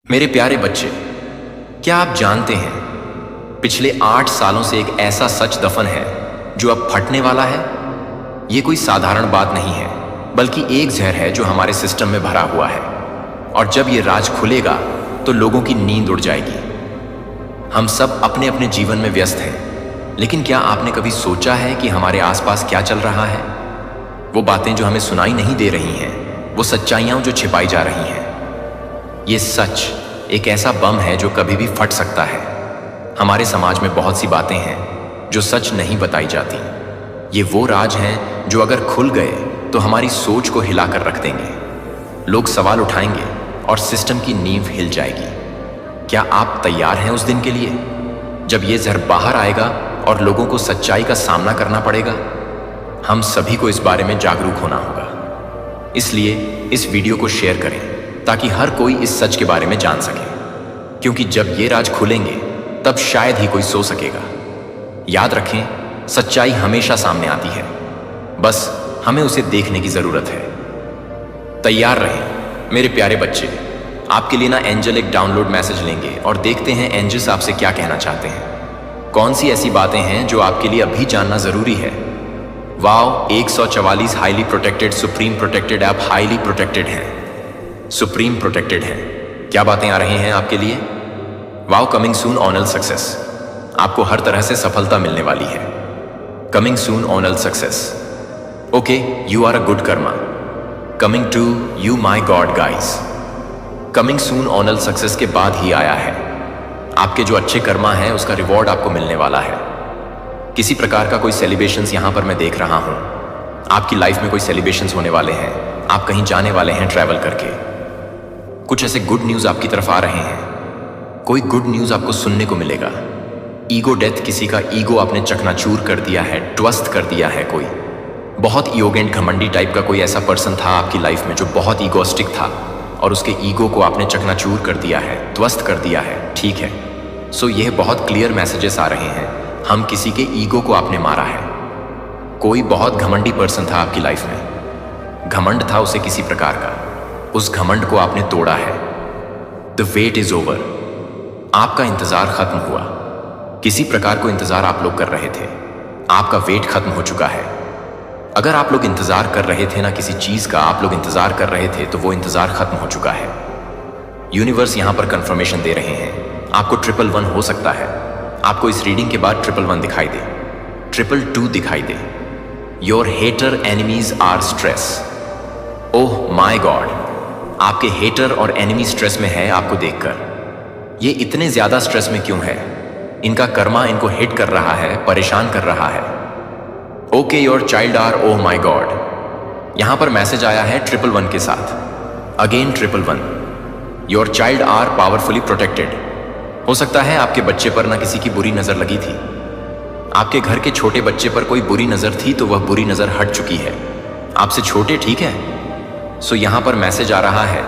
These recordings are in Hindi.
मेरे प्यारे बच्चे, क्या आप जानते हैं पिछले 8 सालों से एक ऐसा सच दफन है जो अब फटने वाला है। ये कोई साधारण बात नहीं है, बल्कि एक जहर है जो हमारे सिस्टम में भरा हुआ है, और जब ये राज खुलेगा तो लोगों की नींद उड़ जाएगी। हम सब अपने अपने जीवन में व्यस्त हैं, लेकिन क्या आपने कभी सोचा है कि हमारे आसपास क्या चल रहा है? वो बातें जो हमें सुनाई नहीं दे रही हैं, वो सच्चाइयां जो छिपाई जा रही हैं। ये सच एक ऐसा बम है जो कभी भी फट सकता है। हमारे समाज में बहुत सी बातें हैं जो सच नहीं बताई जाती। ये वो राज हैं जो अगर खुल गए तो हमारी सोच को हिलाकर रख देंगे। लोग सवाल उठाएंगे और सिस्टम की नींव हिल जाएगी। क्या आप तैयार हैं उस दिन के लिए, जब ये जहर बाहर आएगा और लोगों को सच्चाई का सामना करना पड़ेगा? हम सभी को इस बारे में जागरूक होना होगा। इसलिए इस वीडियो को शेयर करें ताकि हर कोई इस सच के बारे में जान सके, क्योंकि जब ये राज खुलेंगे तब शायद ही कोई सो सकेगा। याद रखें, सच्चाई हमेशा सामने आती है, बस हमें उसे देखने की जरूरत है। तैयार रहें मेरे प्यारे बच्चे। आपके लिए ना एंजल एक डाउनलोड मैसेज लेंगे और देखते हैं एंजल्स आपसे क्या कहना चाहते हैं। कौन सी ऐसी बातें हैं जो आपके लिए अभी जानना जरूरी है? Wow, 144 highly protected, supreme protected, आप हाईली प्रोटेक्टेड हैं, सुप्रीम प्रोटेक्टेड है। क्या बातें आ रही हैं आपके लिए? Wow, coming soon only success, आपको हर तरह से सफलता मिलने वाली है। Coming soon only success, okay, you are a good karma, coming to you my God guys. Coming soon only success के बाद ही आया है। आपके जो अच्छे कर्मा हैं उसका रिवॉर्ड आपको मिलने वाला है। किसी प्रकार का कोई सेलिब्रेशंस यहां पर मैं देख रहा हूं। आपकी लाइफ में कोई सेलिब्रेशंस होने वाले हैं, आप कहीं जाने वाले हैं ट्रैवल करके। कुछ ऐसे गुड न्यूज़ आपकी तरफ आ रहे हैं। कोई गुड न्यूज़ आपको सुनने को मिलेगा। ईगो डेथ, किसी का ईगो आपने चकनाचूर कर दिया है, ध्वस्त कर दिया है। कोई बहुत ईगोगेंट, घमंडी टाइप का कोई ऐसा पर्सन था आपकी लाइफ में जो बहुत ईगोस्टिक था, और उसके ईगो को आपने चकनाचूर कर दिया है, ध्वस्त कर दिया है। ठीक है, सो यह बहुत क्लियर मैसेजेस आ रहे हैं। हम किसी के ईगो को आपने मारा है। कोई बहुत घमंडी पर्सन था आपकी लाइफ में, घमंड था उसे किसी प्रकार का, उस घमंड को आपने तोड़ा है। द वेट इज ओवर, आपका इंतजार खत्म हुआ। किसी प्रकार को इंतजार आप लोग कर रहे थे, आपका वेट खत्म हो चुका है। अगर आप लोग इंतजार कर रहे थे ना किसी चीज का, आप लोग इंतजार कर रहे थे, तो वो इंतजार खत्म हो चुका है। यूनिवर्स यहां पर कंफर्मेशन दे रहे हैं, आपको 111 हो सकता है। आपको इस रीडिंग के बाद 111 दिखाई दे, 222 दिखाई दे। Your hater enemies are stress. Oh my God, आपके हेटर और एनिमी स्ट्रेस में है आपको देखकर। ये इतने ज्यादा स्ट्रेस में क्यों है? इनका कर्मा इनको हिट कर रहा है, परेशान कर रहा है। Okay, your child are, oh my god, यहां पर मैसेज आया है 111 के साथ। Again 111, your child are powerfully protected. हो सकता है आपके बच्चे पर ना किसी की बुरी नजर लगी थी, आपके घर के छोटे बच्चे पर कोई बुरी नजर थी, तो वह बुरी नजर हट चुकी है। आपसे छोटे, ठीक है। सो यहां पर मैसेज आ रहा है,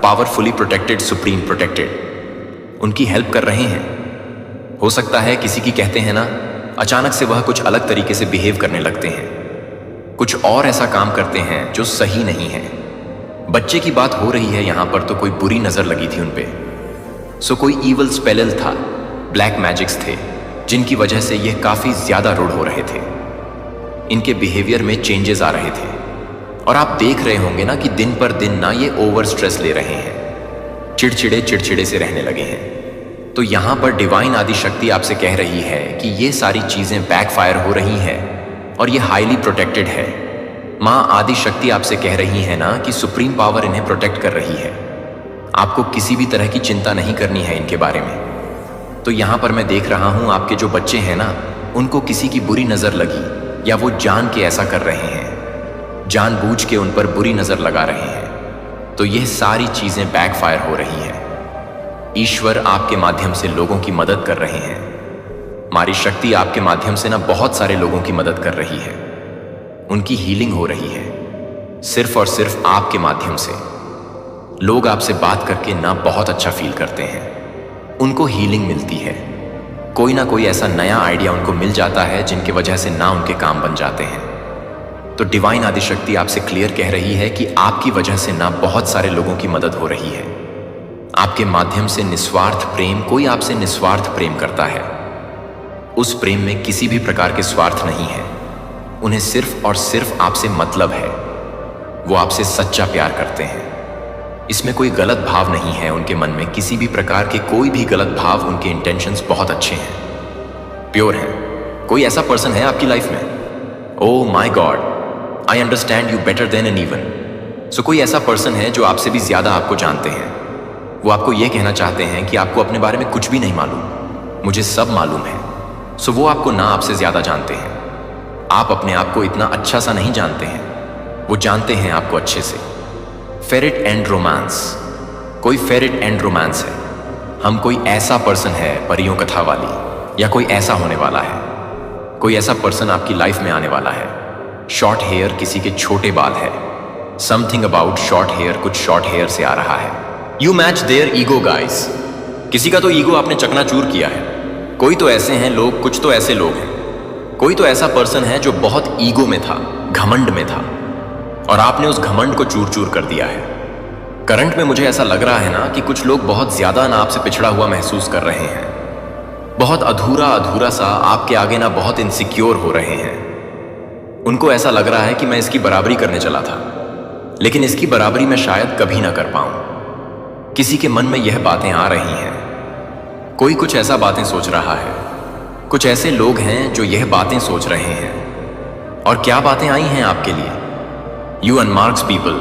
पावरफुली प्रोटेक्टेड, सुप्रीम प्रोटेक्टेड। उनकी हेल्प कर रहे हैं। हो सकता है किसी की, कहते हैं ना, अचानक से वह कुछ अलग तरीके से बिहेव करने लगते हैं, कुछ और ऐसा काम करते हैं जो सही नहीं है। बच्चे की बात हो रही है यहां पर, तो कोई बुरी नजर लगी थी उन पे। सो कोई ईवल स्पेल था, ब्लैक मैजिक्स थे, जिनकी वजह से ये काफी ज्यादा रूड हो रहे थे। इनके बिहेवियर में चेंजेस आ रहे थे, और आप देख रहे होंगे ना कि दिन पर दिन ना ये ओवर स्ट्रेस ले रहे हैं, चिड़चिड़े से रहने लगे हैं। तो यहां पर डिवाइन आदि शक्ति आपसे कह रही है कि ये सारी चीजें बैकफायर हो रही हैं और ये हाईली प्रोटेक्टेड है। मां आदि शक्ति आपसे कह रही है ना कि सुप्रीम पावर इन्हें प्रोटेक्ट कर रही है। आपको किसी भी तरह की चिंता नहीं करनी है इनके बारे में। तो यहां पर मैं देख रहा हूं आपके जो बच्चे हैं ना, उनको किसी की बुरी नजर लगी, या वो जान के ऐसा कर रहे हैं, जानबूझ के उन पर बुरी नजर लगा रहे हैं। तो यह सारी चीजें बैकफायर हो रही हैं। ईश्वर आपके माध्यम से लोगों की मदद कर रहे हैं। हमारी शक्ति आपके माध्यम से ना बहुत सारे लोगों की मदद कर रही है। उनकी हीलिंग हो रही है, सिर्फ और सिर्फ आपके माध्यम से। लोग आपसे बात करके ना बहुत अच्छा फील करते हैं, उनको हीलिंग मिलती है। कोई ना कोई ऐसा नया आइडिया उनको मिल जाता है जिनकी वजह से ना उनके काम बन जाते हैं। तो डिवाइन आदिशक्ति आपसे क्लियर कह रही है कि आपकी वजह से ना बहुत सारे लोगों की मदद हो रही है। आपके माध्यम से निस्वार्थ प्रेम, कोई आपसे निस्वार्थ प्रेम करता है। उस प्रेम में किसी भी प्रकार के स्वार्थ नहीं है। उन्हें सिर्फ और सिर्फ आपसे मतलब है। वो आपसे सच्चा प्यार करते हैं। इसमें कोई गलत भाव नहीं है उनके मन में, किसी भी प्रकार के कोई भी गलत भाव। उनके इंटेंशंस बहुत अच्छे हैं, प्योर हैं। कोई ऐसा पर्सन है आपकी लाइफ में? Oh my God, I understand you better than anyone. So कोई ऐसा पर्सन है जो आपसे भी ज्यादा आपको जानते हैं। वो आपको ये कहना चाहते हैं कि आपको अपने बारे में कुछ भी नहीं मालूम, मुझे सब मालूम है। सो वो आपको ना आपसे ज्यादा जानते हैं। आप अपने आप को इतना अच्छा सा नहीं जानते हैं, वो जानते हैं आपको अच्छे से। फेरिट एंड रोमांस, कोई फेरिट एंड रोमांस है। हम कोई ऐसा पर्सन है परियों कथा वाली, या कोई ऐसा होने वाला है। कोई ऐसा पर्सन आपकी लाइफ में आने वाला है। शॉर्ट हेयर, किसी के छोटे बाल है। समथिंग अबाउट शॉर्ट हेयर, कुछ शॉर्ट हेयर से आ रहा है। You match their ego guys. किसी का तो ईगो आपने चकनाचूर किया है। कोई तो ऐसे हैं लोग, कुछ तो ऐसे लोग हैं। कोई तो ऐसा पर्सन है जो बहुत ईगो में था, घमंड में था, और आपने उस घमंड को चूर चूर कर दिया है। करंट में मुझे ऐसा लग रहा है ना कि कुछ लोग बहुत ज्यादा ना आपसे पिछड़ा हुआ महसूस कर रहे हैं। बहुत अधूरा अधूरा सा आपके आगे ना बहुत इनसिक्योर हो रहे हैं। उनको ऐसा लग रहा है कि मैं इसकी बराबरी करने चला था, लेकिन इसकी बराबरी मैं शायद कभी ना कर पाऊं। किसी के मन में यह बातें आ रही हैं। कोई कुछ ऐसा बातें सोच रहा है। कुछ ऐसे लोग हैं जो यह बातें सोच रहे हैं। और क्या बातें आई हैं आपके लिए? यू अनमार्क्स पीपल,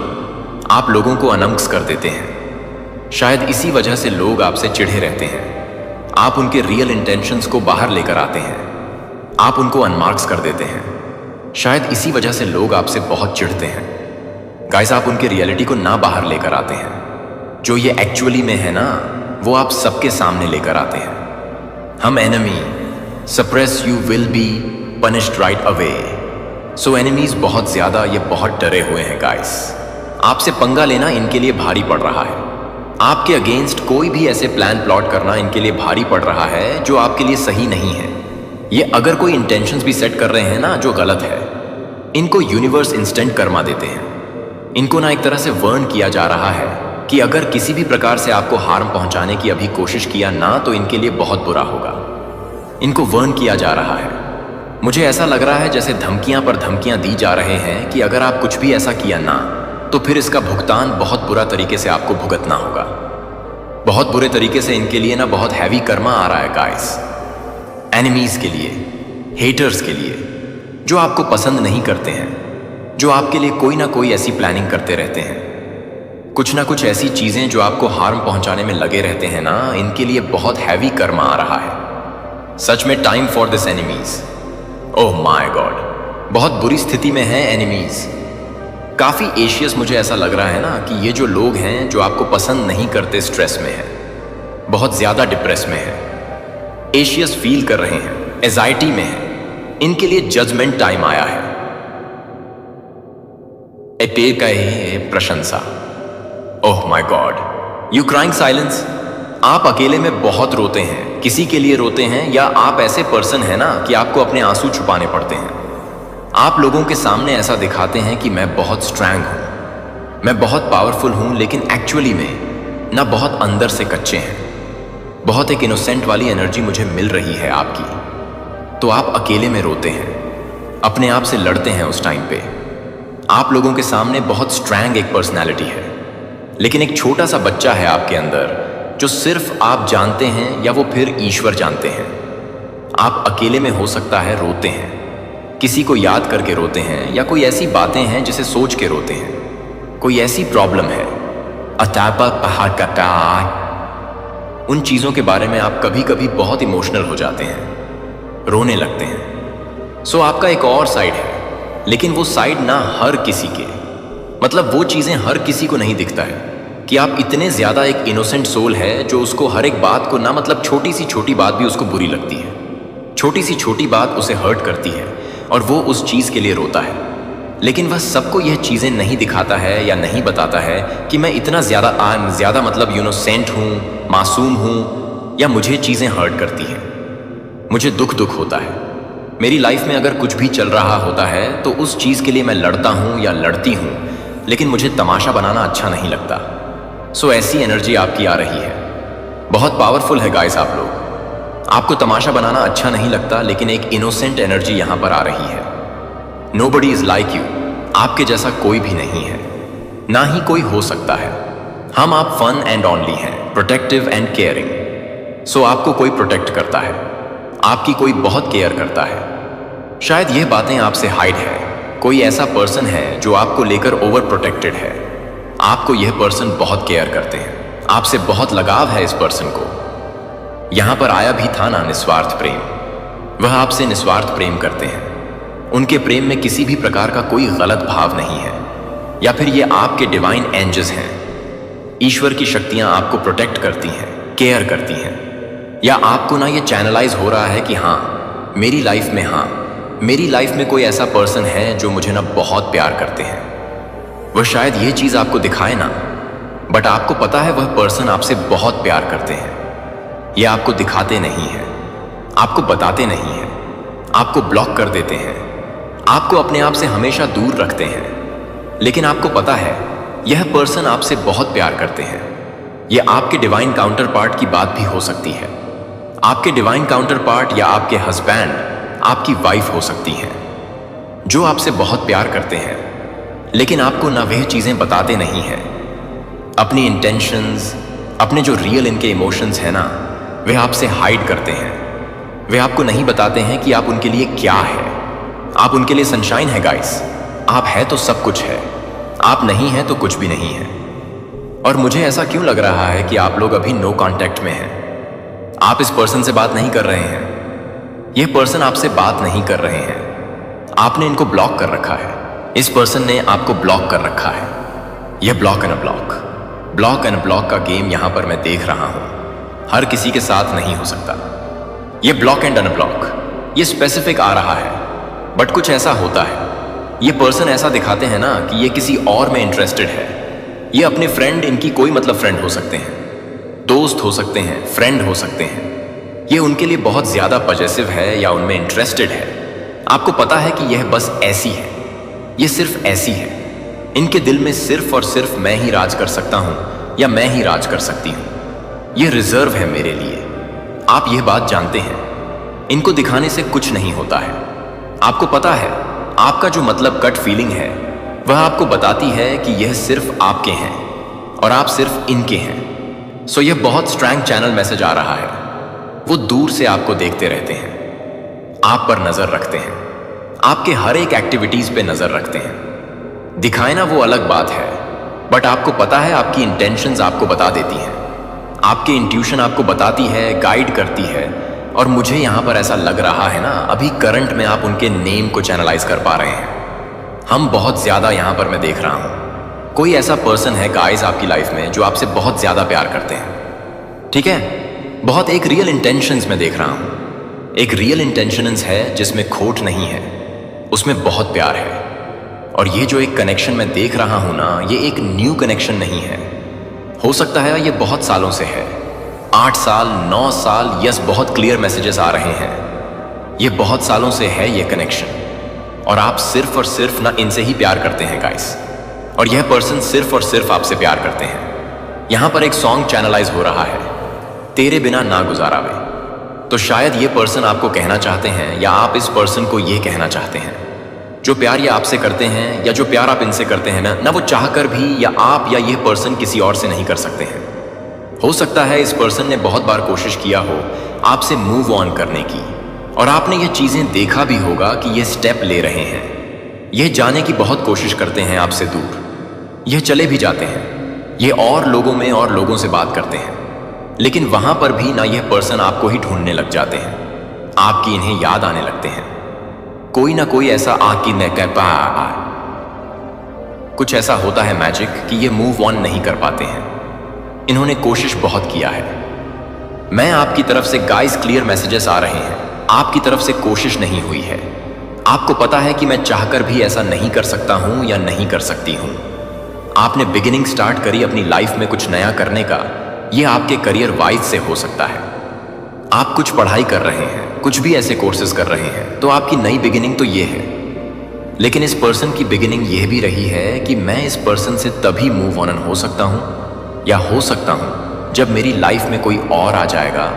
आप लोगों को अनंक्स कर देते हैं। शायद इसी वजह से लोग आपसे चिढ़े रहते हैं। आप उनके रियल इंटेंशंस को बाहर लेकर आते हैं, आप उनको अनमार्क्स कर देते हैं। शायद इसी वजह से लोग आपसे बहुत चिढ़ते हैं। गाइस, आप उनके रियलिटी को ना बाहर लेकर आते हैं। जो ये एक्चुअली में है ना, वो आप सबके सामने लेकर आते हैं। हम enemy, suppress you will be punished right away. So enemies बहुत ज्यादा, ये बहुत डरे हुए हैं गाइस। आपसे पंगा लेना इनके लिए भारी पड़ रहा है। आपके अगेंस्ट कोई भी ऐसे प्लान प्लॉट करना इनके लिए भारी पड़ रहा है जो आपके लिए सही नहीं है। ये अगर कोई इंटेंशंस भी सेट कर रहे हैं ना जो गलत है, इनको यूनिवर्स इंस्टेंट कर्मा देते हैं। इनको ना एक तरह से वर्न किया जा रहा है कि अगर किसी भी प्रकार से आपको हार्म पहुंचाने की अभी कोशिश किया ना, तो इनके लिए बहुत बुरा होगा। इनको वर्न किया जा रहा है। मुझे ऐसा लग रहा है जैसे धमकियां पर धमकियां दी जा रहे हैं कि अगर आप कुछ भी ऐसा किया ना, तो फिर इसका भुगतान बहुत बुरा तरीके से आपको भुगतना होगा। बहुत बुरे तरीके से इनके लिए ना बहुत हैवी कर्मा आ रहा है गाइस। एनिमीज के लिए, हेटर्स के लिए, जो आपको पसंद नहीं करते हैं, जो आपके लिए कोई ना कोई ऐसी प्लानिंग करते रहते हैं, कुछ ना कुछ ऐसी चीजें जो आपको हार्म पहुंचाने में लगे रहते हैं ना, इनके लिए बहुत हैवी कर्मा आ रहा है। सच में time for this enemies. Oh my God, बहुत बुरी स्थिति में है एनिमीज। काफी एशियस मुझे ऐसा लग रहा है ना कि ये जो लोग हैं जो आपको पसंद नहीं करते, स्ट्रेस में है, बहुत ज्यादा डिप्रेस में है, एशियस फील कर रहे हैं, एजाइटी में है। इनके लिए जजमेंट टाइम आया है। ए का प्रशंसा। ओह my God, you crying silence. आप अकेले में बहुत रोते हैं, किसी के लिए रोते हैं, या आप ऐसे पर्सन हैं ना कि आपको अपने आंसू छुपाने पड़ते हैं। आप लोगों के सामने ऐसा दिखाते हैं कि मैं बहुत स्ट्रांग हूं, मैं बहुत पावरफुल हूं, लेकिन एक्चुअली में ना बहुत अंदर से कच्चे हैं। बहुत एक इनोसेंट वाली एनर्जी मुझे मिल रही है आपकी। तो आप अकेले में रोते हैं, अपने आप से लड़ते हैं। उस टाइम पे आप लोगों के सामने बहुत स्ट्रांग एक पर्सनैलिटी है, लेकिन एक छोटा सा बच्चा है आपके अंदर जो सिर्फ आप जानते हैं या वो फिर ईश्वर जानते हैं। आप अकेले में हो सकता है रोते हैं, किसी को याद करके रोते हैं, या कोई ऐसी बातें हैं जिसे सोच के रोते हैं। कोई ऐसी प्रॉब्लम है, अतापा पहाड़ का, उन चीज़ों के बारे में आप कभी कभी बहुत इमोशनल हो जाते हैं, रोने लगते हैं। सो आपका एक और साइड है, लेकिन वो साइड ना हर किसी के, मतलब वो चीज़ें हर किसी को नहीं दिखता है कि आप इतने ज़्यादा एक इनोसेंट सोल है जो उसको हर एक बात को ना, मतलब छोटी सी छोटी बात भी उसको बुरी लगती है, छोटी सी छोटी बात उसे हर्ट करती है, और वो उस चीज़ के लिए रोता है। लेकिन वह सबको यह चीज़ें नहीं दिखाता है या नहीं बताता है कि मैं इतना ज़्यादा मतलब सेंट हूँ, मासूम हूँ, या मुझे चीज़ें हर्ट करती हैं, मुझे दुख होता है। मेरी लाइफ में अगर कुछ भी चल रहा होता है तो उस चीज़ के लिए मैं लड़ता हूँ या लड़ती हूँ, लेकिन मुझे तमाशा बनाना अच्छा नहीं लगता। सो ऐसी एनर्जी आपकी आ रही है, बहुत पावरफुल है गाइस आप लोग। आपको तमाशा बनाना अच्छा नहीं लगता, लेकिन एक इनोसेंट एनर्जी यहां पर आ रही है। नोबडी इज लाइक यू, आपके जैसा कोई भी नहीं है, ना ही कोई हो सकता है। हम आप फन एंड ओनली हैं, प्रोटेक्टिव एंड केयरिंग। सो आपको कोई प्रोटेक्ट करता है, आपकी कोई बहुत केयर करता है। शायद यह बातें आपसे हाइड है। कोई ऐसा पर्सन है जो आपको लेकर ओवर प्रोटेक्टेड है। आपको यह पर्सन बहुत केयर करते हैं, आपसे बहुत लगाव है इस पर्सन को। यहां पर आया भी था ना निस्वार्थ प्रेम, वह आपसे निस्वार्थ प्रेम करते हैं। उनके प्रेम में किसी भी प्रकार का कोई गलत भाव नहीं है, या फिर ये आपके डिवाइन एंजल्स हैं। ईश्वर की शक्तियां आपको प्रोटेक्ट करती हैं, केयर करती हैं। या आपको ना ये चैनलाइज हो रहा है कि हाँ मेरी लाइफ में कोई ऐसा पर्सन है जो मुझे ना बहुत प्यार करते हैं। वह शायद ये चीज आपको दिखाए ना, बट आपको पता है वह पर्सन आपसे बहुत प्यार करते हैं। ये आपको दिखाते नहीं हैं, आपको बताते नहीं हैं, आपको ब्लॉक कर देते हैं, आपको अपने आप से हमेशा दूर रखते हैं। लेकिन आपको पता है यह पर्सन आपसे बहुत प्यार करते हैं। यह आपके डिवाइन काउंटर पार्ट की बात भी हो सकती है। आपके डिवाइन काउंटर पार्ट या आपके हस्बैंड, आपकी वाइफ हो सकती हैं, जो आपसे बहुत प्यार करते हैं, लेकिन आपको ना वह चीजें बताते नहीं हैं। अपनी इंटेंशंस, अपने जो रियल इनके इमोशंस हैं ना, वे आपसे हाइड करते हैं। वे आपको नहीं बताते हैं कि आप उनके लिए क्या है। आप उनके लिए सनशाइन है गाइस। आप है तो सब कुछ है, आप नहीं है तो कुछ भी नहीं है। और मुझे ऐसा क्यों लग रहा है कि आप लोग अभी नो कांटेक्ट में हैं। आप इस पर्सन से बात नहीं कर रहे हैं, यह पर्सन आपसे बात नहीं कर रहे हैं। आपने इनको ब्लॉक कर रखा है, इस पर्सन ने आपको ब्लॉक कर रखा है। यह ब्लॉक एंड ब्लॉक का गेम यहां पर मैं देख रहा हूं। हर किसी के साथ नहीं हो सकता। यह ब्लॉक एंड अनब्लॉक, यह स्पेसिफिक आ रहा है, बट कुछ ऐसा होता है। ये पर्सन ऐसा दिखाते हैं ना कि ये किसी और में इंटरेस्टेड है। ये अपने फ्रेंड, इनकी कोई मतलब फ्रेंड हो सकते हैं, दोस्त हो सकते हैं, फ्रेंड हो सकते हैं। ये उनके लिए बहुत ज्यादा पॉजिटिव है या उनमें इंटरेस्टेड है। आपको पता है कि यह बस ऐसी है, ये सिर्फ ऐसी है। इनके दिल में सिर्फ और सिर्फ मैं ही राज कर सकता हूं या मैं ही राज कर सकती हूं। यह रिजर्व है मेरे लिए। आप यह बात जानते हैं, इनको दिखाने से कुछ नहीं होता है। आपको पता है आपका जो मतलब गट फीलिंग है, वह आपको बताती है कि यह सिर्फ आपके हैं और आप सिर्फ इनके हैं। सो यह बहुत स्ट्रॉन्ग चैनल मैसेज आ रहा है। वो दूर से आपको देखते रहते हैं, आप पर नजर रखते हैं, आपके हर एक एक्टिविटीज पे नजर रखते हैं। दिखाए ना वो अलग बात है, बट आपको पता है आपकी इंटेंशंस आपको बता देती हैं। आपकी इंट्यूशन आपको बताती है, गाइड करती है। और मुझे यहां पर ऐसा लग रहा है ना, अभी करंट में आप उनके नेम को चैनलाइज कर पा रहे हैं। हम बहुत ज्यादा यहां पर मैं देख रहा हूं। कोई ऐसा पर्सन है गाइस आपकी लाइफ में जो आपसे बहुत ज्यादा प्यार करते हैं, ठीक है। बहुत एक रियल इंटेंशंस में देख रहा हूं। एक रियल इंटेंशंस है जिसमें खोट नहीं है, उसमें बहुत प्यार है। और ये जो एक कनेक्शन मैं देख रहा हूं ना, ये एक न्यू कनेक्शन नहीं है। हो सकता है ये बहुत सालों से है, 8 साल 9 साल, यस बहुत क्लियर मैसेजेस आ रहे हैं। ये बहुत सालों से है ये कनेक्शन, और आप सिर्फ और सिर्फ ना इनसे ही प्यार करते हैं गाइस। और यह पर्सन सिर्फ और सिर्फ आपसे प्यार करते हैं। यहां पर एक सॉन्ग चैनलाइज हो रहा है, तेरे बिना ना गुजारा वे। तो शायद ये पर्सन आपको कहना चाहते हैं, या आप इस पर्सन को ये कहना चाहते हैं, जो प्यार ये आपसे करते हैं या जो प्यार आप इनसे करते हैं ना वो चाहकर भी या आप या ये पर्सन किसी और से नहीं कर सकते हैं। हो सकता है इस पर्सन ने बहुत बार कोशिश किया हो आपसे मूव ऑन करने की, और आपने ये चीजें देखा भी होगा कि ये स्टेप ले रहे हैं। यह जाने की बहुत कोशिश करते हैं आपसे दूर, यह चले भी जाते हैं, ये और लोगों में और लोगों से बात करते हैं, लेकिन वहां पर भी ना यह पर्सन आपको ही ढूंढने लग जाते हैं। आपकी इन्हें याद आने लगते हैं। कोई ना कोई ऐसा आकी न कर पा, कुछ ऐसा होता है मैजिक कि ये मूव ऑन नहीं कर पाते हैं। इन्होंने कोशिश बहुत किया है। मैं आपकी तरफ से गाइस क्लियर मैसेजेस आ रहे हैं, आपकी तरफ से कोशिश नहीं हुई है। आपको पता है कि मैं चाहकर भी ऐसा नहीं कर सकता हूं या नहीं कर सकती हूं। आपने बिगिनिंग स्टार्ट करी अपनी लाइफ में कुछ नया करने का। यह आपके करियर वाइज से हो सकता है। आप कुछ पढ़ाई कर रहे हैं, कुछ भी ऐसे कोर्सेज कर रहे हैं, तो आपकी नई बिगिनिंग तो ये है। लेकिन इस पर्सन की बिगिनिंग यह भी रही है कि मैं इस पर्सन से तभी मूव ऑन हो सकता हूं या हो सकता हूं जब मेरी लाइफ में कोई और आ जाएगा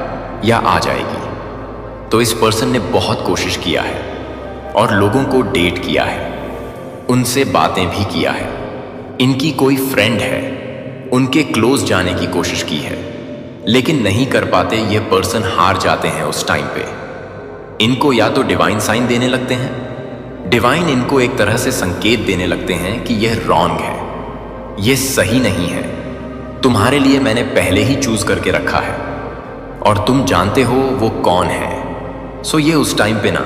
या आ जाएगी। तो इस पर्सन ने बहुत कोशिश किया है और लोगों को डेट किया है, उनसे बातें भी किया है, इनकी कोई फ्रेंड है, उनके क्लोज जाने की कोशिश की है, लेकिन नहीं कर पाते। ये पर्सन हार जाते हैं उस टाइम पे। इनको या तो डिवाइन साइन देने लगते हैं, डिवाइन इनको एक तरह से संकेत देने लगते हैं कि यह रॉन्ग है, यह सही नहीं है, तुम्हारे लिए मैंने पहले ही चूज करके रखा है और तुम जानते हो वो कौन है। सो ये उस टाइम पे ना,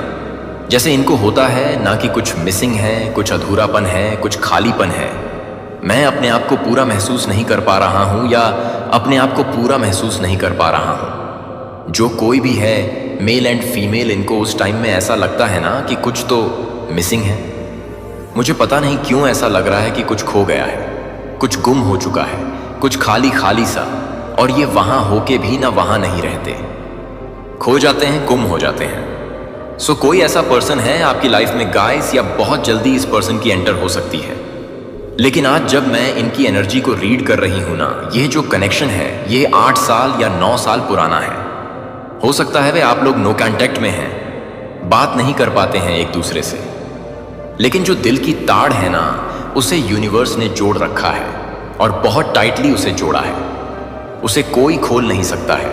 जैसे इनको होता है ना कि कुछ मिसिंग है, कुछ अधूरापन है, कुछ खालीपन है, मैं अपने आप को पूरा महसूस नहीं कर पा रहा हूं या अपने आप को पूरा महसूस नहीं कर पा रहा हूं। जो कोई भी है, मेल एंड फीमेल, इनको उस टाइम में ऐसा लगता है ना कि कुछ तो मिसिंग है। मुझे पता नहीं क्यों ऐसा लग रहा है कि कुछ खो गया है, कुछ गुम हो चुका है, कुछ खाली खाली सा, और ये वहां होके भी ना वहां नहीं रहते, खो जाते हैं, गुम हो जाते हैं। सो कोई ऐसा पर्सन है आपकी लाइफ में गाइस, या बहुत जल्दी इस पर्सन की एंटर हो सकती है। लेकिन आज जब मैं इनकी एनर्जी को रीड कर रही हूं ना, ये जो कनेक्शन है ये 8 साल या 9 साल पुराना है। हो सकता है वे आप लोग नो कांटेक्ट में हैं, बात नहीं कर पाते हैं एक दूसरे से, लेकिन जो दिल की ताड़ है ना, उसे यूनिवर्स ने जोड़ रखा है और बहुत टाइटली उसे जोड़ा है। उसे कोई खोल नहीं सकता है,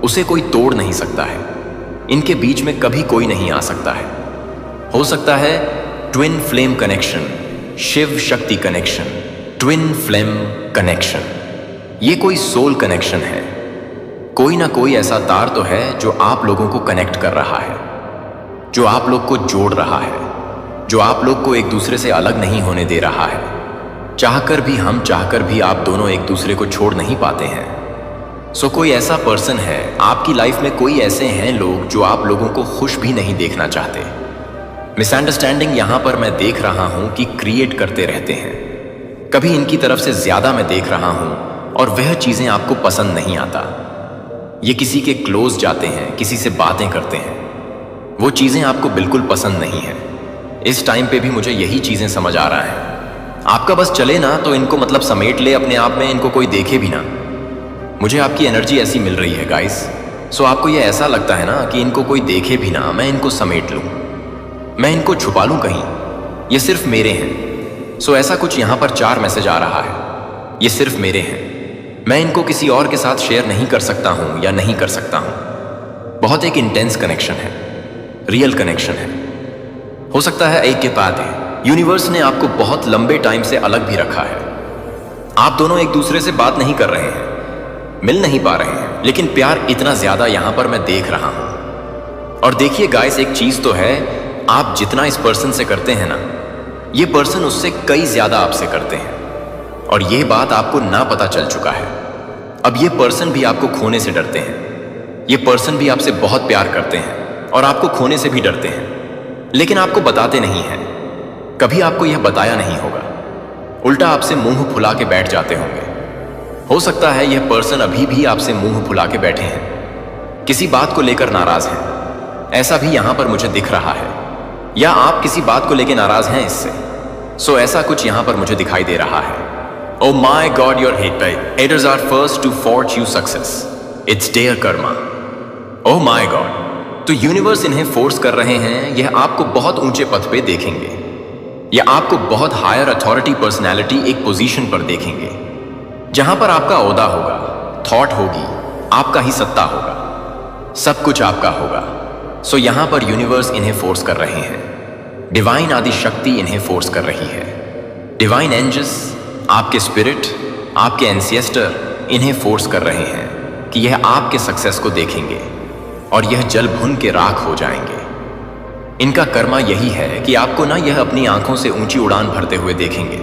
उसे कोई तोड़ नहीं सकता है, इनके बीच में कभी कोई नहीं आ सकता है। हो सकता है twin flame connection, Shiv Shakti connection, twin flame connection, ये कोई सोल कनेक्शन है। कोई ना कोई ऐसा तार तो है जो आप लोगों को कनेक्ट कर रहा है, जो आप लोग को जोड़ रहा है, जो आप लोग को एक दूसरे से अलग नहीं होने दे रहा है। चाहकर भी हम, चाहकर भी आप दोनों एक दूसरे को छोड़ नहीं पाते हैं। सो कोई ऐसा पर्सन है आपकी लाइफ में, कोई ऐसे हैं लोग जो आप लोगों को खुश भी नहीं देखना चाहते। मिसअंडरस्टैंडिंग यहां पर मैं देख रहा हूं कि क्रिएट करते रहते हैं। कभी इनकी तरफ से ज्यादा मैं देख रहा हूं और वह चीजें आपको पसंद नहीं आता। ये किसी के क्लोज जाते हैं, किसी से बातें करते हैं, वो चीजें आपको बिल्कुल पसंद नहीं है। इस टाइम पे भी मुझे यही चीजें समझ आ रहा है। आपका बस चले ना तो इनको मतलब समेट ले अपने आप में, इनको कोई देखे भी ना। मुझे आपकी एनर्जी ऐसी मिल रही है गाइस। सो आपको ये ऐसा लगता है ना कि इनको कोई देखे भी ना, मैं इनको समेट लूं, मैं इनको छुपा लूं कहीं, ये सिर्फ मेरे हैं। सो ऐसा कुछ यहां पर 4 मैसेज आ रहा है, ये सिर्फ मेरे हैं, मैं इनको किसी और के साथ शेयर नहीं कर सकता हूं या नहीं कर सकता हूं। बहुत एक इंटेंस कनेक्शन है, रियल कनेक्शन है। हो सकता है एक के बाद है, यूनिवर्स ने आपको बहुत लंबे टाइम से अलग भी रखा है। आप दोनों एक दूसरे से बात नहीं कर रहे हैं, मिल नहीं पा रहे हैं, लेकिन प्यार इतना ज्यादा यहां पर मैं देख रहा हूं। और देखिए गाइस, एक चीज तो है, आप जितना इस पर्सन से करते हैं ना, ये पर्सन उससे कई ज्यादा आपसे करते हैं, और ये बात आपको ना पता चल चुका है। अब ये पर्सन भी आपको खोने से डरते हैं, ये पर्सन भी आपसे बहुत प्यार करते हैं और आपको खोने से भी डरते हैं, लेकिन आपको बताते नहीं हैं। कभी आपको यह बताया नहीं होगा, उल्टा आपसे मुंह फुला के बैठ जाते होंगे। हो सकता है यह पर्सन अभी भी आपसे मुंह फुला के बैठे हैं, किसी बात को लेकर नाराज हैं, ऐसा भी यहां पर मुझे दिख रहा है, या आप किसी बात को लेकर नाराज हैं इससे। सो ऐसा कुछ यहां पर मुझे दिखाई दे रहा है। Oh my God, your haters are first to forge you success. It's their karma. Oh my God. तो यूनिवर्स इन्हें फोर्स कर रहे हैं, यह आपको बहुत ऊंचे पद पे देखेंगे, यह आपको बहुत हायर अथॉरिटी पर्सनैलिटी एक पोजीशन पर देखेंगे, जहां पर आपका ओहदा होगा, थॉट होगी, आपका ही सत्ता होगा, सब कुछ आपका होगा। सो यहां पर यूनिवर्स इन्हें फोर्स कर रहे हैं, डिवाइन आदि शक्ति इन्हें फोर्स कर रही है। डिवाइन एंजल्स, आपके स्पिरिट, आपके एंसेस्टर इन्हें फोर्स कर रहे हैं कि यह आपके सक्सेस को देखेंगे और यह जल भुन के राख हो जाएंगे। इनका कर्मा यही है कि आपको ना यह अपनी आंखों से ऊंची उड़ान भरते हुए देखेंगे।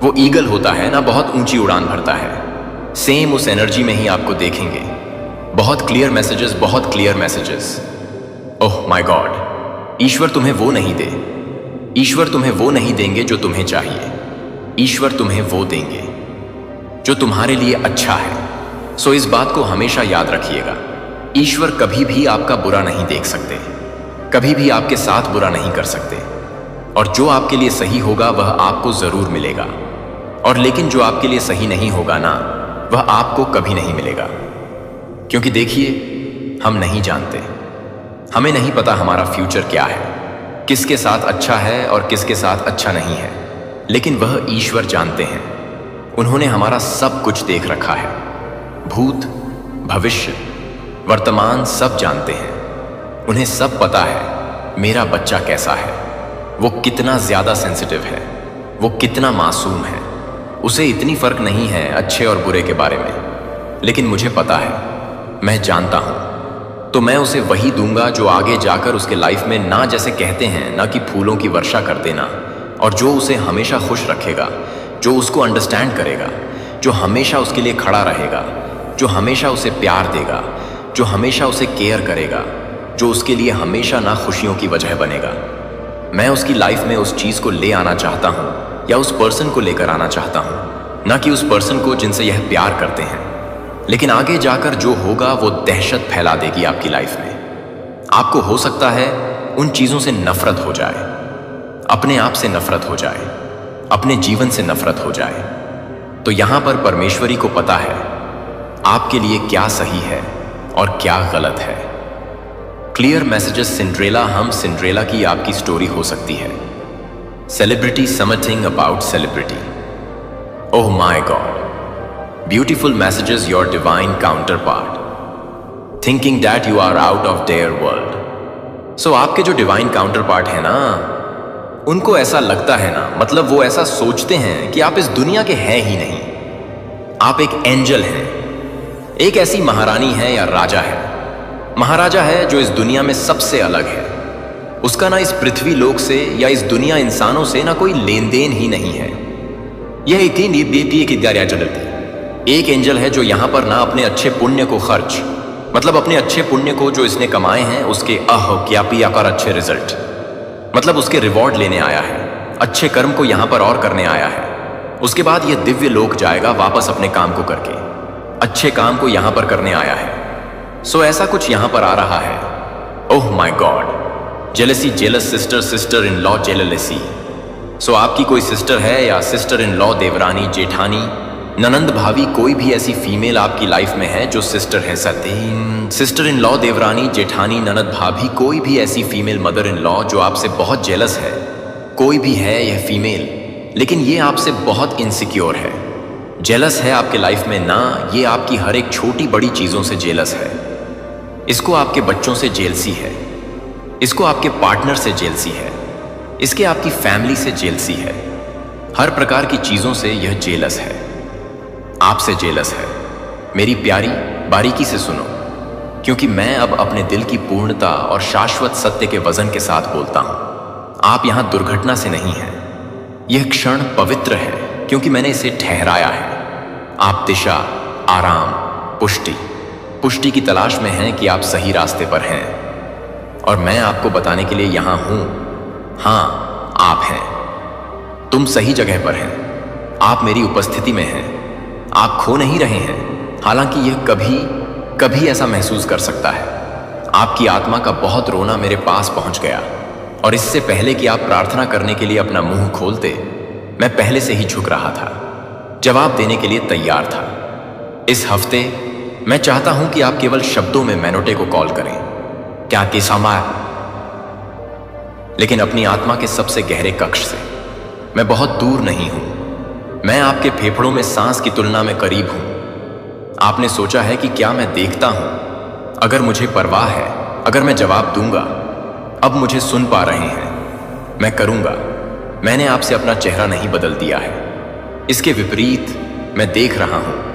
वो ईगल होता है ना, बहुत ऊंची उड़ान भरता है, सेम उस एनर्जी में ही आपको देखेंगे। बहुत क्लियर मैसेजेस, बहुत clear messages. Oh my God, ईश्वर तुम्हें वो नहीं दे, ईश्वर तुम्हें वो नहीं देंगे जो तुम्हें चाहिए, ईश्वर तुम्हें वो देंगे जो तुम्हारे लिए अच्छा है। सो इस बात को हमेशा याद रखिएगा, ईश्वर कभी भी आपका बुरा नहीं देख सकते, कभी भी आपके साथ बुरा नहीं कर सकते, और जो आपके लिए सही होगा वह आपको जरूर मिलेगा, और लेकिन जो आपके लिए सही नहीं होगा ना, वह आपको कभी नहीं मिलेगा। क्योंकि देखिए, हम नहीं जानते, हमें नहीं पता हमारा फ्यूचर क्या है, किसके साथ अच्छा है और किसके साथ अच्छा नहीं है, लेकिन वह ईश्वर जानते हैं। उन्होंने हमारा सब कुछ देख रखा है, भूत, भविष्य, वर्तमान सब जानते हैं। उन्हें सब पता है मेरा बच्चा कैसा है, वो कितना ज्यादा सेंसिटिव है, वो कितना मासूम है। उसे इतनी फर्क नहीं है अच्छे और बुरे के बारे में, लेकिन मुझे पता है, मैं जानता हूं, तो मैं उसे वही दूंगा जो आगे जाकर उसके लाइफ में, ना जैसे कहते हैं ना कि फूलों की वर्षा कर देना, और जो उसे हमेशा खुश रखेगा, जो उसको अंडरस्टैंड करेगा, जो हमेशा उसके लिए खड़ा रहेगा, जो हमेशा उसे प्यार देगा, जो हमेशा उसे केयर करेगा, जो उसके लिए हमेशा ना खुशियों की वजह बनेगा। मैं उसकी लाइफ में उस चीज को ले आना चाहता हूं, या उस पर्सन को लेकर आना चाहता हूं, ना कि उस पर्सन को जिनसे यह प्यार करते हैं। लेकिन आगे जाकर जो होगा वो दहशत फैला देगी आपकी लाइफ में। आपको हो सकता है उन चीजों से नफरत हो जाए, अपने आप से नफरत हो जाए, अपने जीवन से नफरत हो जाए। तो यहां पर परमेश्वरी को पता है आपके लिए क्या सही है और क्या गलत है। क्लियर मैसेजेस सिंड्रेला हम सिंड्रेला की आपकी स्टोरी हो सकती है। Celebrity something about celebrity. Oh my God, beautiful messages your divine counterpart, thinking that you are out of their world. So आपके जो डिवाइन काउंटर पार्ट है ना, उनको ऐसा लगता है ना, मतलब वो ऐसा सोचते हैं कि आप इस दुनिया के हैं ही नहीं। आप एक एंजल हैं, एक ऐसी महारानी है या राजा है, महाराजा है जो इस दुनिया में सबसे अलग है। उसका ना इस पृथ्वी लोक से या इस दुनिया इंसानों से ना कोई लेन देन ही नहीं है। यह एक एंजल है जो यहां पर ना अपने अच्छे पुण्य को खर्च, मतलब अपने अच्छे पुण्य को जो इसने कमाए हैं उसके क्या आकर अच्छे रिजल्ट, मतलब उसके रिवॉर्ड लेने आया है, अच्छे कर्म को यहां पर और करने आया है। उसके बाद यह दिव्य लोक जाएगा वापस अपने काम को करके, अच्छे काम को यहां पर करने आया है। सो ऐसा कुछ यहां पर आ रहा है। Oh my God, jealousy, jealous sister, sister in law jealousy. So आपकी कोई सिस्टर है या सिस्टर इन लॉ, देवरानी, जेठानी, ननंद, भाभी, कोई भी ऐसी फीमेल आपकी लाइफ में है जो सिस्टर है। सिस्टर इन लॉ, देवरानी, जेठानी, ननद, भाभी, कोई भी ऐसी फीमेल मदर इन लॉ जो आपसे बहुत जेलस है। कोई भी है यह फीमेल, लेकिन ये आपसे बहुत इनसिक्योर है, जेलस है आपके लाइफ में ना। ये आपकी हर एक छोटी बड़ी चीजों से जेलस है। इसको आपके बच्चों से जेलसी है, इसको आपके पार्टनर से जेलसी है, इसके आपकी फैमिली से जेलसी है। हर प्रकार की चीजों से यह जेलस है, आपसे जेलस है। मेरी प्यारी, बारीकी से सुनो, क्योंकि मैं अब अपने दिल की पूर्णता और शाश्वत सत्य के वजन के साथ बोलता हूं। आप यहां दुर्घटना से नहीं हैं। यह क्षण पवित्र है क्योंकि मैंने इसे ठहराया है। आप दिशा, आराम, पुष्टि की तलाश में हैं कि आप सही रास्ते पर हैं, और मैं आपको बताने के लिए यहां हूं। हां, आप हैं, तुम सही जगह पर हैं, आप मेरी उपस्थिति में हैं, आप खो नहीं रहे हैं। हालांकि यह कभी ऐसा महसूस कर सकता है। आपकी आत्मा का बहुत रोना मेरे पास पहुंच गया, और इससे पहले कि आप प्रार्थना करने के लिए अपना मुंह खोलते, मैं पहले से ही झुक रहा था, जवाब देने के लिए तैयार था। इस हफ्ते मैं चाहता हूं कि आप केवल शब्दों में मैनोटे को कॉल करें, क्या कि समाय, लेकिन अपनी आत्मा के सबसे गहरे कक्ष से। मैं बहुत दूर नहीं हूं, मैं आपके फेफड़ों में सांस की तुलना में करीब हूं। आपने सोचा है कि क्या मैं देखता हूं? अगर मुझे परवाह है, अगर मैं जवाब दूंगा, अब मुझे सुन पा रहे हैं, मैं करूंगा। मैंने आपसे अपना चेहरा नहीं बदल दिया है, इसके विपरीत मैं देख रहा हूं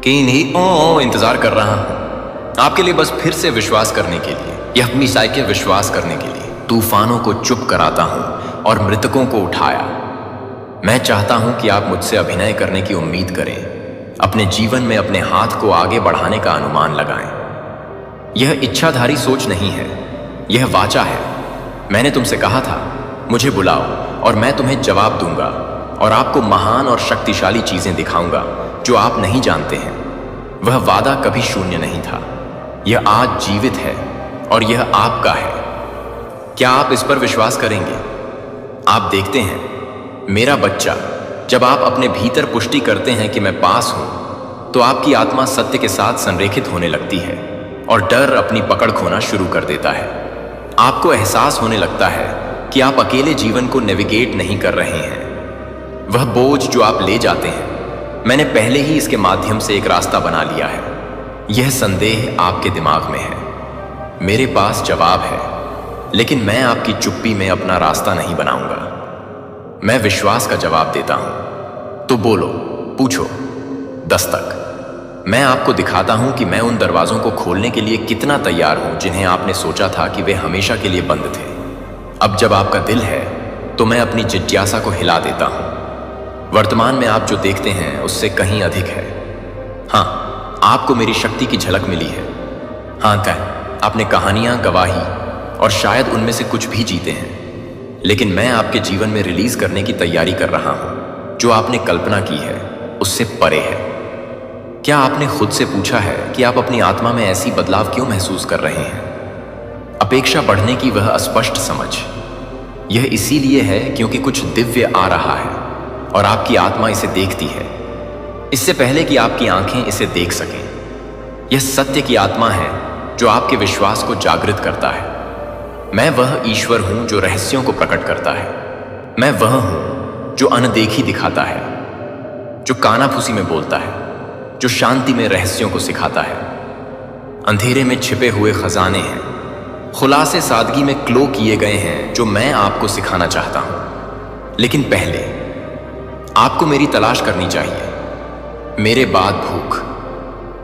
कि इंतजार कर रहा हूं आपके लिए, बस फिर से विश्वास करने के लिए, यह अपनी साइकिल विश्वास करने के लिए। तूफानों को चुप कराता हूं और मृतकों को उठाया। मैं चाहता हूं कि आप मुझसे अभिनय करने की उम्मीद करें, अपने जीवन में अपने हाथ को आगे बढ़ाने का अनुमान लगाएं। यह इच्छाधारी सोच नहीं है, यह वाचा है। मैंने तुमसे कहा था, मुझे बुलाओ और मैं तुम्हें जवाब दूंगा, और आपको महान और शक्तिशाली चीजें दिखाऊंगा जो आप नहीं जानते हैं। वह वादा कभी शून्य नहीं था, यह आज जीवित है और यह आपका है। क्या आप इस पर विश्वास करेंगे? आप देखते हैं, मेरा बच्चा जब आप अपने भीतर पुष्टि करते हैं कि मैं पास हूं, तो आपकी आत्मा सत्य के साथ संरेखित होने लगती है और डर अपनी पकड़ खोना शुरू कर देता है। आपको एहसास होने लगता है कि आप अकेले जीवन को नेविगेट नहीं कर रहे हैं। वह बोझ जो आप ले जाते हैं, मैंने पहले ही इसके माध्यम से एक रास्ता बना लिया है। यह संदेह आपके दिमाग में है। मेरे पास जवाब है, लेकिन मैं आपकी चुप्पी में अपना रास्ता नहीं बनाऊंगा। मैं विश्वास का जवाब देता हूं। तो बोलो, पूछो। दस्तक। मैं आपको दिखाता हूं कि मैं उन दरवाजों को खोलने के लिए कितना तैयार हूं जिन्हें आपने सोचा था कि वे हमेशा के लिए बंद थे। अब जब आपका दिल है, तो मैं अपनी जिज्ञासा को हिला देता हूं। वर्तमान में आप जो देखते हैं उससे कहीं अधिक है। हाँ, आपको मेरी शक्ति की झलक मिली है। हाँ तय, आपने कहानियां, गवाही और शायद उनमें से कुछ भी जीते हैं, लेकिन मैं आपके जीवन में रिलीज करने की तैयारी कर रहा हूं। जो आपने कल्पना की है उससे परे है। क्या आपने खुद से पूछा है कि आप अपनी आत्मा में ऐसी बदलाव क्यों महसूस कर रहे हैं? अपेक्षा बढ़ने की वह अस्पष्ट समझ, यह इसीलिए है क्योंकि कुछ दिव्य आ रहा है और आपकी आत्मा इसे देखती है, इससे पहले कि आपकी आंखें इसे देख सकें। यह सत्य की आत्मा है जो आपके विश्वास को जागृत करता है। मैं वह ईश्वर हूं जो रहस्यों को प्रकट करता है। मैं वह हूं जो अनदेखी दिखाता है, जो कानाफूसी में बोलता है, जो शांति में रहस्यों को सिखाता है। अंधेरे में छिपे हुए खजाने हैं, खुलासे सादगी में क्लो किए गए हैं जो मैं आपको सिखाना चाहता हूं। लेकिन पहले आपको मेरी तलाश करनी चाहिए। मेरे बाद भूख।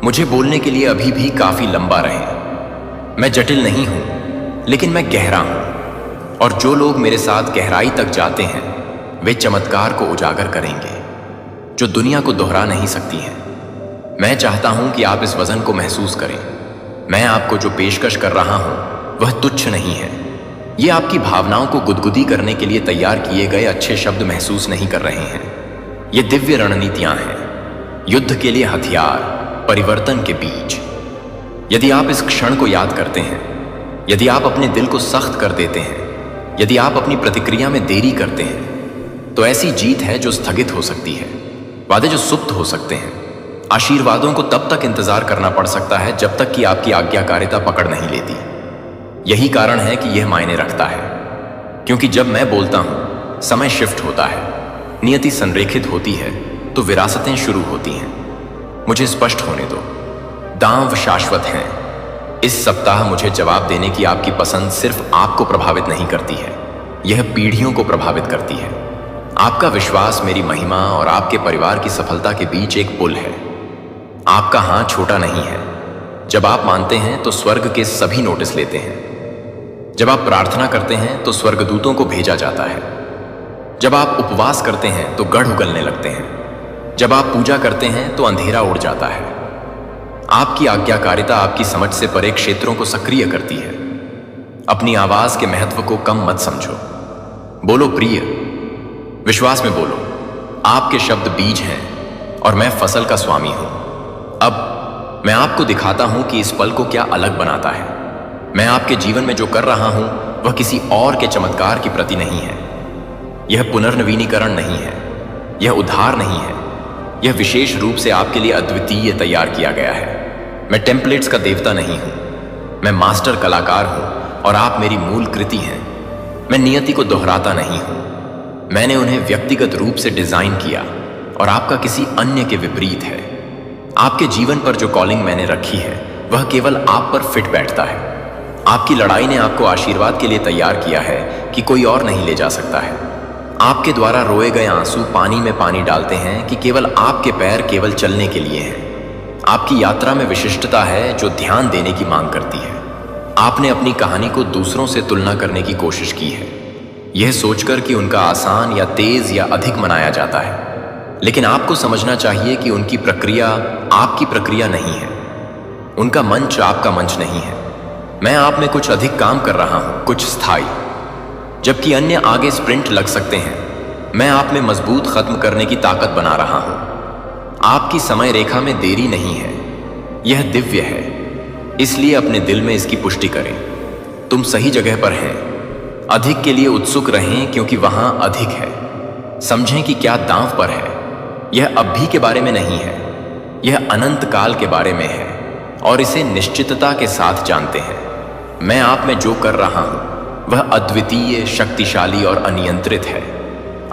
मुझे बोलने के लिए अभी भी काफी लंबा रहे। मैं जटिल नहीं हूं, लेकिन मैं गहरा हूं, और जो लोग मेरे साथ गहराई तक जाते हैं वे चमत्कार को उजागर करेंगे जो दुनिया को दोहरा नहीं सकती हैं। मैं चाहता हूं कि आप इस वजन को महसूस करें। मैं आपको जो पेशकश कर रहा हूं वह तुच्छ नहीं है। ये आपकी भावनाओं को गुदगुदी करने के लिए तैयार किए गए अच्छे शब्द महसूस नहीं कर रहे हैं। ये दिव्य रणनीतियां हैं, युद्ध के लिए हथियार, परिवर्तन के बीज। यदि आप इस क्षण को याद करते हैं, यदि आप अपने दिल को सख्त कर देते हैं, यदि आप अपनी प्रतिक्रिया में देरी करते हैं, तो ऐसी जीत है जो स्थगित हो सकती है, वादे जो सुप्त हो सकते हैं। आशीर्वादों को तब तक इंतजार करना पड़ सकता है जब तक कि आपकी आज्ञाकारिता पकड़ नहीं लेती। यही कारण है कि यह मायने रखता है, क्योंकि जब मैं बोलता हूं समय शिफ्ट होता है, नियति संरेखित होती है, तो विरासतें शुरू होती हैं। मुझे स्पष्ट होने दो, दांव शाश्वत हैं। इस सप्ताह मुझे जवाब देने की आपकी पसंद सिर्फ आपको प्रभावित नहीं करती है, यह पीढ़ियों को प्रभावित करती है। आपका विश्वास मेरी महिमा और आपके परिवार की सफलता के बीच एक पुल है। आपका हाथ छोटा नहीं है। जब आप मानते हैं तो स्वर्ग के सभी नोटिस लेते हैं। जब आप प्रार्थना करते हैं तो स्वर्गदूतों को भेजा जाता है। जब आप उपवास करते हैं तो गढ़ उगलने लगते हैं। जब आप पूजा करते हैं तो अंधेरा उड़ जाता है। आपकी आज्ञाकारिता आपकी समझ से परे क्षेत्रों को सक्रिय करती है। अपनी आवाज के महत्व को कम मत समझो। बोलो प्रिय, विश्वास में बोलो। आपके शब्द बीज हैं और मैं फसल का स्वामी हूं। अब मैं आपको दिखाता हूं कि इस पल को क्या अलग बनाता है। मैं आपके जीवन में जो कर रहा हूं वह किसी और के चमत्कार की प्रति नहीं है। यह पुनर्नवीनीकरण नहीं है, यह उद्धार नहीं है, यह विशेष रूप से आपके लिए अद्वितीय तैयार किया गया है। मैं टेम्पलेट्स का देवता नहीं हूं, मैं मास्टर कलाकार हूं और आप मेरी मूल कृति हैं। मैं नियति को दोहराता नहीं हूं, मैंने उन्हें व्यक्तिगत रूप से डिजाइन किया और आपका किसी अन्य के विपरीत है। आपके जीवन पर जो कॉलिंग मैंने रखी है वह केवल आप पर फिट बैठता है। आपकी लड़ाई ने आपको आशीर्वाद के लिए तैयार किया है कि कोई और नहीं ले जा सकता है। आपके द्वारा रोए गए आंसू पानी में पानी डालते हैं कि केवल आपके पैर केवल चलने के लिए हैं। आपकी यात्रा में विशिष्टता है जो ध्यान देने की मांग करती है। आपने अपनी कहानी को दूसरों से तुलना करने की कोशिश की है, यह सोचकर कि उनका आसान या तेज या अधिक मनाया जाता है। लेकिन आपको समझना चाहिए कि उनकी प्रक्रिया आपकी प्रक्रिया नहीं है, उनका मंच आपका मंच नहीं है। मैं आप में कुछ अधिक काम कर रहा हूं, कुछ स्थायी। जबकि अन्य आगे स्प्रिंट लग सकते हैं, मैं आप में मजबूत खत्म करने की ताकत बना रहा हूं। आपकी समय रेखा में देरी नहीं है, यह दिव्य है, इसलिए अपने दिल में इसकी पुष्टि करें। तुम सही जगह पर हैं। अधिक के लिए उत्सुक रहें क्योंकि वहां अधिक है। समझें कि क्या दांव पर है। यह अब भी के बारे में नहीं है, यह अनंत काल के बारे में है और इसे निश्चितता के साथ जानते हैं। मैं आप में जो कर रहा हूं वह अद्वितीय, शक्तिशाली और अनियंत्रित है।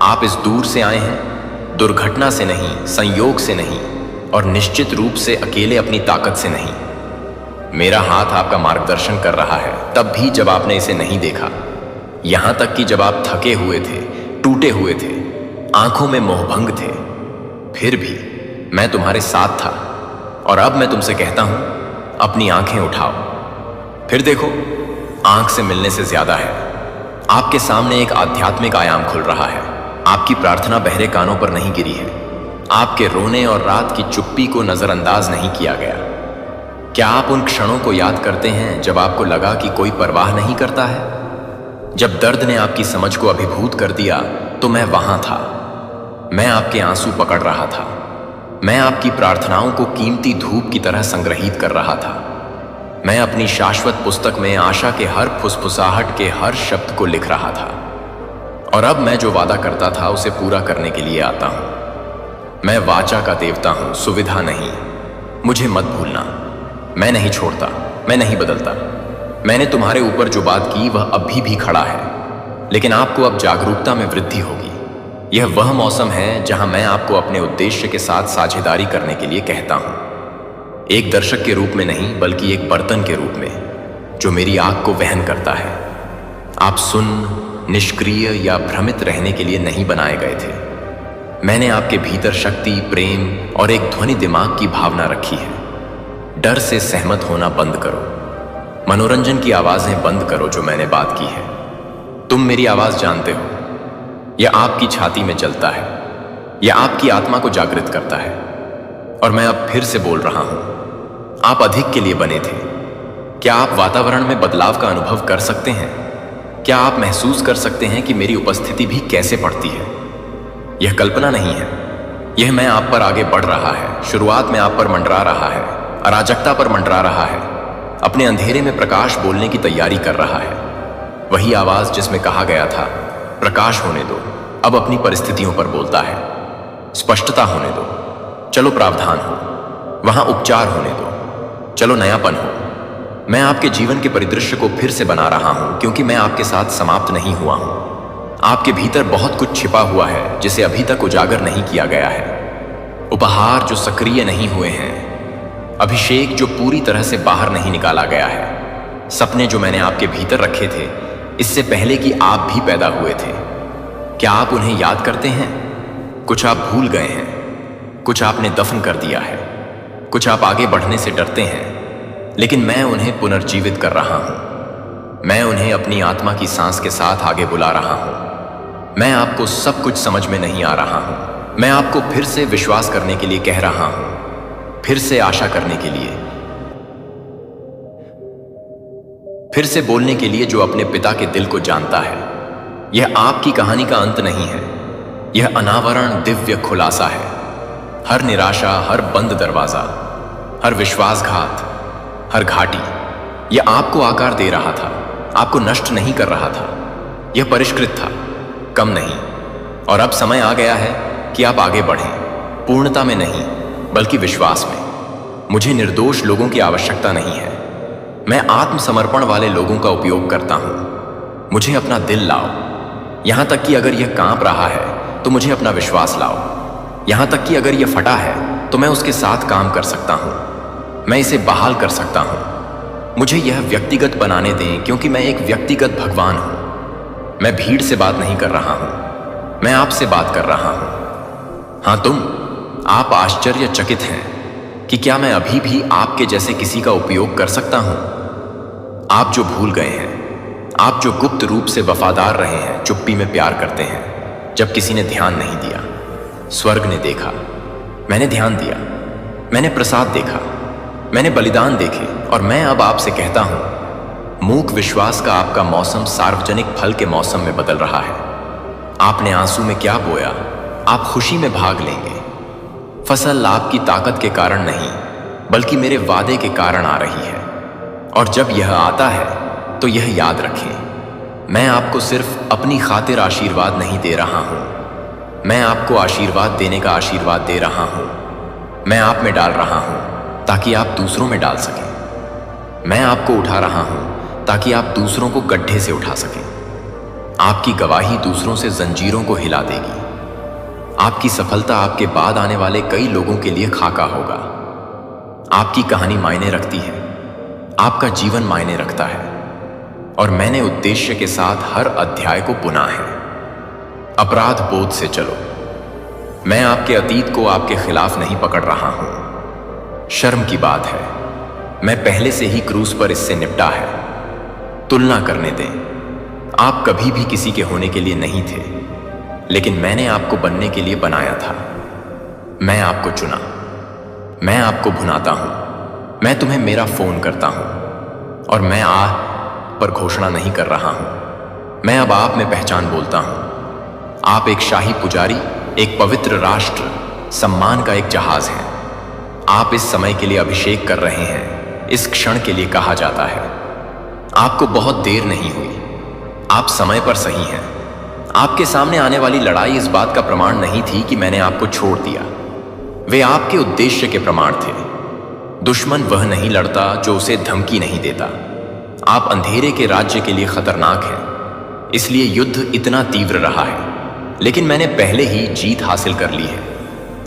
आप इस दूर से आए हैं, दुर्घटना से नहीं, संयोग से नहीं और निश्चित रूप से अकेले अपनी ताकत से नहीं। मेरा हाथ आपका मार्गदर्शन कर रहा है, तब भी जब आपने इसे नहीं देखा, यहां तक कि जब आप थके हुए थे, टूटे हुए थे, आंखों में मोहभंग थे, फिर भी मैं तुम्हारे साथ था। और अब मैं तुमसे कहता हूं, अपनी आंखें उठाओ, फिर देखो। आंख से मिलने से ज्यादा है। आपके सामने एक आध्यात्मिक आयाम खुल रहा है। आपकी प्रार्थना बहरे कानों पर नहीं गिरी है। आपके रोने और रात की चुप्पी को नजरअंदाज नहीं किया गया। क्या आप उन क्षणों को याद करते हैं जब आपको लगा कि कोई परवाह नहीं करता है? जब दर्द ने आपकी समझ को अभिभूत कर दिया तो मैं वहां था। मैं आपके आंसू पकड़ रहा था। मैं आपकी प्रार्थनाओं को कीमती धूप की तरह संग्रहित कर रहा था। मैं अपनी शाश्वत पुस्तक में आशा के हर फुसफुसाहट के हर शब्द को लिख रहा था। और अब मैं जो वादा करता था उसे पूरा करने के लिए आता हूं। मैं वाचा का देवता हूं, सुविधा नहीं। मुझे मत भूलना। मैं नहीं छोड़ता, मैं नहीं बदलता। मैंने तुम्हारे ऊपर जो बात की वह अभी भी खड़ा है, लेकिन आपको अब जागरूकता में वृद्धि होगी। यह वह मौसम है जहां मैं आपको अपने उद्देश्य के साथ साझेदारी करने के लिए कहता हूं। एक दर्शक के रूप में नहीं, बल्कि एक बर्तन के रूप में जो मेरी आग को वहन करता है। आप सुन्न, निष्क्रिय या भ्रमित रहने के लिए नहीं बनाए गए थे। मैंने आपके भीतर शक्ति, प्रेम और एक ध्वनि दिमाग की भावना रखी है। डर से सहमत होना बंद करो। मनोरंजन की आवाजें बंद करो जो मैंने बात की है। तुम मेरी आवाज जानते हो। यह आपकी छाती में जलता है, यह आपकी आत्मा को जागृत करता है। और मैं अब फिर से बोल रहा हूं, आप अधिक के लिए बने थे। क्या आप वातावरण में बदलाव का अनुभव कर सकते हैं? क्या आप महसूस कर सकते हैं कि मेरी उपस्थिति भी कैसे पड़ती है? यह कल्पना नहीं है, यह मैं आप पर आगे बढ़ रहा है। शुरुआत में आप पर मंडरा रहा है, अराजकता पर मंडरा रहा है, अपने अंधेरे में प्रकाश बोलने की तैयारी कर रहा है। वही आवाज जिसमें कहा गया था, प्रकाश होने दो, अब अपनी परिस्थितियों पर बोलता है। स्पष्टता होने दो, चलो प्रावधान हो। वहां उपचार होने दो, चलो नयापन हो। मैं आपके जीवन के परिदृश्य को फिर से बना रहा हूं, क्योंकि मैं आपके साथ समाप्त नहीं हुआ हूं। आपके भीतर बहुत कुछ छिपा हुआ है जिसे अभी तक उजागर नहीं किया गया है। उपहार जो सक्रिय नहीं हुए हैं, अभिषेक जो पूरी तरह से बाहर नहीं निकाला गया है, सपने जो मैंने आपके भीतर रखे थे इससे पहले कि आप भी पैदा हुए थे। क्या आप उन्हें याद करते हैं? कुछ आप भूल गए हैं, कुछ आपने दफन कर दिया है, कुछ आप आगे बढ़ने से डरते हैं, लेकिन मैं उन्हें पुनर्जीवित कर रहा हूं। मैं उन्हें अपनी आत्मा की सांस के साथ आगे बुला रहा हूं। मैं आपको सब कुछ समझ में नहीं आ रहा हूं। मैं आपको फिर से विश्वास करने के लिए कह रहा हूं, फिर से आशा करने के लिए, फिर से बोलने के लिए जो अपने पिता के दिल को जानता है। यह आपकी कहानी का अंत नहीं है, यह अनावरण दिव्य खुलासा है। हर निराशा, हर बंद दरवाजा, हर विश्वासघात, हर घाटी, यह आपको आकार दे रहा था, आपको नष्ट नहीं कर रहा था। यह परिष्कृत था, कम नहीं। और अब समय आ गया है कि आप आगे बढ़ें, पूर्णता में नहीं बल्कि विश्वास में। मुझे निर्दोष लोगों की आवश्यकता नहीं है। मैं आत्मसमर्पण वाले लोगों का उपयोग करता हूं। मुझे अपना दिल लाओ। यहां तक कि अगर यह कांप रहा है तो मुझे अपना विश्वास लाओ। यहां तक कि अगर यह फटा है तो मैं उसके साथ काम कर सकता हूं। मैं इसे बहाल कर सकता हूं। मुझे यह व्यक्तिगत बनाने दें, क्योंकि मैं एक व्यक्तिगत भगवान हूं। मैं भीड़ से बात नहीं कर रहा हूं, मैं आपसे बात कर रहा हूं। हां, आप आश्चर्यचकित हैं कि क्या मैं अभी भी आपके जैसे किसी का उपयोग कर सकता हूं? आप जो भूल गए हैं, आप जो गुप्त रूप से वफादार रहे हैं, चुप्पी में प्यार करते हैं जब किसी ने ध्यान नहीं दिया। स्वर्ग ने देखा, मैंने ध्यान दिया, मैंने प्रसाद देखा, मैंने बलिदान देखे। और मैं अब आपसे कहता हूं, मूक विश्वास का आपका मौसम सार्वजनिक फल के मौसम में बदल रहा है। आपने आंसू में क्या बोया, आप खुशी में भाग लेंगे। फसल आपकी ताकत के कारण नहीं बल्कि मेरे वादे के कारण आ रही है। और जब यह आता है तो यह याद रखें, मैं आपको सिर्फ अपनी खातिर आशीर्वाद नहीं दे रहा हूं, मैं आपको आशीर्वाद देने का आशीर्वाद दे रहा हूं। मैं आप में डाल रहा हूं ताकि आप दूसरों में डाल सकें। मैं आपको उठा रहा हूं ताकि आप दूसरों को गड्ढे से उठा सकें। आपकी गवाही दूसरों से जंजीरों को हिला देगी। आपकी सफलता आपके बाद आने वाले कई लोगों के लिए खाका होगा। आपकी कहानी मायने रखती है, आपका जीवन मायने रखता है, और मैंने उद्देश्य के साथ हर अध्याय को बुना है। अपराध बोध से चलो। मैं आपके अतीत को आपके खिलाफ नहीं पकड़ रहा हूं। शर्म की बात है, मैं पहले से ही क्रूस पर इससे निपटा है। तुलना करने दें। आप कभी भी किसी के होने के लिए नहीं थे, लेकिन मैंने आपको बनने के लिए बनाया था। मैं आपको चुना। मैं आपको भुनाता हूं। मैं तुम्हें मेरा फोन करता हूं, और मैं पर घोषणा नहीं कर रहा हूं। मैं अब आप में पहचान बोलता हूं। आप एक शाही पुजारी, एक पवित्र राष्ट्र, सम्मान का एक जहाज हैं। आप इस समय के लिए अभिषेक कर रहे हैं। इस क्षण के लिए कहा जाता है। आपको बहुत देर नहीं हुई। आप समय पर सही हैं। आपके सामने आने वाली लड़ाई इस बात का प्रमाण नहीं थी कि मैंने आपको छोड़ दिया। वे आपके उद्देश्य के प्रमाण थे। दुश्मन वह नहीं लड़ता जो उसे धमकी नहीं देता। आप अंधेरे के राज्य के लिए खतरनाक हैं, इसलिए युद्ध इतना तीव्र रहा है, लेकिन मैंने पहले ही जीत हासिल कर ली है।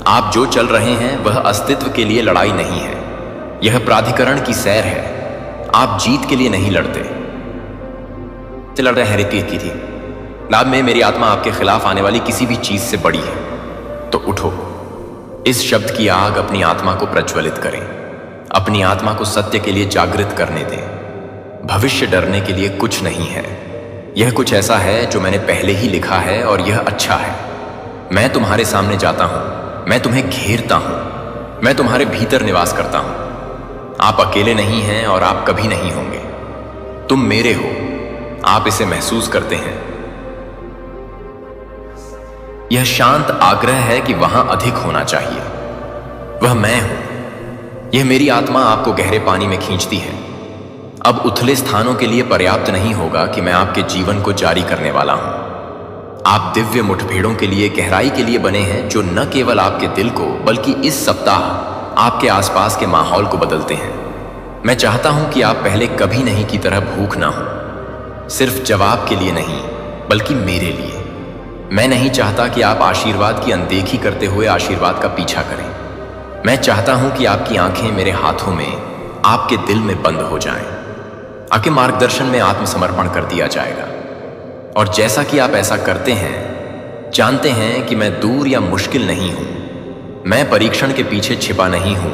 आप जो चल रहे हैं वह अस्तित्व के लिए लड़ाई नहीं है, यह प्राधिकरण की सैर है। आप जीत के लिए नहीं लड़ते। लड़ रहे हैं रीति की थी। लाभ में मेरी आत्मा आपके खिलाफ आने वाली किसी भी चीज से बड़ी है। तो उठो, इस शब्द की आग अपनी आत्मा को प्रज्वलित करें। अपनी आत्मा को सत्य के लिए जागृत करने दें। भविष्य डरने के लिए कुछ नहीं है। यह कुछ ऐसा है जो मैंने पहले ही लिखा है, और यह अच्छा है। मैं तुम्हारे सामने जाता हूं। मैं तुम्हें घेरता हूं। मैं तुम्हारे भीतर निवास करता हूं। आप अकेले नहीं हैं, और आप कभी नहीं होंगे। तुम मेरे हो। आप इसे महसूस करते हैं। यह शांत आग्रह है कि वहां अधिक होना चाहिए। वह मैं हूं। यह मेरी आत्मा आपको गहरे पानी में खींचती है। अब उथले स्थानों के लिए पर्याप्त नहीं होगा कि मैं आपके जीवन को जारी करने वाला हूं। आप दिव्य मुठभेड़ों के लिए, गहराई के लिए बने हैं, जो न केवल आपके दिल को बल्कि इस सप्ताह आपके आसपास के माहौल को बदलते हैं। मैं चाहता हूं कि आप पहले कभी नहीं की तरह भूख ना हो। सिर्फ जवाब के लिए नहीं, बल्कि मेरे लिए। मैं नहीं चाहता कि आप आशीर्वाद की अनदेखी करते हुए आशीर्वाद का पीछा करें। मैं चाहता हूं कि आपकी आंखें मेरे हाथों में, आपके दिल में बंद हो जाएं। आपके मार्गदर्शन में आत्मसमर्पण कर दिया जाएगा। और जैसा कि आप ऐसा करते हैं, जानते हैं कि मैं दूर या मुश्किल नहीं हूं। मैं परीक्षण के पीछे छिपा नहीं हूं,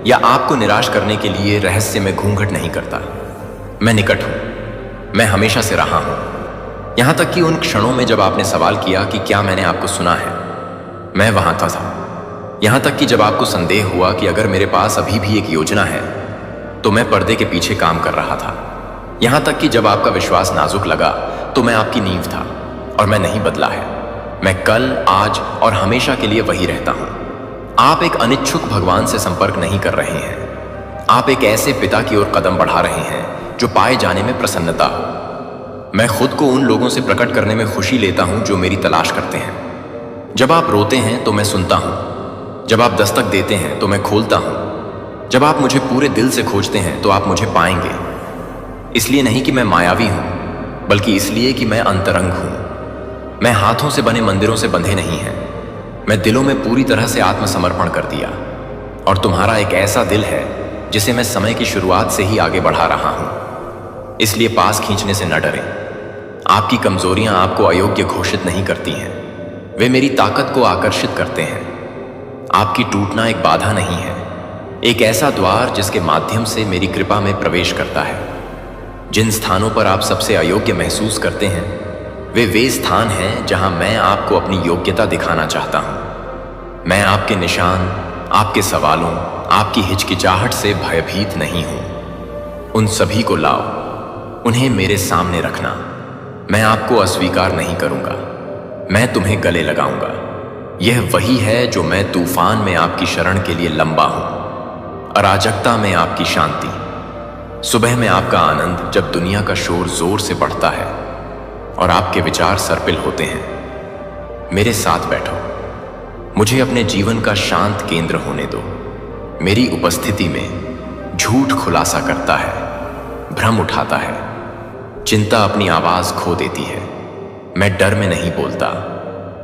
या आपको निराश करने के लिए रहस्य में घूंघट नहीं करता। मैं निकट हूं। मैं हमेशा से रहा हूं। यहां तक कि उन क्षणों में जब आपने सवाल किया कि क्या मैंने आपको सुना है, मैं वहां था। यहां तक कि जब आपको संदेह हुआ कि अगर मेरे पास अभी भी एक योजना है, तो मैं पर्दे के पीछे काम कर रहा था। यहां तक कि जब आपका विश्वास नाजुक लगा, तो मैं आपकी नींव था, और मैं नहीं बदला है। मैं कल, आज और हमेशा के लिए वही रहता हूं। आप एक अनिच्छुक भगवान से संपर्क नहीं कर रहे हैं। आप एक ऐसे पिता की ओर कदम बढ़ा रहे हैं जो पाए जाने में प्रसन्नता हो। मैं खुद को उन लोगों से प्रकट करने में खुशी लेता हूं जो मेरी तलाश करते हैं। जब आप रोते हैं तो मैं सुनता हूं। जब आप दस्तक देते हैं तो मैं खोलता हूं। जब आप मुझे पूरे दिल से खोजते हैं तो आप मुझे पाएंगे। इसलिए नहीं कि मैं मायावी हूं, बल्कि इसलिए कि मैं अंतरंग हूं। मैं हाथों से बने मंदिरों से बंधे नहीं हैं। मैं दिलों में पूरी तरह से आत्मसमर्पण कर दिया, और तुम्हारा एक ऐसा दिल है जिसे मैं समय की शुरुआत से ही आगे बढ़ा रहा हूं। इसलिए पास खींचने से न डरें। आपकी कमजोरियां आपको अयोग्य घोषित नहीं करती हैं, वे मेरी ताकत को आकर्षित करते हैं। आपकी टूटना एक बाधा नहीं है, एक ऐसा द्वार जिसके माध्यम से मेरी कृपा में प्रवेश करता है। जिन स्थानों पर आप सबसे अयोग्य महसूस करते हैं, वे स्थान हैं जहां मैं आपको अपनी योग्यता दिखाना चाहता हूं। मैं आपके निशान, आपके सवालों, आपकी हिचकिचाहट से भयभीत नहीं हूं। उन सभी को लाओ, उन्हें मेरे सामने रखना। मैं आपको अस्वीकार नहीं करूंगा। मैं तुम्हें गले लगाऊंगा। यह वही है जो मैं तूफान में आपकी शरण के लिए लंबा हूं, अराजकता में आपकी शांति, सुबह में आपका आनंद जब दुनिया का शोर जोर से बढ़ता है और आपके विचार सरपिल होते हैं। मेरे साथ बैठो। मुझे अपने जीवन का शांत केंद्र होने दो। मेरी उपस्थिति में झूठ खुलासा करता है, भ्रम उठाता है, चिंता अपनी आवाज खो देती है। मैं डर में नहीं बोलता,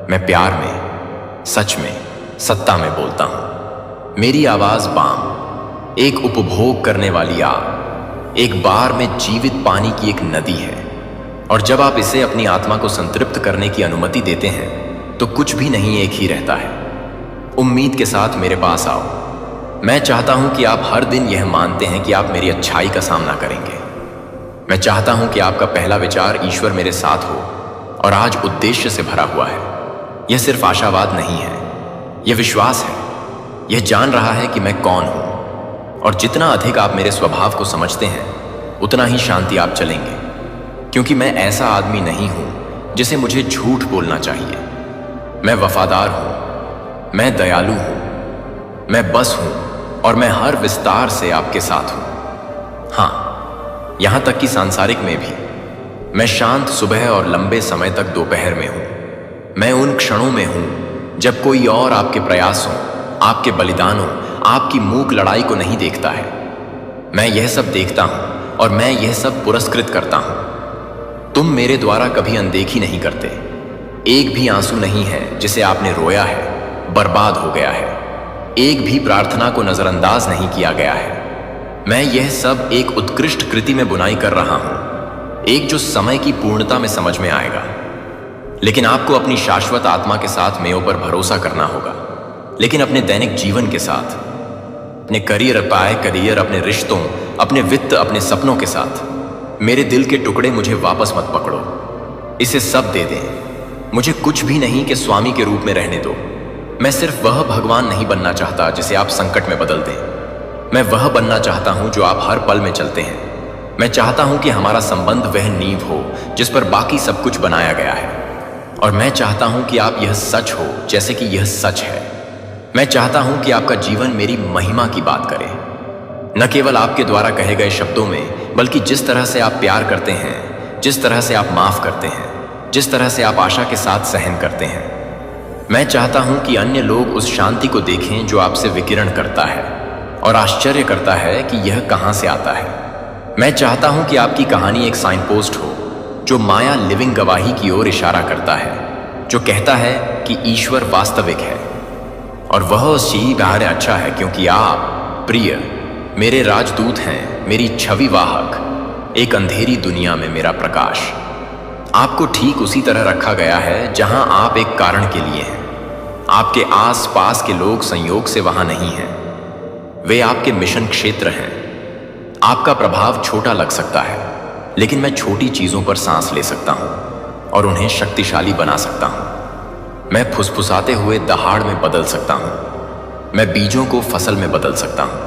मैं प्यार में, सच में, सत्ता में बोलता हूं। मेरी आवाज बाम, एक उपभोग करने वाली आग, एक बार में जीवित पानी की एक नदी है। और जब आप इसे अपनी आत्मा को संतृप्त करने की अनुमति देते हैं तो कुछ भी नहीं एक ही रहता है। उम्मीद के साथ मेरे पास आओ। मैं चाहता हूं कि आप हर दिन यह मानते हैं कि आप मेरी अच्छाई का सामना करेंगे। मैं चाहता हूं कि आपका पहला विचार ईश्वर मेरे साथ हो और आज उद्देश्य से भरा हुआ है। यह सिर्फ आशावाद नहीं है, यह विश्वास है। यह जान रहा है कि मैं कौन हूं, और जितना अधिक आप मेरे स्वभाव को समझते हैं उतना ही शांति आप चलेंगे। क्योंकि मैं ऐसा आदमी नहीं हूं जिसे मुझे झूठ बोलना चाहिए। मैं वफादार हूं, मैं दयालु हूं, मैं बस हूं और मैं हर विस्तार से आपके साथ हूं। हां, यहां तक कि सांसारिक में भी मैं शांत सुबह और लंबे समय तक दोपहर में हूं। मैं उन क्षणों में हूं जब कोई और आपके प्रयासों, आपके बलिदानों, आपकी मूक लड़ाई को नहीं देखता है। मैं यह सब देखता हूं और मैं यह सब पुरस्कृत करता हूं। तुम मेरे द्वारा कभी अनदेखी नहीं करते। एक भी आंसू नहीं है जिसे आपने रोया है, बर्बाद हो गया है। एक भी प्रार्थना को नजरअंदाज नहीं किया गया है। मैं यह सब एक उत्कृष्ट कृति में बुनाई कर रहा हूं, एक जो समय की पूर्णता में समझ में आएगा। लेकिन आपको अपनी शाश्वत आत्मा के साथ मेयों पर भरोसा करना होगा, लेकिन अपने दैनिक जीवन के साथ, अपने करियर, अपने रिश्तों, अपने वित्त, अपने सपनों के साथ। मेरे दिल के टुकड़े, मुझे वापस मत पकड़ो। इसे सब दे दें। मुझे कुछ भी नहीं के स्वामी के रूप में रहने दो। मैं सिर्फ वह भगवान नहीं बनना चाहता जिसे आप संकट में बदल दें। मैं वह बनना चाहता हूं जो आप हर पल में चलते हैं। मैं चाहता हूं कि हमारा संबंध वह नींव हो जिस पर बाकी सब कुछ बनाया गया है। और मैं चाहता हूं कि आप यह सच हो जैसे कि यह सच है। मैं चाहता हूं कि आपका जीवन मेरी महिमा की बात करे, न केवल आपके द्वारा कहे गए शब्दों में, बल्कि जिस तरह से आप प्यार करते हैं, जिस तरह से आप माफ करते हैं, जिस तरह से आप आशा के साथ सहन करते हैं। मैं चाहता हूं कि अन्य लोग उस शांति को देखें जो आपसे विकिरण करता है और आश्चर्य करता है कि यह कहां से आता है। मैं चाहता हूं कि आपकी कहानी एक साइन पोस्ट हो जो माया लिविंग गवाही की ओर इशारा करता है, जो कहता है कि ईश्वर वास्तविक है और वह उसी बाहर अच्छा है, क्योंकि आप प्रिय मेरे राजदूत हैं, मेरी छवि वाहक, एक अंधेरी दुनिया में मेरा प्रकाश। आपको ठीक उसी तरह रखा गया है जहां आप एक कारण के लिए हैं। आपके आस पास के लोग संयोग से वहां नहीं हैं, वे आपके मिशन क्षेत्र हैं। आपका प्रभाव छोटा लग सकता है, लेकिन मैं छोटी चीजों पर सांस ले सकता हूं और उन्हें शक्तिशाली बना सकता हूं। मैं फुसफुसाते हुए दहाड़ में बदल सकता हूं। मैं बीजों को फसल में बदल सकता हूं।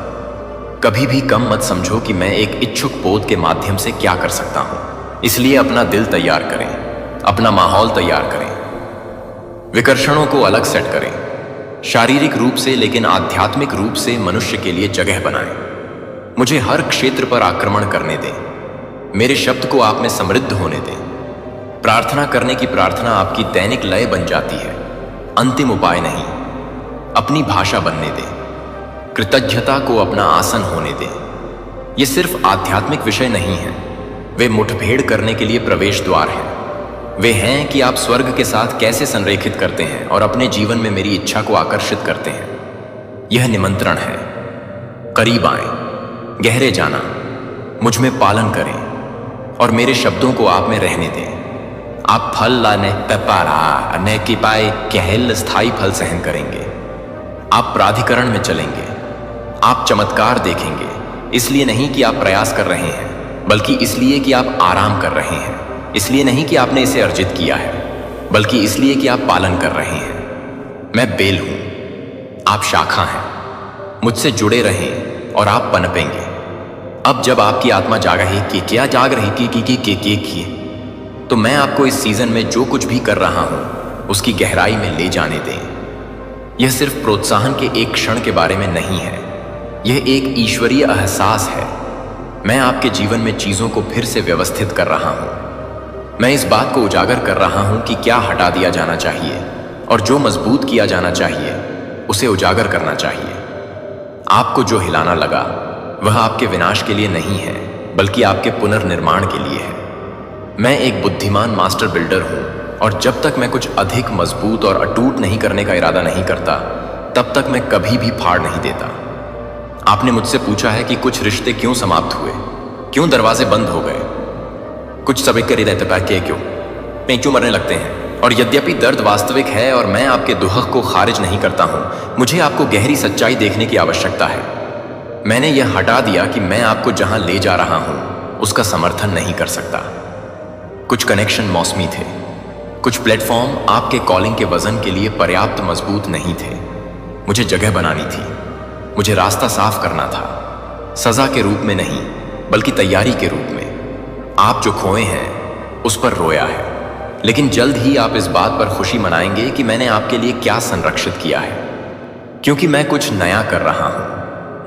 कभी भी कम मत समझो कि मैं एक इच्छुक पोत के माध्यम से क्या कर सकता हूं। इसलिए अपना दिल तैयार करें, अपना माहौल तैयार करें, विकर्षणों को अलग सेट करें, शारीरिक रूप से लेकिन आध्यात्मिक रूप से मनुष्य के लिए जगह बनाएं। मुझे हर क्षेत्र पर आक्रमण करने दें। मेरे शब्द को आप में समृद्ध होने दें। प्रार्थना करने की प्रार्थना आपकी दैनिक लय बन जाती है, अंतिम उपाय नहीं। अपनी भाषा बनने दें। कृतज्ञता को अपना आसन होने दें। ये सिर्फ आध्यात्मिक विषय नहीं है, वे मुठभेड़ करने के लिए प्रवेश द्वार हैं। वे हैं कि आप स्वर्ग के साथ कैसे संरेखित करते हैं और अपने जीवन में मेरी इच्छा को आकर्षित करते हैं। यह निमंत्रण है। करीब आएं, गहरे जाना, मुझ में पालन करें और मेरे शब्दों को आप में रहने दें। आप फल लाने पेपारा ने की पाए कहल स्थायी फल सहन करेंगे। आप प्राधिकरण में चलेंगे। आप चमत्कार देखेंगे, इसलिए नहीं कि आप प्रयास कर रहे हैं, बल्कि इसलिए कि आप आराम कर रहे हैं। इसलिए नहीं कि आपने इसे अर्जित किया है, बल्कि इसलिए कि आप पालन कर रहे हैं। मैं बेल हूं, आप शाखा हैं। मुझसे जुड़े रहें और आप पनपेंगे। अब जब आपकी आत्मा जाग रही कि क्या जाग रही की तो मैं आपको इस सीजन में जो कुछ भी कर रहा हूं उसकी गहराई में ले जाने दें। यह सिर्फ प्रोत्साहन के एक क्षण के बारे में नहीं है, यह एक ईश्वरीय एहसास है। मैं आपके जीवन में चीजों को फिर से व्यवस्थित कर रहा हूं। मैं इस बात को उजागर कर रहा हूं कि क्या हटा दिया जाना चाहिए और जो मजबूत किया जाना चाहिए। उसे उजागर करना चाहिए। आपको जो हिलाना लगा वह आपके विनाश के लिए नहीं है, बल्कि आपके पुनर्निर्माण के लिए है। मैं एक बुद्धिमान मास्टर बिल्डर हूं, और जब तक मैं कुछ अधिक मजबूत और अटूट नहीं करने का इरादा नहीं करता, तब तक मैं कभी भी फाड़ नहीं देता। आपने मुझसे पूछा है कि कुछ रिश्ते क्यों समाप्त हुए, क्यों दरवाजे बंद हो गए। कुछ सभी कर ही रहते पैर के क्यों मरने लगते हैं। और यद्यपि दर्द वास्तविक है और मैं आपके दुहक को खारिज नहीं करता हूं, मुझे आपको गहरी सच्चाई देखने की आवश्यकता है। मैंने यह हटा दिया कि मैं आपको जहां ले जा रहा हूं उसका समर्थन नहीं कर सकता। कुछ कनेक्शन मौसमी थे, कुछ प्लेटफॉर्म आपके कॉलिंग के वजन के लिए पर्याप्त मजबूत नहीं थे। मुझे जगह बनानी थी, मुझे रास्ता साफ करना था, सजा के रूप में नहीं बल्कि तैयारी के रूप में। आप जो खोए हैं उस पर रोया है, लेकिन जल्द ही आप इस बात पर खुशी मनाएंगे कि मैंने आपके लिए क्या संरक्षित किया है, क्योंकि मैं कुछ नया कर रहा हूं,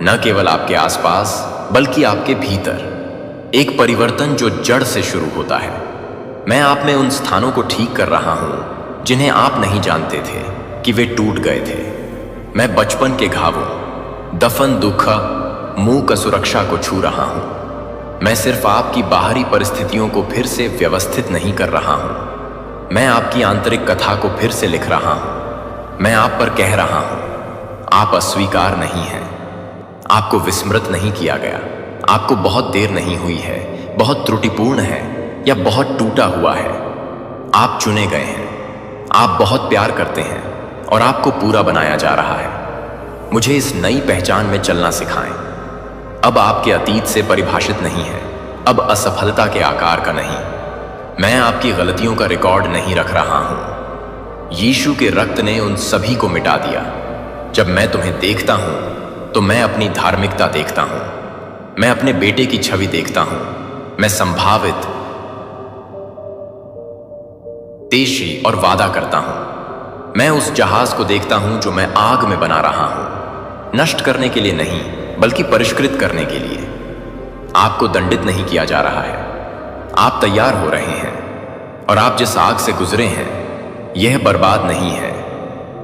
न केवल आपके आसपास बल्कि आपके भीतर। एक परिवर्तन जो जड़ से शुरू होता है। मैं आप में उन स्थानों को ठीक कर रहा हूं जिन्हें आप नहीं जानते थे कि वे टूट गए थे। मैं बचपन के घावों, दफन दुख, मुंह का सुरक्षा को छू रहा हूं। मैं सिर्फ आपकी बाहरी परिस्थितियों को फिर से व्यवस्थित नहीं कर रहा हूं, मैं आपकी आंतरिक कथा को फिर से लिख रहा हूं। मैं आप पर कह रहा हूं, आप अस्वीकार नहीं हैं, आपको विस्मृत नहीं किया गया, आपको बहुत देर नहीं हुई है, बहुत त्रुटिपूर्ण है या बहुत टूटा हुआ है। आप चुने गए हैं, आप बहुत प्यार करते हैं और आपको पूरा बनाया जा रहा है। मुझे इस नई पहचान में चलना सिखाएं। अब आपके अतीत से परिभाषित नहीं है, अब असफलता के आकार का नहीं। मैं आपकी गलतियों का रिकॉर्ड नहीं रख रहा हूं। यीशु के रक्त ने उन सभी को मिटा दिया। जब मैं तुम्हें देखता हूं तो मैं अपनी धार्मिकता देखता हूं, मैं अपने बेटे की छवि देखता हूं, मैं संभावित तेजी और वादा करता हूं। मैं उस जहाज को देखता हूं जो मैं आग में बना रहा हूं, नष्ट करने के लिए नहीं बल्कि परिष्कृत करने के लिए। आपको दंडित नहीं किया जा रहा है, आप तैयार हो रहे हैं। और आप जिस आग से गुजरे हैं यह बर्बाद नहीं है।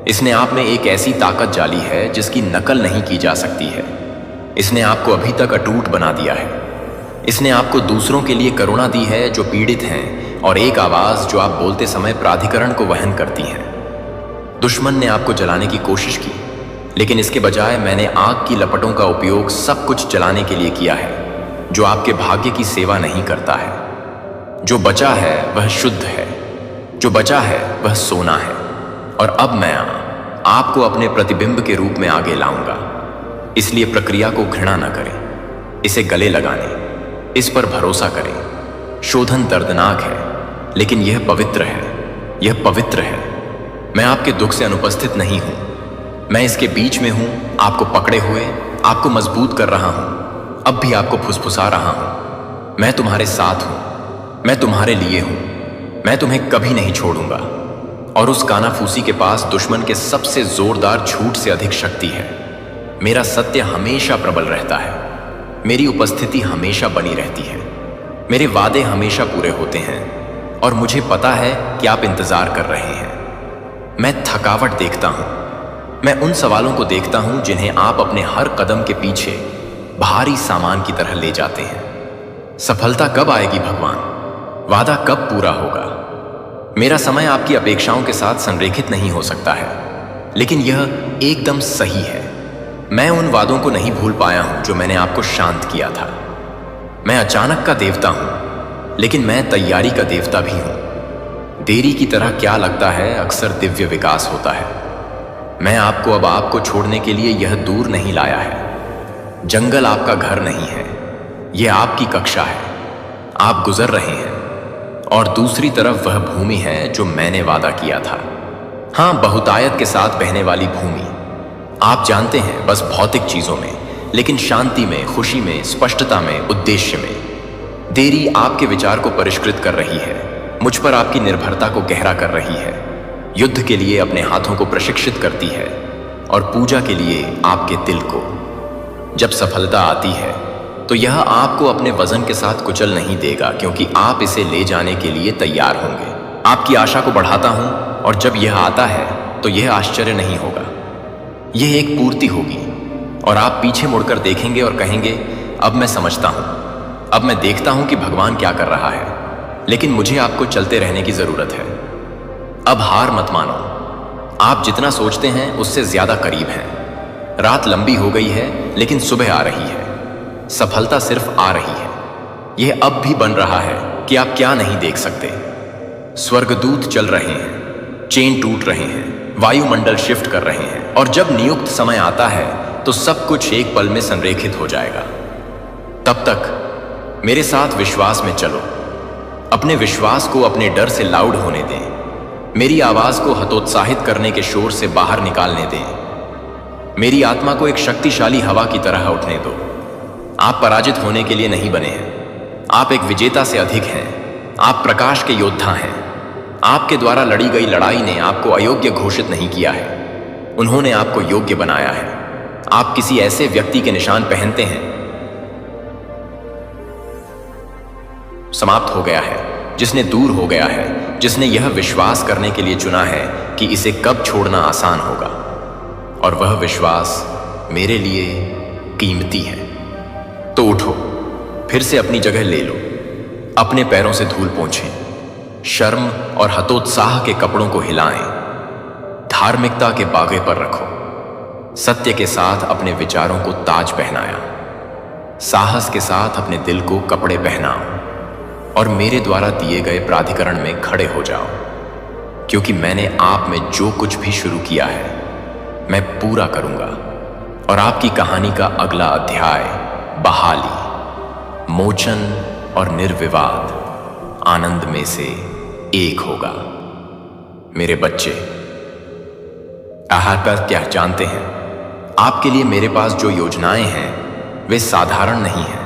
इसने आप में एक ऐसी ताकत डाली है जिसकी नकल नहीं की जा सकती है। इसने आपको अभी तक अटूट बना दिया है। इसने आपको दूसरों के लिए करुणा दी है जो पीड़ित हैं, और एक आवाज जो आप बोलते समय प्राधिकरण को वहन करती है। दुश्मन ने आपको जलाने की कोशिश की, लेकिन इसके बजाय मैंने आग की लपटों का उपयोग सब कुछ जलाने के लिए किया है जो आपके भाग्य की सेवा नहीं करता है। जो बचा है वह शुद्ध है, जो बचा है वह सोना है। और अब मैं आपको अपने प्रतिबिंब के रूप में आगे लाऊंगा। इसलिए प्रक्रिया को घृणा न करें, इसे गले लगाने, इस पर भरोसा करें। शोधन दर्दनाक है, लेकिन यह पवित्र है, यह पवित्र है। मैं आपके दुख से अनुपस्थित नहीं हूं, मैं इसके बीच में हूं, आपको पकड़े हुए, आपको मजबूत कर रहा हूं, अब भी आपको फुसफुसा रहा हूं। मैं तुम्हारे साथ हूं, मैं तुम्हारे लिए हूं, मैं तुम्हें कभी नहीं छोड़ूंगा। और उस कानाफूसी के पास दुश्मन के सबसे जोरदार झूठ से अधिक शक्ति है। मेरा सत्य हमेशा प्रबल रहता है, मेरी उपस्थिति हमेशा बनी रहती है, मेरे वादे हमेशा पूरे होते हैं, और मुझे पता है कि आप इंतजार कर रहे हैं। मैं थकावट देखता हूं, मैं उन सवालों को देखता हूं जिन्हें आप अपने हर कदम के पीछे भारी सामान की तरह ले जाते हैं। सफलता कब आएगी भगवान? वादा कब पूरा होगा? मेरा समय आपकी अपेक्षाओं के साथ संरेखित नहीं हो सकता है, लेकिन यह एकदम सही है। मैं उन वादों को नहीं भूल पाया हूं जो मैंने आपको शांत किया था। मैं अचानक का देवता हूं, लेकिन मैं तैयारी का देवता भी हूं। देरी की तरह क्या लगता है अक्सर दिव्य विकास होता है। मैं आपको अब आपको छोड़ने के लिए यह दूर नहीं लाया है। जंगल आपका घर नहीं है, यह आपकी कक्षा है। आप गुजर रहे हैं, और दूसरी तरफ वह भूमि है जो मैंने वादा किया था। हां, बहुतायत के साथ बहने वाली भूमि। आप जानते हैं, बस भौतिक चीजों में, लेकिन शांति में, खुशी में, स्पष्टता में, उद्देश्य में। देरी आपके विचार को परिष्कृत कर रही है, मुझ पर आपकी निर्भरता को गहरा कर रही है, युद्ध के लिए अपने हाथों को प्रशिक्षित करती है, और पूजा के लिए आपके दिल को। जब सफलता आती है तो यह आपको अपने वजन के साथ कुचल नहीं देगा, क्योंकि आप इसे ले जाने के लिए तैयार होंगे। आपकी आशा को बढ़ाता हूं, और जब यह आता है तो यह आश्चर्य नहीं होगा। यह एक पूर्ति होगी और आप पीछे मुड़कर देखेंगे और कहेंगे, अब मैं समझता हूं, अब मैं देखता हूं कि भगवान क्या कर रहा है। लेकिन मुझे आपको चलते रहने की जरूरत है। अब हार मत मानो। आप जितना सोचते हैं उससे ज्यादा करीब हैं। रात लंबी हो गई है लेकिन सुबह आ रही है। सफलता सिर्फ आ रही है। यह अब भी बन रहा है कि आप क्या नहीं देख सकते। स्वर्गदूत चल रहे हैं, चेन टूट रहे हैं, वायुमंडल शिफ्ट कर रहे हैं, और जब नियुक्त समय आता है तो सब कुछ एक पल में संरेखित हो जाएगा। तब तक मेरे साथ विश्वास में चलो। अपने विश्वास को अपने डर से लाउड होने दें। मेरी आवाज को हतोत्साहित करने के शोर से बाहर निकालने दें। मेरी आत्मा को एक शक्तिशाली हवा की तरह उठने दो। आप पराजित होने के लिए नहीं बने हैं। आप एक विजेता से अधिक हैं। आप प्रकाश के योद्धा हैं। आपके द्वारा लड़ी गई लड़ाई ने आपको अयोग्य घोषित नहीं किया है। उन्होंने आपको योग्य बनाया है। आप किसी ऐसे व्यक्ति के निशान पहनते हैं। समाप्त हो गया है, जिसने दूर हो गया है, जिसने यह विश्वास करने के लिए चुना है कि इसे कब छोड़ना आसान होगा। और वह विश्वास मेरे लिए कीमती है। तो उठो, फिर से अपनी जगह ले लो। अपने पैरों से धूल पोंछें। शर्म और हतोत्साह के कपड़ों को हिलाएं। धार्मिकता के बागे पर रखो। सत्य के साथ अपने विचारों को ताज पहनाया। साहस के साथ अपने दिल को कपड़े पहनाओ और मेरे द्वारा दिए गए प्राधिकरण में खड़े हो जाओ, क्योंकि मैंने आप में जो कुछ भी शुरू किया है मैं पूरा करूंगा। और आपकी कहानी का अगला अध्याय बहाली, मोचन और निर्विवाद आनंद में से एक होगा। मेरे बच्चे, आप क्या जानते हैं? आपके लिए मेरे पास जो योजनाएं हैं वे साधारण नहीं हैं।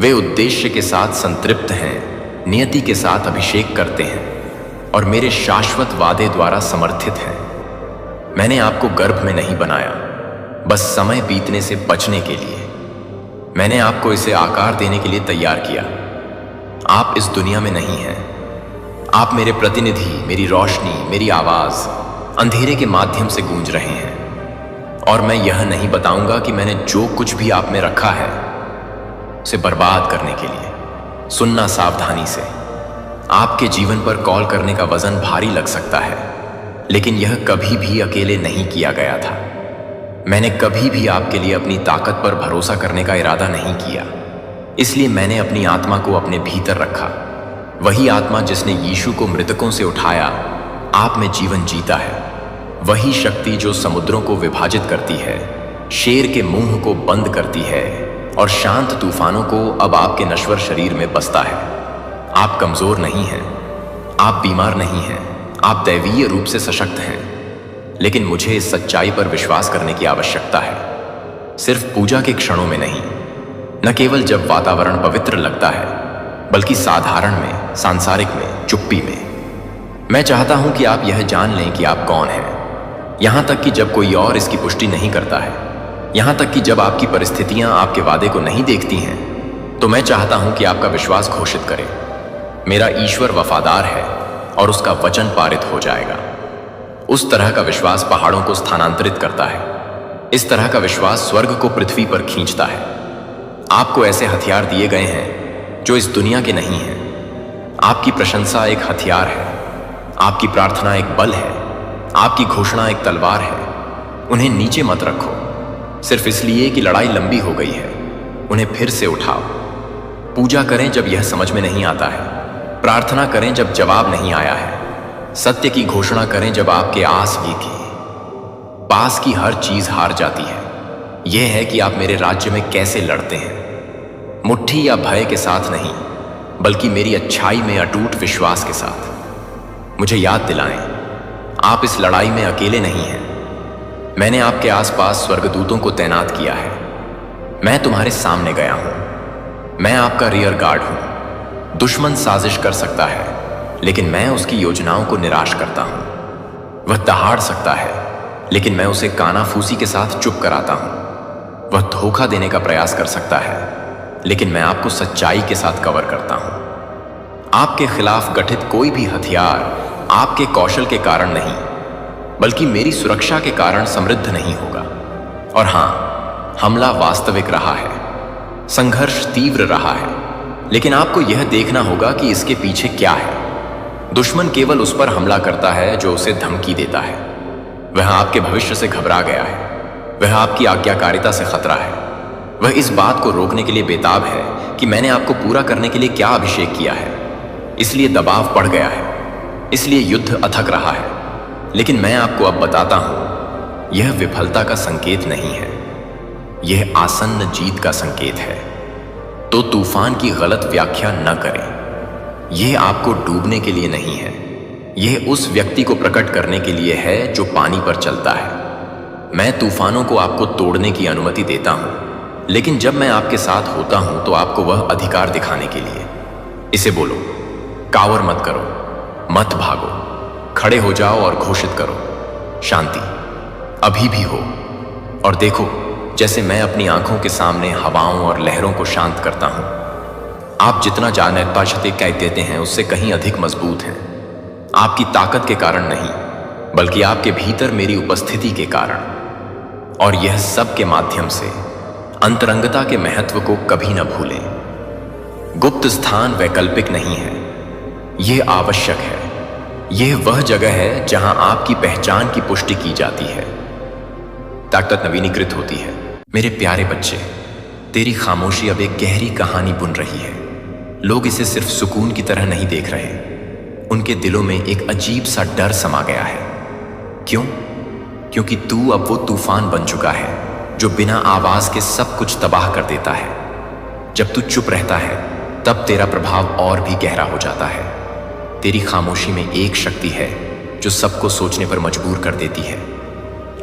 वे उद्देश्य के साथ संतृप्त हैं, नियति के साथ अभिषेक करते हैं और मेरे शाश्वत वादे द्वारा समर्थित हैं। मैंने आपको गर्भ में नहीं बनाया बस समय बीतने से बचने के लिए। मैंने आपको इसे आकार देने के लिए तैयार किया। आप इस दुनिया में नहीं हैं। आप मेरे प्रतिनिधि, मेरी रोशनी, मेरी आवाज अंधेरे के माध्यम से गूंज रहे हैं। और मैं यह नहीं बताऊंगा कि मैंने जो कुछ भी आप में रखा है उसे बर्बाद करने के लिए। सुनना सावधानी से। आपके जीवन पर कॉल करने का वजन भारी लग सकता है, लेकिन यह कभी भी अकेले नहीं किया गया था। मैंने कभी भी आपके लिए अपनी ताकत पर भरोसा करने का इरादा नहीं किया। इसलिए मैंने अपनी आत्मा को अपने भीतर रखा। वही आत्मा जिसने यीशु को मृतकों से उठाया आप में जीवन जीता है। वही शक्ति जो समुद्रों को विभाजित करती है, शेर के मुंह को बंद करती है और शांत तूफानों को अब आपके नश्वर शरीर में बसता है। आप कमजोर नहीं हैं, आप बीमार नहीं हैं, आप दैवीय रूप से सशक्त हैं। लेकिन मुझे इस सच्चाई पर विश्वास करने की आवश्यकता है, सिर्फ पूजा के क्षणों में नहीं, न केवल जब वातावरण पवित्र लगता है, बल्कि साधारण में, सांसारिक में, चुप्पी में। मैं चाहता हूं कि आप यह जान लें कि आप कौन हैं, यहां तक कि जब कोई और इसकी पुष्टि नहीं करता है, यहां तक कि जब आपकी परिस्थितियां आपके वादे को नहीं देखती हैं। तो मैं चाहता हूं कि आपका विश्वास घोषित करे, मेरा ईश्वर वफादार है और उसका वचन पारित हो जाएगा। उस तरह का विश्वास पहाड़ों को स्थानांतरित करता है। इस तरह का विश्वास स्वर्ग को पृथ्वी पर खींचता है। आपको ऐसे हथियार दिए गए हैं जो इस दुनिया के नहीं हैं। आपकी प्रशंसा एक हथियार है, आपकी प्रार्थना एक बल है, आपकी घोषणा एक तलवार है। उन्हें नीचे मत रखो सिर्फ इसलिए कि लड़ाई लंबी हो गई है। उन्हें फिर से उठाओ। पूजा करें जब यह समझ में नहीं आता है, प्रार्थना करें जब जवाब नहीं आया है, सत्य की घोषणा करें जब आपके आस भी थी। पास की हर चीज हार जाती है। यह है कि आप मेरे राज्य में कैसे लड़ते हैं, मुट्ठी या भय के साथ नहीं, बल्कि मेरी अच्छाई में अटूट विश्वास के साथ। मुझे याद दिलाएं, आप इस लड़ाई में अकेले नहीं हैं। मैंने आपके आसपास स्वर्गदूतों को तैनात किया है। मैं तुम्हारे सामने गया हूं। मैं आपका रियर गार्ड हूं। दुश्मन साजिश कर सकता है, लेकिन मैं उसकी योजनाओं को निराश करता हूं। वह दहाड़ सकता है, लेकिन मैं उसे कानाफूसी के साथ चुप कराता हूं। वह धोखा देने का प्रयास कर सकता है, लेकिन मैं आपको सच्चाई के साथ कवर करता हूं। आपके खिलाफ गठित कोई भी हथियार आपके कौशल के कारण नहीं, बल्कि मेरी सुरक्षा के कारण समृद्ध नहीं होगा। और हां, हमला वास्तविक रहा है, संघर्ष तीव्र रहा है, लेकिन आपको यह देखना होगा कि इसके पीछे क्या है। दुश्मन केवल उस पर हमला करता है जो उसे धमकी देता है। वह आपके भविष्य से घबरा गया है, वह आपकी आज्ञाकारिता से खतरा है, वह इस बात को रोकने के लिए बेताब है कि मैंने आपको पूरा करने के लिए क्या अभिषेक किया है। इसलिए दबाव बढ़ गया है, इसलिए युद्ध अथक रहा है। लेकिन मैं आपको अब बताता हूं, यह विफलता का संकेत नहीं है, यह आसन्न जीत का संकेत है। तो तूफान की गलत व्याख्या न करें। यह आपको डूबने के लिए नहीं है, यह उस व्यक्ति को प्रकट करने के लिए है जो पानी पर चलता है। मैं तूफानों को आपको तोड़ने की अनुमति देता हूं, लेकिन जब मैं आपके साथ होता हूं तो आपको वह अधिकार दिखाने के लिए। इसे बोलो, कावर मत करो, मत भागो, खड़े हो जाओ और घोषित करो, शांति अभी भी हो। और देखो, जैसे मैं अपनी आंखों के सामने हवाओं और लहरों को शांत करता हूं, आप जितना जानते कहते हैं उससे कहीं अधिक मजबूत हैं। आपकी ताकत के कारण नहीं, बल्कि आपके भीतर मेरी उपस्थिति के कारण। और यह सब के माध्यम से अंतरंगता के महत्व को कभी न भूलें। गुप्त स्थान वैकल्पिक नहीं है, यह आवश्यक है। यह वह जगह है जहां आपकी पहचान की पुष्टि की जाती है, ताकत नवीनीकृत होती है। मेरे प्यारे बच्चे, तेरी खामोशी अब एक गहरी कहानी बुन रही है। लोग इसे सिर्फ सुकून की तरह नहीं देख रहे, उनके दिलों में एक अजीब सा डर समा गया है। क्यों? क्योंकि तू अब वो तूफान बन चुका है जो बिना आवाज के सब कुछ तबाह कर देता है। जब तू चुप रहता है, तब तेरा प्रभाव और भी गहरा हो जाता है। तेरी खामोशी में एक शक्ति है जो सबको सोचने पर मजबूर कर देती है।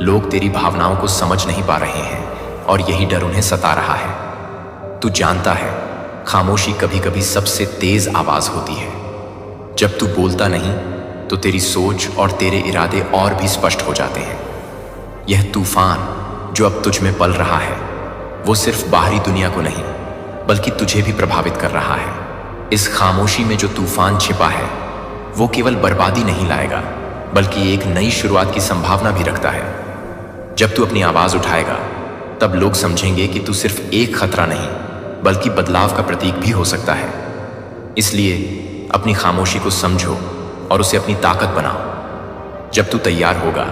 लोग तेरी भावनाओं को समझ नहीं पा रहे हैं और यही डर उन्हें सता रहा है। तू जानता है, खामोशी कभी कभी सबसे तेज आवाज होती है। जब तू बोलता नहीं तो तेरी सोच और तेरे इरादे और भी स्पष्ट हो जाते हैं। यह तूफान जो अब तुझ में पल रहा है, वो सिर्फ बाहरी दुनिया को नहीं, बल्कि तुझे भी प्रभावित कर रहा है। इस खामोशी में जो तूफान छिपा है, वो केवल बर्बादी नहीं लाएगा, बल्कि एक नई शुरुआत की संभावना भी रखता है। जब तू अपनी आवाज उठाएगा, तब लोग समझेंगे कि तू सिर्फ एक खतरा नहीं, बल्कि बदलाव का प्रतीक भी हो सकता है। इसलिए अपनी खामोशी को समझो और उसे अपनी ताकत बनाओ। जब तू तैयार होगा,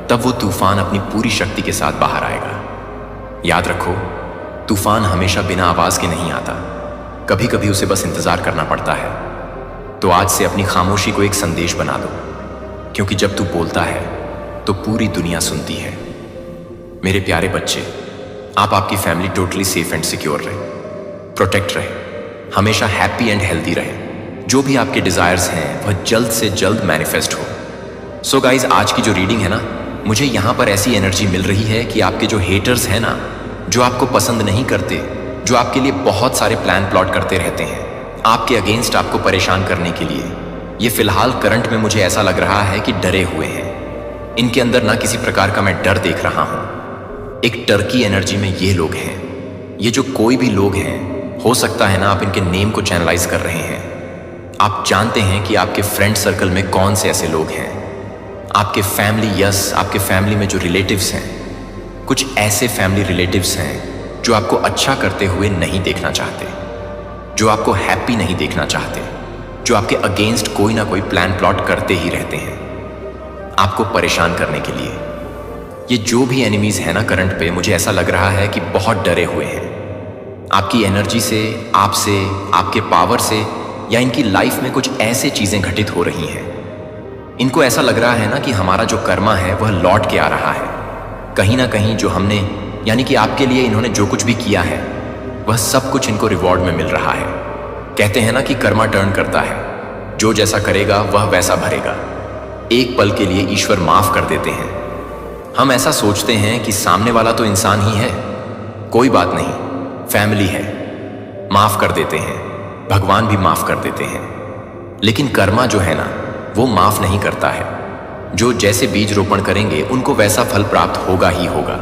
तब वो तूफान अपनी पूरी शक्ति के साथ बाहर आएगा। याद रखो, तूफान हमेशा बिना आवाज के नहीं आता, कभी कभी उसे बस इंतजार करना पड़ता है। तो आज से अपनी खामोशी को एक संदेश बना दो, क्योंकि जब तू बोलता है तो पूरी दुनिया सुनती है। मेरे प्यारे बच्चे, आप आपकी family totally safe and secure रहे, प्रोटेक्ट रहे, हमेशा हैप्पी एंड हेल्दी रहे। जो भी आपके डिजायर्स हैं वह जल्द से जल्द मैनिफेस्ट हो। सो गाइज, आज की जो रीडिंग है ना, मुझे यहाँ पर ऐसी एनर्जी मिल रही है कि आपके जो हेटर्स हैं ना, जो आपको पसंद नहीं करते, जो आपके लिए बहुत सारे प्लान प्लॉट करते रहते हैं आपके अगेंस्ट आपको परेशान करने के लिए, ये फिलहाल करंट में मुझे ऐसा लग रहा है कि डरे हुए हैं। इनके अंदर ना किसी प्रकार का मैं डर देख रहा हूं। एक डर की एनर्जी में ये लोग हैं। ये जो कोई भी लोग हैं, हो सकता है ना आप इनके नेम को चैनलाइज कर रहे हैं। आप जानते हैं कि आपके फ्रेंड सर्कल में कौन से ऐसे लोग हैं। आपके फैमिली, यस, आपके फैमिली में जो रिलेटिव्स हैं, कुछ ऐसे फैमिली रिलेटिव्स हैं जो आपको अच्छा करते हुए नहीं देखना चाहते, जो आपको हैप्पी नहीं देखना चाहते, जो आपके अगेंस्ट कोई ना कोई प्लान प्लॉट करते ही रहते हैं आपको परेशान करने के लिए। ये जो भी एनिमीज है ना करंट पे, मुझे ऐसा लग रहा है कि बहुत डरे हुए हैं आपकी एनर्जी से, आपसे, आपके पावर से, या इनकी लाइफ में कुछ ऐसे चीजें घटित हो रही हैं। इनको ऐसा लग रहा है ना कि हमारा जो कर्मा है वह लौट के आ रहा है। कहीं ना कहीं जो हमने, यानी कि आपके लिए इन्होंने जो कुछ भी किया है, वह सब कुछ इनको रिवॉर्ड में मिल रहा है। कहते हैं ना कि कर्मा टर्न करता है, जो जैसा करेगा वह वैसा भरेगा। एक पल के लिए ईश्वर माफ कर देते हैं। हम ऐसा सोचते हैं कि सामने वाला तो इंसान ही है, कोई बात नहीं, फैमिली है, माफ कर देते हैं, भगवान भी माफ कर देते हैं। लेकिन कर्मा जो है ना, वो माफ नहीं करता है। जो जैसे बीज रोपण करेंगे उनको वैसा फल प्राप्त होगा ही होगा।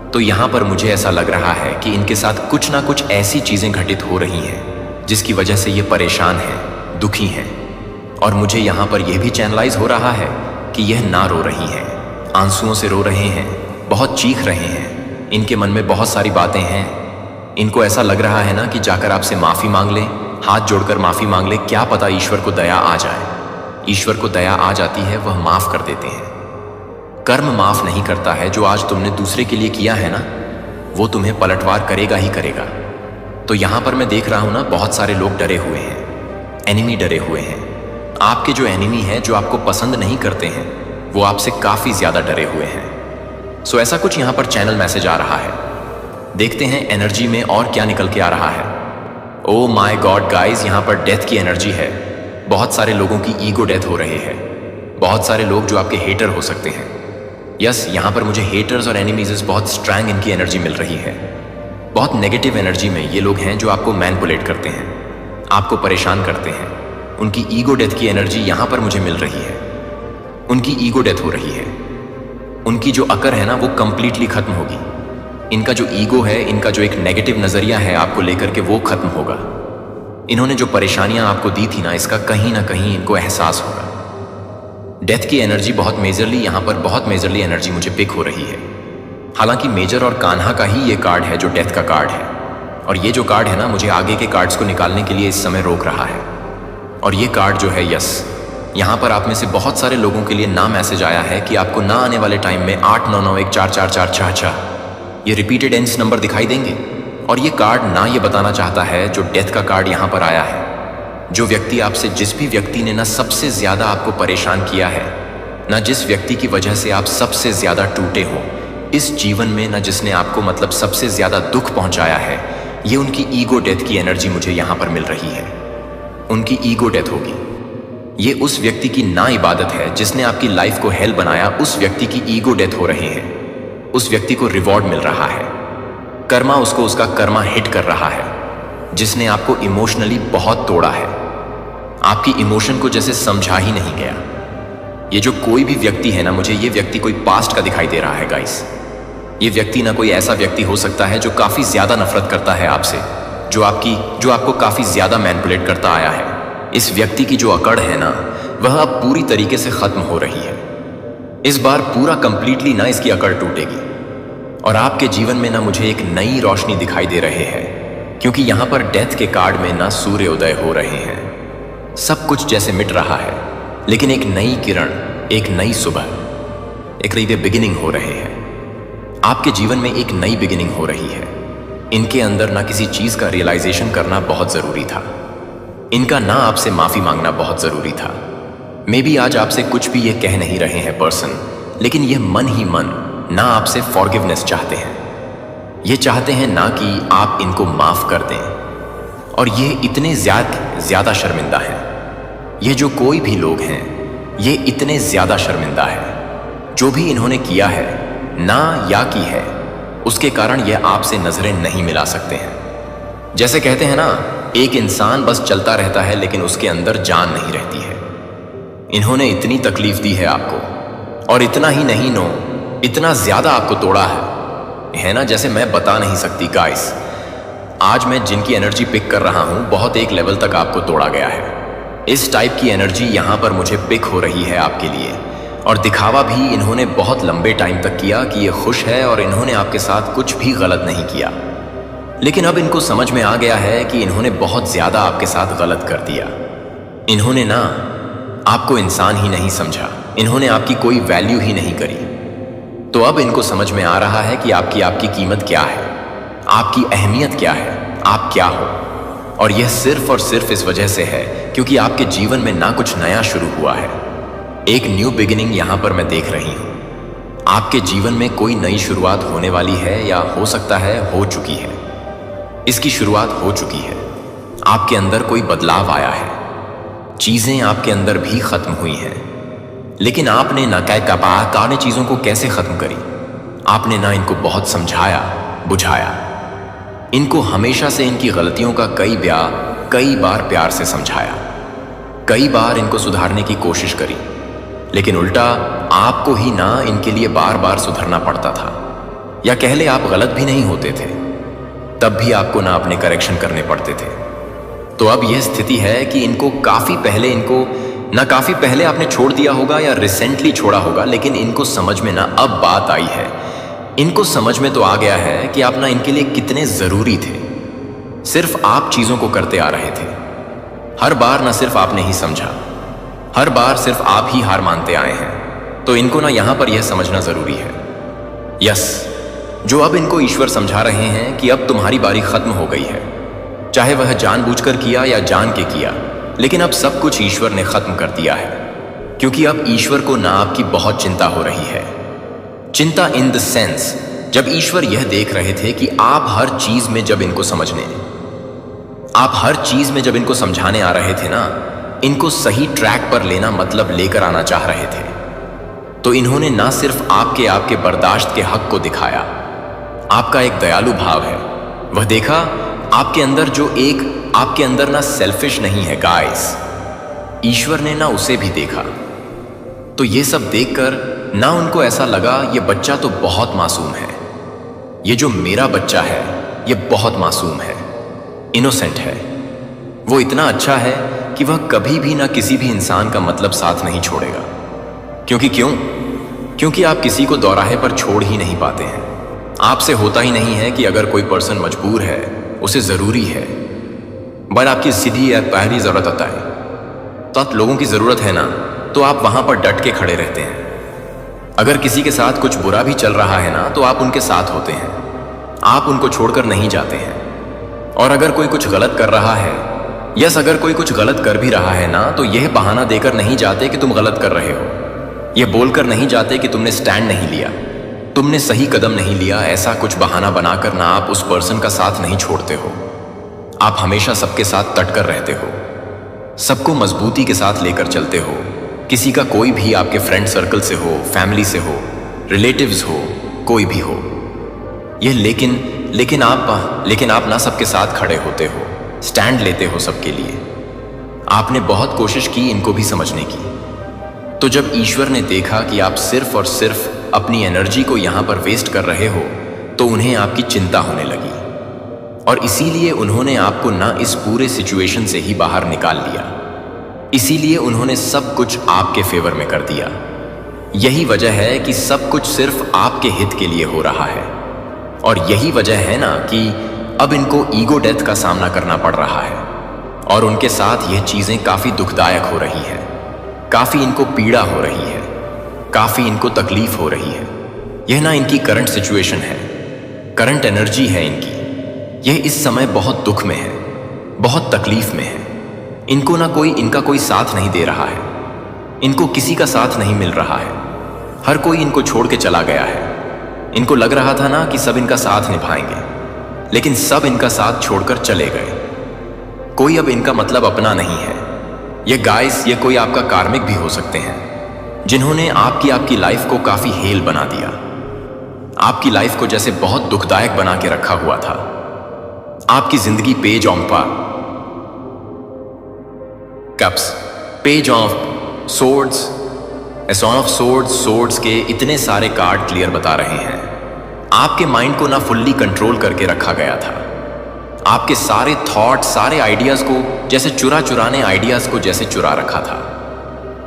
तो यहां पर मुझे ऐसा लग रहा है कि इनके साथ कुछ ना कुछ ऐसी चीजें घटित हो रही हैं जिसकी वजह से ये परेशान हैं, दुखी हैं। और मुझे यहां पर यह भी चैनलाइज हो रहा है कि यह ना रो रही हैं, आंसुओं से रो रहे हैं, बहुत चीख रहे हैं, इनके मन में बहुत सारी बातें हैं। इनको ऐसा लग रहा है ना कि जाकर आपसे माफ़ी मांग ले, हाथ जोड़कर माफ़ी मांग ले, क्या पता ईश्वर को दया आ जाए। ईश्वर को दया आ जाती है, वह माफ़ कर देते हैं। कर्म माफ़ नहीं करता है। जो आज तुमने दूसरे के लिए किया है ना, वो तुम्हें पलटवार करेगा ही करेगा। तो यहाँ पर मैं देख रहा हूँ ना, बहुत सारे लोग डरे हुए हैं, एनिमी डरे हुए हैं। आपके जो एनिमी हैं, जो आपको पसंद नहीं करते हैं, वो आपसे काफ़ी ज़्यादा डरे हुए हैं। सो ऐसा कुछ यहाँ पर चैनल मैसेज आ रहा है। देखते हैं एनर्जी में और क्या निकल के आ रहा है। ओ माय गॉड गाइज, यहाँ पर डेथ की एनर्जी है। बहुत सारे लोगों की ईगो डेथ हो रही है। बहुत सारे लोग जो आपके हेटर हो सकते हैं। यस, यहाँ पर मुझे हेटर्स और एनिमीज बहुत स्ट्रैंग इनकी एनर्जी मिल रही है। बहुत नेगेटिव एनर्जी में ये लोग हैं जो आपको मैनिपुलेट करते हैं, आपको परेशान करते हैं। उनकी ईगो डेथ की एनर्जी यहाँ पर मुझे मिल रही है। उनकी ईगो डेथ हो रही है। उनकी जो अकड़ है ना, वो कंप्लीटली खत्म होगी। इनका जो ईगो है, इनका जो एक नेगेटिव नज़रिया है आपको लेकर के, वो खत्म होगा। इन्होंने जो परेशानियां आपको दी थी ना, इसका कहीं ना कहीं इनको एहसास होगा। डेथ की एनर्जी बहुत मेजरली यहाँ पर, बहुत मेजरली एनर्जी मुझे पिक हो रही है। हालांकि मेजर और कान्हा का ही ये कार्ड है जो डेथ का कार्ड है। और ये जो कार्ड है ना, मुझे आगे के कार्ड्स को निकालने के लिए इस समय रोक रहा है। और ये कार्ड जो है, यस, यहाँ पर आप में से बहुत सारे लोगों के लिए ना मैसेज आया है कि आपको ना आने वाले टाइम में 8991444466 ये रिपीटेड एंड्स नंबर दिखाई देंगे। और ये कार्ड ना ये बताना चाहता है, जो डेथ का कार्ड यहाँ पर आया है, जो व्यक्ति आपसे, जिस भी व्यक्ति ने ना सबसे ज़्यादा आपको परेशान किया है, ना जिस व्यक्ति की वजह से आप सबसे ज़्यादा टूटे हो इस जीवन में, ना जिसने आपको मतलब सबसे ज़्यादा दुख पहुँचाया है, ये उनकी ईगो डेथ की एनर्जी मुझे यहाँ पर मिल रही है। उनकी ईगो डेथ होगी। ये उस व्यक्ति की ना इबादत है जिसने आपकी लाइफ को हेल बनाया। उस व्यक्ति की ईगो डेथ हो रही है। उस व्यक्ति को रिवॉर्ड मिल रहा है। कर्मा उसको उसका कर्मा हिट कर रहा है। जिसने आपको इमोशनली बहुत तोड़ा है, आपकी इमोशन को जैसे समझा ही नहीं गया। ये जो कोई भी व्यक्ति है ना, मुझे ये व्यक्ति कोई पास्ट का दिखाई दे रहा है गाइस। ये व्यक्ति ना कोई ऐसा व्यक्ति हो सकता है जो काफ़ी ज़्यादा नफरत करता है आपसे, जो आपको काफ़ी ज़्यादा मैनिपुलेट करता आया है। इस व्यक्ति की जो अकड़ है ना, वह अब पूरी तरीके से ख़त्म हो रही है। इस बार पूरा कंप्लीटली ना इसकी अकड़ टूटेगी। और आपके जीवन में ना मुझे एक नई रोशनी दिखाई दे रहे हैं, क्योंकि यहाँ पर डेथ के कार्ड में ना सूर्योदय हो रहे हैं। सब कुछ जैसे मिट रहा है, लेकिन एक नई किरण, एक नई सुबह, एक नई बिगिनिंग हो रहे हैं। आपके जीवन में एक नई बिगिनिंग हो रही है। इनके अंदर ना किसी चीज़ का रियलाइजेशन करना बहुत ज़रूरी था। इनका ना आपसे माफ़ी मांगना बहुत ज़रूरी था। मे बी आज आपसे कुछ भी ये कह नहीं रहे हैं पर्सन, लेकिन ये मन ही मन ना आपसे फॉरगिवनेस चाहते हैं। ये चाहते हैं ना कि आप इनको माफ़ कर दें। और ये इतने ज़्यादा शर्मिंदा हैं। ये जो कोई भी लोग हैं, ये इतने ज़्यादा शर्मिंदा है। जो भी इन्होंने किया है ना या की है, उसके कारण ये आपसे नज़रें नहीं मिला सकते हैं। जैसे कहते हैं ना, एक इंसान बस चलता रहता है लेकिन उसके अंदर जान नहीं रहती है। इन्होंने इतनी तकलीफ दी है आपको, और इतना ही नहीं, नो, इतना ज़्यादा आपको तोड़ा है ना, जैसे मैं बता नहीं सकती गाइस। आज मैं जिनकी एनर्जी पिक कर रहा हूँ, बहुत एक लेवल तक आपको तोड़ा गया है। इस टाइप की एनर्जी यहाँ पर मुझे पिक हो रही है आपके लिए। और दिखावा भी इन्होंने बहुत लंबे टाइम तक किया कि ये खुश है और इन्होंने आपके साथ कुछ भी गलत नहीं किया। लेकिन अब इनको समझ में आ गया है कि इन्होंने बहुत ज़्यादा आपके साथ गलत कर दिया। इन्होंने ना आपको इंसान ही नहीं समझा, इन्होंने आपकी कोई वैल्यू ही नहीं करी। तो अब इनको समझ में आ रहा है कि आपकी कीमत क्या है, आपकी अहमियत क्या है, आप क्या हो। और यह सिर्फ और सिर्फ इस वजह से है क्योंकि आपके जीवन में ना कुछ नया शुरू हुआ है। एक न्यू बिगिनिंग यहाँ पर मैं देख रही हूँ। आपके जीवन में कोई नई शुरुआत होने वाली है, या हो सकता है हो चुकी है। इसकी शुरुआत हो चुकी है। आपके अंदर कोई बदलाव आया है। चीज़ें आपके अंदर भी खत्म हुई हैं। लेकिन आपने ना काने चीज़ों को कैसे ख़त्म करी। आपने ना इनको बहुत समझाया, बुझाया। इनको हमेशा से इनकी गलतियों का कई बार प्यार से समझाया, कई बार इनको सुधारने की कोशिश करी। लेकिन उल्टा आपको ही ना इनके लिए बार बार सुधरना पड़ता था। या कह ले, आप गलत भी नहीं होते थे, तब भी आपको ना अपने करेक्शन करने पड़ते थे। तो अब यह स्थिति है कि इनको काफ़ी पहले आपने छोड़ दिया होगा या रिसेंटली छोड़ा होगा, लेकिन इनको समझ में ना अब बात आई है। इनको समझ में तो आ गया है कि आप ना इनके लिए कितने जरूरी थे। सिर्फ आप चीजों को करते आ रहे थे। हर बार ना सिर्फ आपने ही समझा, हर बार सिर्फ आप ही हार मानते आए हैं। तो इनको ना यहां पर यह समझना जरूरी है, यस, जो अब इनको ईश्वर समझा रहे हैं कि अब तुम्हारी बारी खत्म हो गई है। चाहे वह जानबूझकर किया या जान के किया, लेकिन अब सब कुछ ईश्वर ने खत्म कर दिया है। क्योंकि अब ईश्वर को ना आपकी बहुत चिंता हो रही है। चिंता इन द सेंस, जब ईश्वर यह देख रहे थे कि आप हर चीज में जब इनको समझाने आ रहे थे ना, इनको सही ट्रैक पर लेना मतलब लेकर आना चाह रहे थे। तो इन्होंने ना सिर्फ आपके बर्दाश्त के हक को दिखाया, आपका एक दयालु भाव है वह देखा, आपके अंदर ना सेल्फिश नहीं है गाइस, ईश्वर ने ना उसे भी देखा। तो ये सब देखकर ना उनको ऐसा लगा ये बच्चा तो बहुत मासूम है, ये जो मेरा बच्चा है ये बहुत मासूम है, इनोसेंट है, वो इतना अच्छा है कि वह कभी भी ना किसी भी इंसान का मतलब साथ नहीं छोड़ेगा। क्योंकि आप किसी को दौराहे पर छोड़ ही नहीं पाते हैं। आपसे होता ही नहीं है कि अगर कोई पर्सन मजबूर है, उसे जरूरी है, बट आपकी सीधी या पहली जरूरत आता है, तो आप लोगों की जरूरत है ना, तो आप वहां पर डट के खड़े रहते हैं। अगर किसी के साथ कुछ बुरा भी चल रहा है ना, तो आप उनके साथ होते हैं, आप उनको छोड़कर नहीं जाते हैं। और अगर कोई कुछ गलत कर रहा है, अगर कोई कुछ गलत कर भी रहा है ना, तो यह बहाना देकर नहीं जाते कि तुम गलत कर रहे हो, यह बोलकर नहीं जाते कि तुमने स्टैंड नहीं लिया, तुमने सही कदम नहीं लिया। ऐसा कुछ बहाना बनाकर ना आप उस पर्सन का साथ नहीं छोड़ते हो। आप हमेशा सबके साथ डट कर रहते हो, सबको मजबूती के साथ लेकर चलते हो। किसी का कोई भी, आपके फ्रेंड सर्कल से हो, फैमिली से हो, रिलेटिव्स हो, कोई भी हो, यह लेकिन आप ना सबके साथ खड़े होते हो, स्टैंड लेते हो सबके लिए। आपने बहुत कोशिश की इनको भी समझने की। तो जब ईश्वर ने देखा कि आप सिर्फ और सिर्फ अपनी एनर्जी को यहां पर वेस्ट कर रहे हो, तो उन्हें आपकी चिंता होने लगी, और इसीलिए उन्होंने आपको ना इस पूरे सिचुएशन से ही बाहर निकाल लिया। इसीलिए उन्होंने सब कुछ आपके फेवर में कर दिया। यही वजह है कि सब कुछ सिर्फ आपके हित के लिए हो रहा है, और यही वजह है ना कि अब इनको ईगो डेथ का सामना करना पड़ रहा है, और उनके साथ यह चीजें काफी दुखदायक हो रही है, काफी इनको पीड़ा हो रही है, काफी इनको तकलीफ हो रही है। यह ना इनकी करंट सिचुएशन है, करंट एनर्जी है इनकी। यह इस समय बहुत दुख में है, बहुत तकलीफ में है। इनको ना इनका कोई साथ नहीं दे रहा है, इनको किसी का साथ नहीं मिल रहा है, हर कोई इनको छोड़ के चला गया है। इनको लग रहा था ना कि सब इनका साथ निभाएंगे, लेकिन सब इनका साथ छोड़कर चले गए। कोई अब इनका मतलब अपना नहीं है। ये कोई आपका कार्मिक भी हो सकते हैं, जिन्होंने आपकी लाइफ को काफी हेल बना दिया, आपकी लाइफ को जैसे बहुत दुखदायक बना के रखा हुआ था। आपकी जिंदगी page of swords, ace of swords के इतने सारे कार्ड क्लियर बता रहे हैं। आपके माइंड को ना फुल्ली कंट्रोल करके रखा गया था। आपके सारे थॉट, सारे आइडियाज को जैसे चुराने आइडियाज को जैसे चुरा रखा था।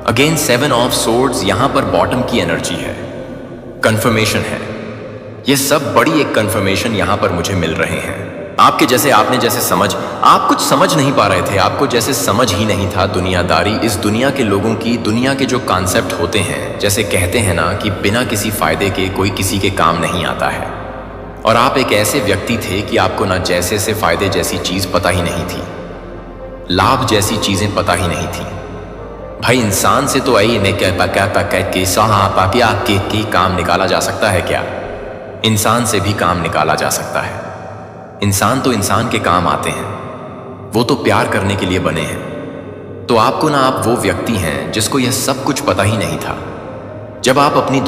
अगेन 7 ऑफ सोर्ड्स, यहां पर बॉटम की एनर्जी है, कंफर्मेशन है। यह सब बड़ी एक कंफर्मेशन यहां पर मुझे मिल रहे हैं। आपके जैसे आप कुछ समझ नहीं पा रहे थे, आपको जैसे समझ ही नहीं था दुनियादारी, इस दुनिया के लोगों की, दुनिया के जो कॉन्सेप्ट होते हैं। जैसे कहते हैं ना कि बिना किसी फायदे के कोई किसी के काम नहीं आता है। और आप एक ऐसे व्यक्ति थे कि आपको ना जैसे से फायदे जैसी चीज पता ही नहीं थी, लाभ जैसी चीजें पता ही नहीं थी। भाई इंसान से तो के काम निकाला जा सकता है क्या? इंसान से भी काम निकाला जा सकता है। इंसान तो इंसान के काम आते हैं, वो तो प्यार करने के लिए बने हैं। तो आपको ना, आप वो व्यक्ति हैं जिसको यह सब कुछ पता ही नहीं था। जब आपने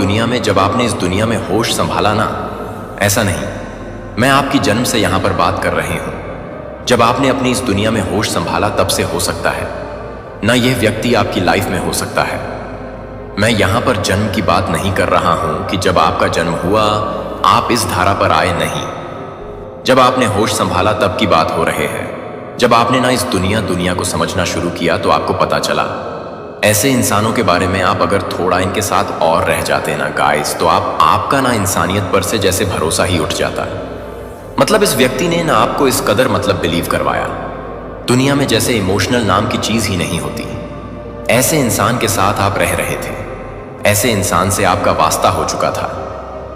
इस दुनिया में होश संभाला ना, ऐसा नहीं, मैं आपकी जन्म से यहां पर बात कर रही हूं। जब आपने अपनी इस दुनिया में होश संभाला तब से हो सकता है ना यह व्यक्ति आपकी लाइफ में हो सकता है। मैं यहां पर जन्म की बात नहीं कर रहा हूं कि जब आपका जन्म हुआ आप इस धारा पर आए, नहीं। जब आपने होश संभाला तब की बात हो रहे हैं। जब आपने ना इस दुनिया को समझना शुरू किया तो आपको पता चला ऐसे इंसानों के बारे में आप अगर थोड़ा इनके साथ और रह जाते ना गाइस, तो आपका ना इंसानियत पर से जैसे भरोसा ही उठ जाता। मतलब इस व्यक्ति ने ना आपको इस कदर मतलब बिलीव करवाया, दुनिया में जैसे इमोशनल नाम की चीज ही नहीं होती। ऐसे इंसान के साथ आप रह रहे थे, ऐसे इंसान से आपका वास्ता हो चुका था।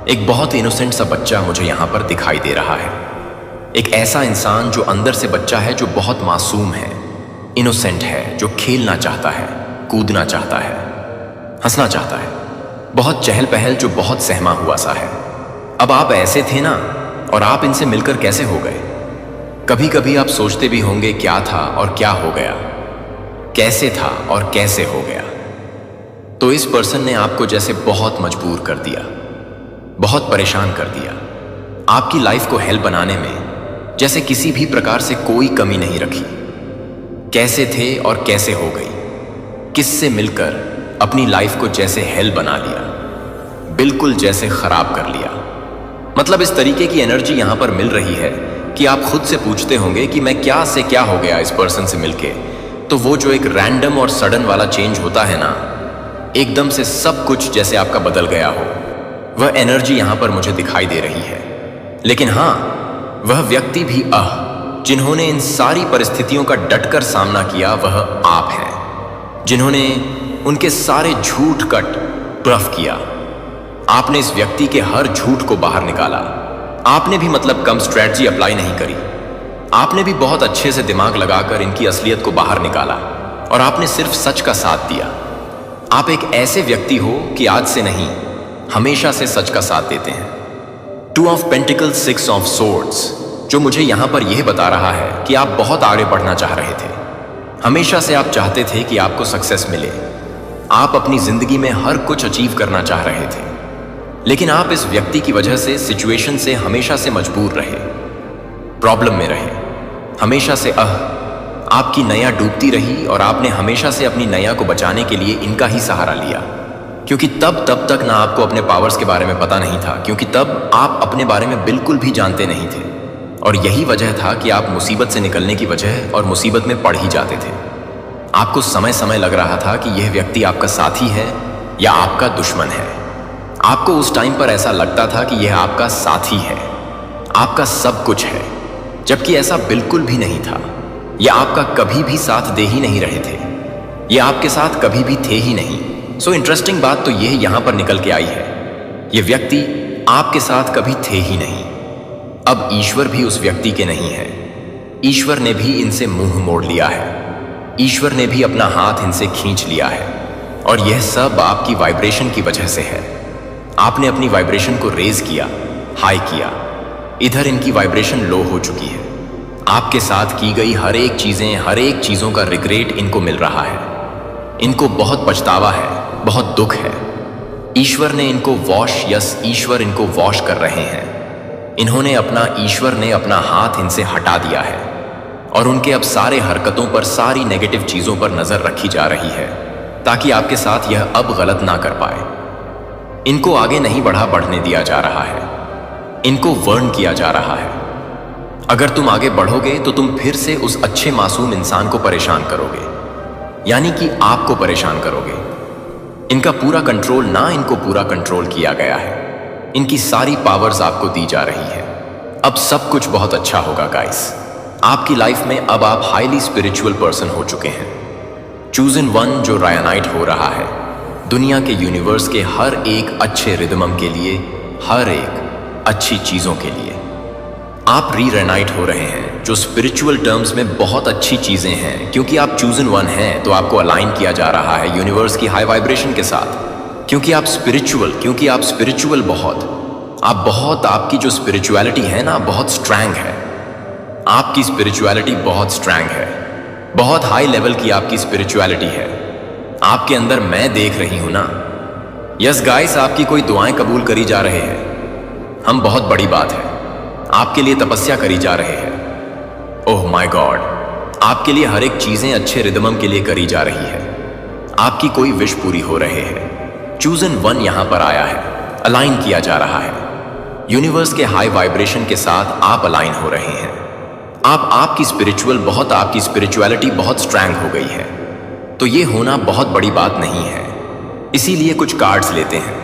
एक बहुत इनोसेंट सा बच्चा मुझे यहां पर दिखाई दे रहा है। एक ऐसा इंसान जो अंदर से बच्चा है, जो बहुत मासूम है, इनोसेंट है, जो खेलना चाहता है, कूदना चाहता है, हंसना चाहता है, बहुत चहल पहल, जो बहुत सहमा हुआ सा है। अब आप ऐसे थे ना, और आप इनसे मिलकर कैसे हो गए? कभी कभी आप सोचते भी होंगे क्या था और क्या हो गया, कैसे था और कैसे हो गया। तो इस पर्सन ने आपको जैसे बहुत मजबूर कर दिया, बहुत परेशान कर दिया। आपकी लाइफ को हेल बनाने में जैसे किसी भी प्रकार से कोई कमी नहीं रखी। कैसे थे और कैसे हो गई, किससे मिलकर अपनी लाइफ को जैसे हेल बना लिया, बिल्कुल जैसे खराब कर लिया। मतलब इस तरीके की एनर्जी यहां पर मिल रही है कि आप खुद से पूछते होंगे कि मैं क्या से क्या हो गया इस पर्सन से मिलके। तो वो जो एक रैंडम और सडन वाला चेंज होता है ना, एकदम से सब कुछ जैसे आपका बदल गया हो, वह एनर्जी यहां पर मुझे दिखाई दे रही है। लेकिन हां, वह व्यक्ति भी जिन्होंने इन सारी परिस्थितियों का डटकर सामना किया, वह आप हैं, जिन्होंने उनके सारे झूठ कट ब्रफ किया। आपने इस व्यक्ति के हर झूठ को बाहर निकाला। आपने भी मतलब कम स्ट्रेटजी अप्लाई नहीं करी, आपने भी बहुत अच्छे से दिमाग लगाकर इनकी असलियत को बाहर निकाला, और आपने सिर्फ सच का साथ दिया। आप एक ऐसे व्यक्ति हो कि आज से नहीं, हमेशा से सच का साथ देते हैं। 2 ऑफ पेंटिकल्स 6 ऑफ सोर्ड्स, जो मुझे यहां पर यह बता रहा है कि आप बहुत आगे बढ़ना चाह रहे थे। हमेशा से आप चाहते थे कि आपको सक्सेस मिले, आप अपनी जिंदगी में हर कुछ अचीव करना चाह रहे थे। लेकिन आप इस व्यक्ति की वजह से, सिचुएशन से हमेशा से मजबूर रहे, प्रॉब्लम में रहे। हमेशा से आपकी नैया डूबती रही, और आपने हमेशा से अपनी नैया को बचाने के लिए इनका ही सहारा लिया। क्योंकि तब तक ना आपको अपने पावर्स के बारे में पता नहीं था, क्योंकि तब आप अपने बारे में बिल्कुल भी जानते नहीं थे। और यही वजह था कि आप मुसीबत से निकलने की वजह और मुसीबत में पड़ ही जाते थे। आपको समय समय लग रहा था कि यह व्यक्ति आपका साथी है या आपका दुश्मन है। आपको उस टाइम पर ऐसा लगता था कि यह आपका साथी है, आपका सब कुछ है, जबकि ऐसा बिल्कुल भी नहीं था। यह आपका कभी भी साथ दे ही नहीं रहे थे, यह आपके साथ कभी भी थे ही नहीं। सो इंटरेस्टिंग बात तो यह यहां पर निकल के आई है, यह व्यक्ति आपके साथ कभी थे ही नहीं। अब ईश्वर भी उस व्यक्ति के नहीं है। ईश्वर ने भी इनसे मुंह मोड़ लिया है, ईश्वर ने भी अपना हाथ इनसे खींच लिया है। और यह सब आपकी वाइब्रेशन की वजह से है। आपने अपनी वाइब्रेशन को रेज किया, हाई किया। इधर इनकी वाइब्रेशन लो हो चुकी है। आपके साथ की गई हर एक चीजों का रिग्रेट इनको मिल रहा है। इनको बहुत पछतावा है, बहुत दुख है। ईश्वर ने इनको ईश्वर इनको वॉश कर रहे हैं। ईश्वर ने अपना हाथ इनसे हटा दिया है, और उनके अब सारे हरकतों पर, सारी नेगेटिव चीजों पर नजर रखी जा रही है, ताकि आपके साथ यह अब गलत ना कर पाए। इनको आगे नहीं बढ़ने दिया जा रहा है, इनको वर्न किया जा रहा है। अगर तुम आगे बढ़ोगे तो तुम फिर से उस अच्छे मासूम इंसान को परेशान करोगे, यानी कि आपको परेशान करोगे। इनका पूरा कंट्रोल ना, इनको पूरा कंट्रोल किया गया है। इनकी सारी पावर्स आपको दी जा रही है। अब सब कुछ बहुत अच्छा होगा गाइस। आपकी लाइफ में अब आप हाईली स्पिरिचुअल पर्सन हो चुके हैं। चूजन वन जो रायनाइट हो रहा है दुनिया के, यूनिवर्स के हर एक अच्छे रिदमम के लिए, हर एक अच्छी चीजों के लिए आप रीरेनाइट हो रहे हैं, जो स्पिरिचुअल टर्म्स में बहुत अच्छी चीजें हैं। क्योंकि आप चूजन वन हैं, तो आपको अलाइन किया जा रहा है यूनिवर्स की हाई वाइब्रेशन के साथ। क्योंकि आप स्पिरिचुअल बहुत आपकी जो स्पिरिचुअलिटी है ना, बहुत स्ट्रैंग है। आपकी स्पिरिचुअलिटी बहुत स्ट्रैंग है, बहुत हाई लेवल की आपकी स्पिरिचुअलिटी है। आपके अंदर मैं देख रही हूं ना। यस गाइस, आपकी कोई दुआएं कबूल करी जा रहे हैं। हम बहुत बड़ी बात है, आपके लिए तपस्या करी जा रहे हैं। ओह माय गॉड, आपके लिए हर एक चीजें अच्छे रिदमम के लिए करी जा रही है। आपकी कोई विश पूरी हो रहे है। चूजन वन यहां पर आया है, अलाइन किया जा रहा है यूनिवर्स के हाई वाइब्रेशन के साथ। आप अलाइन हो रहे हैं। आपकी स्पिरिचुअलिटी बहुत स्ट्रैंग हो गई है। तो ये होना बहुत बड़ी बात नहीं है। इसीलिए कुछ कार्ड्स लेते हैं,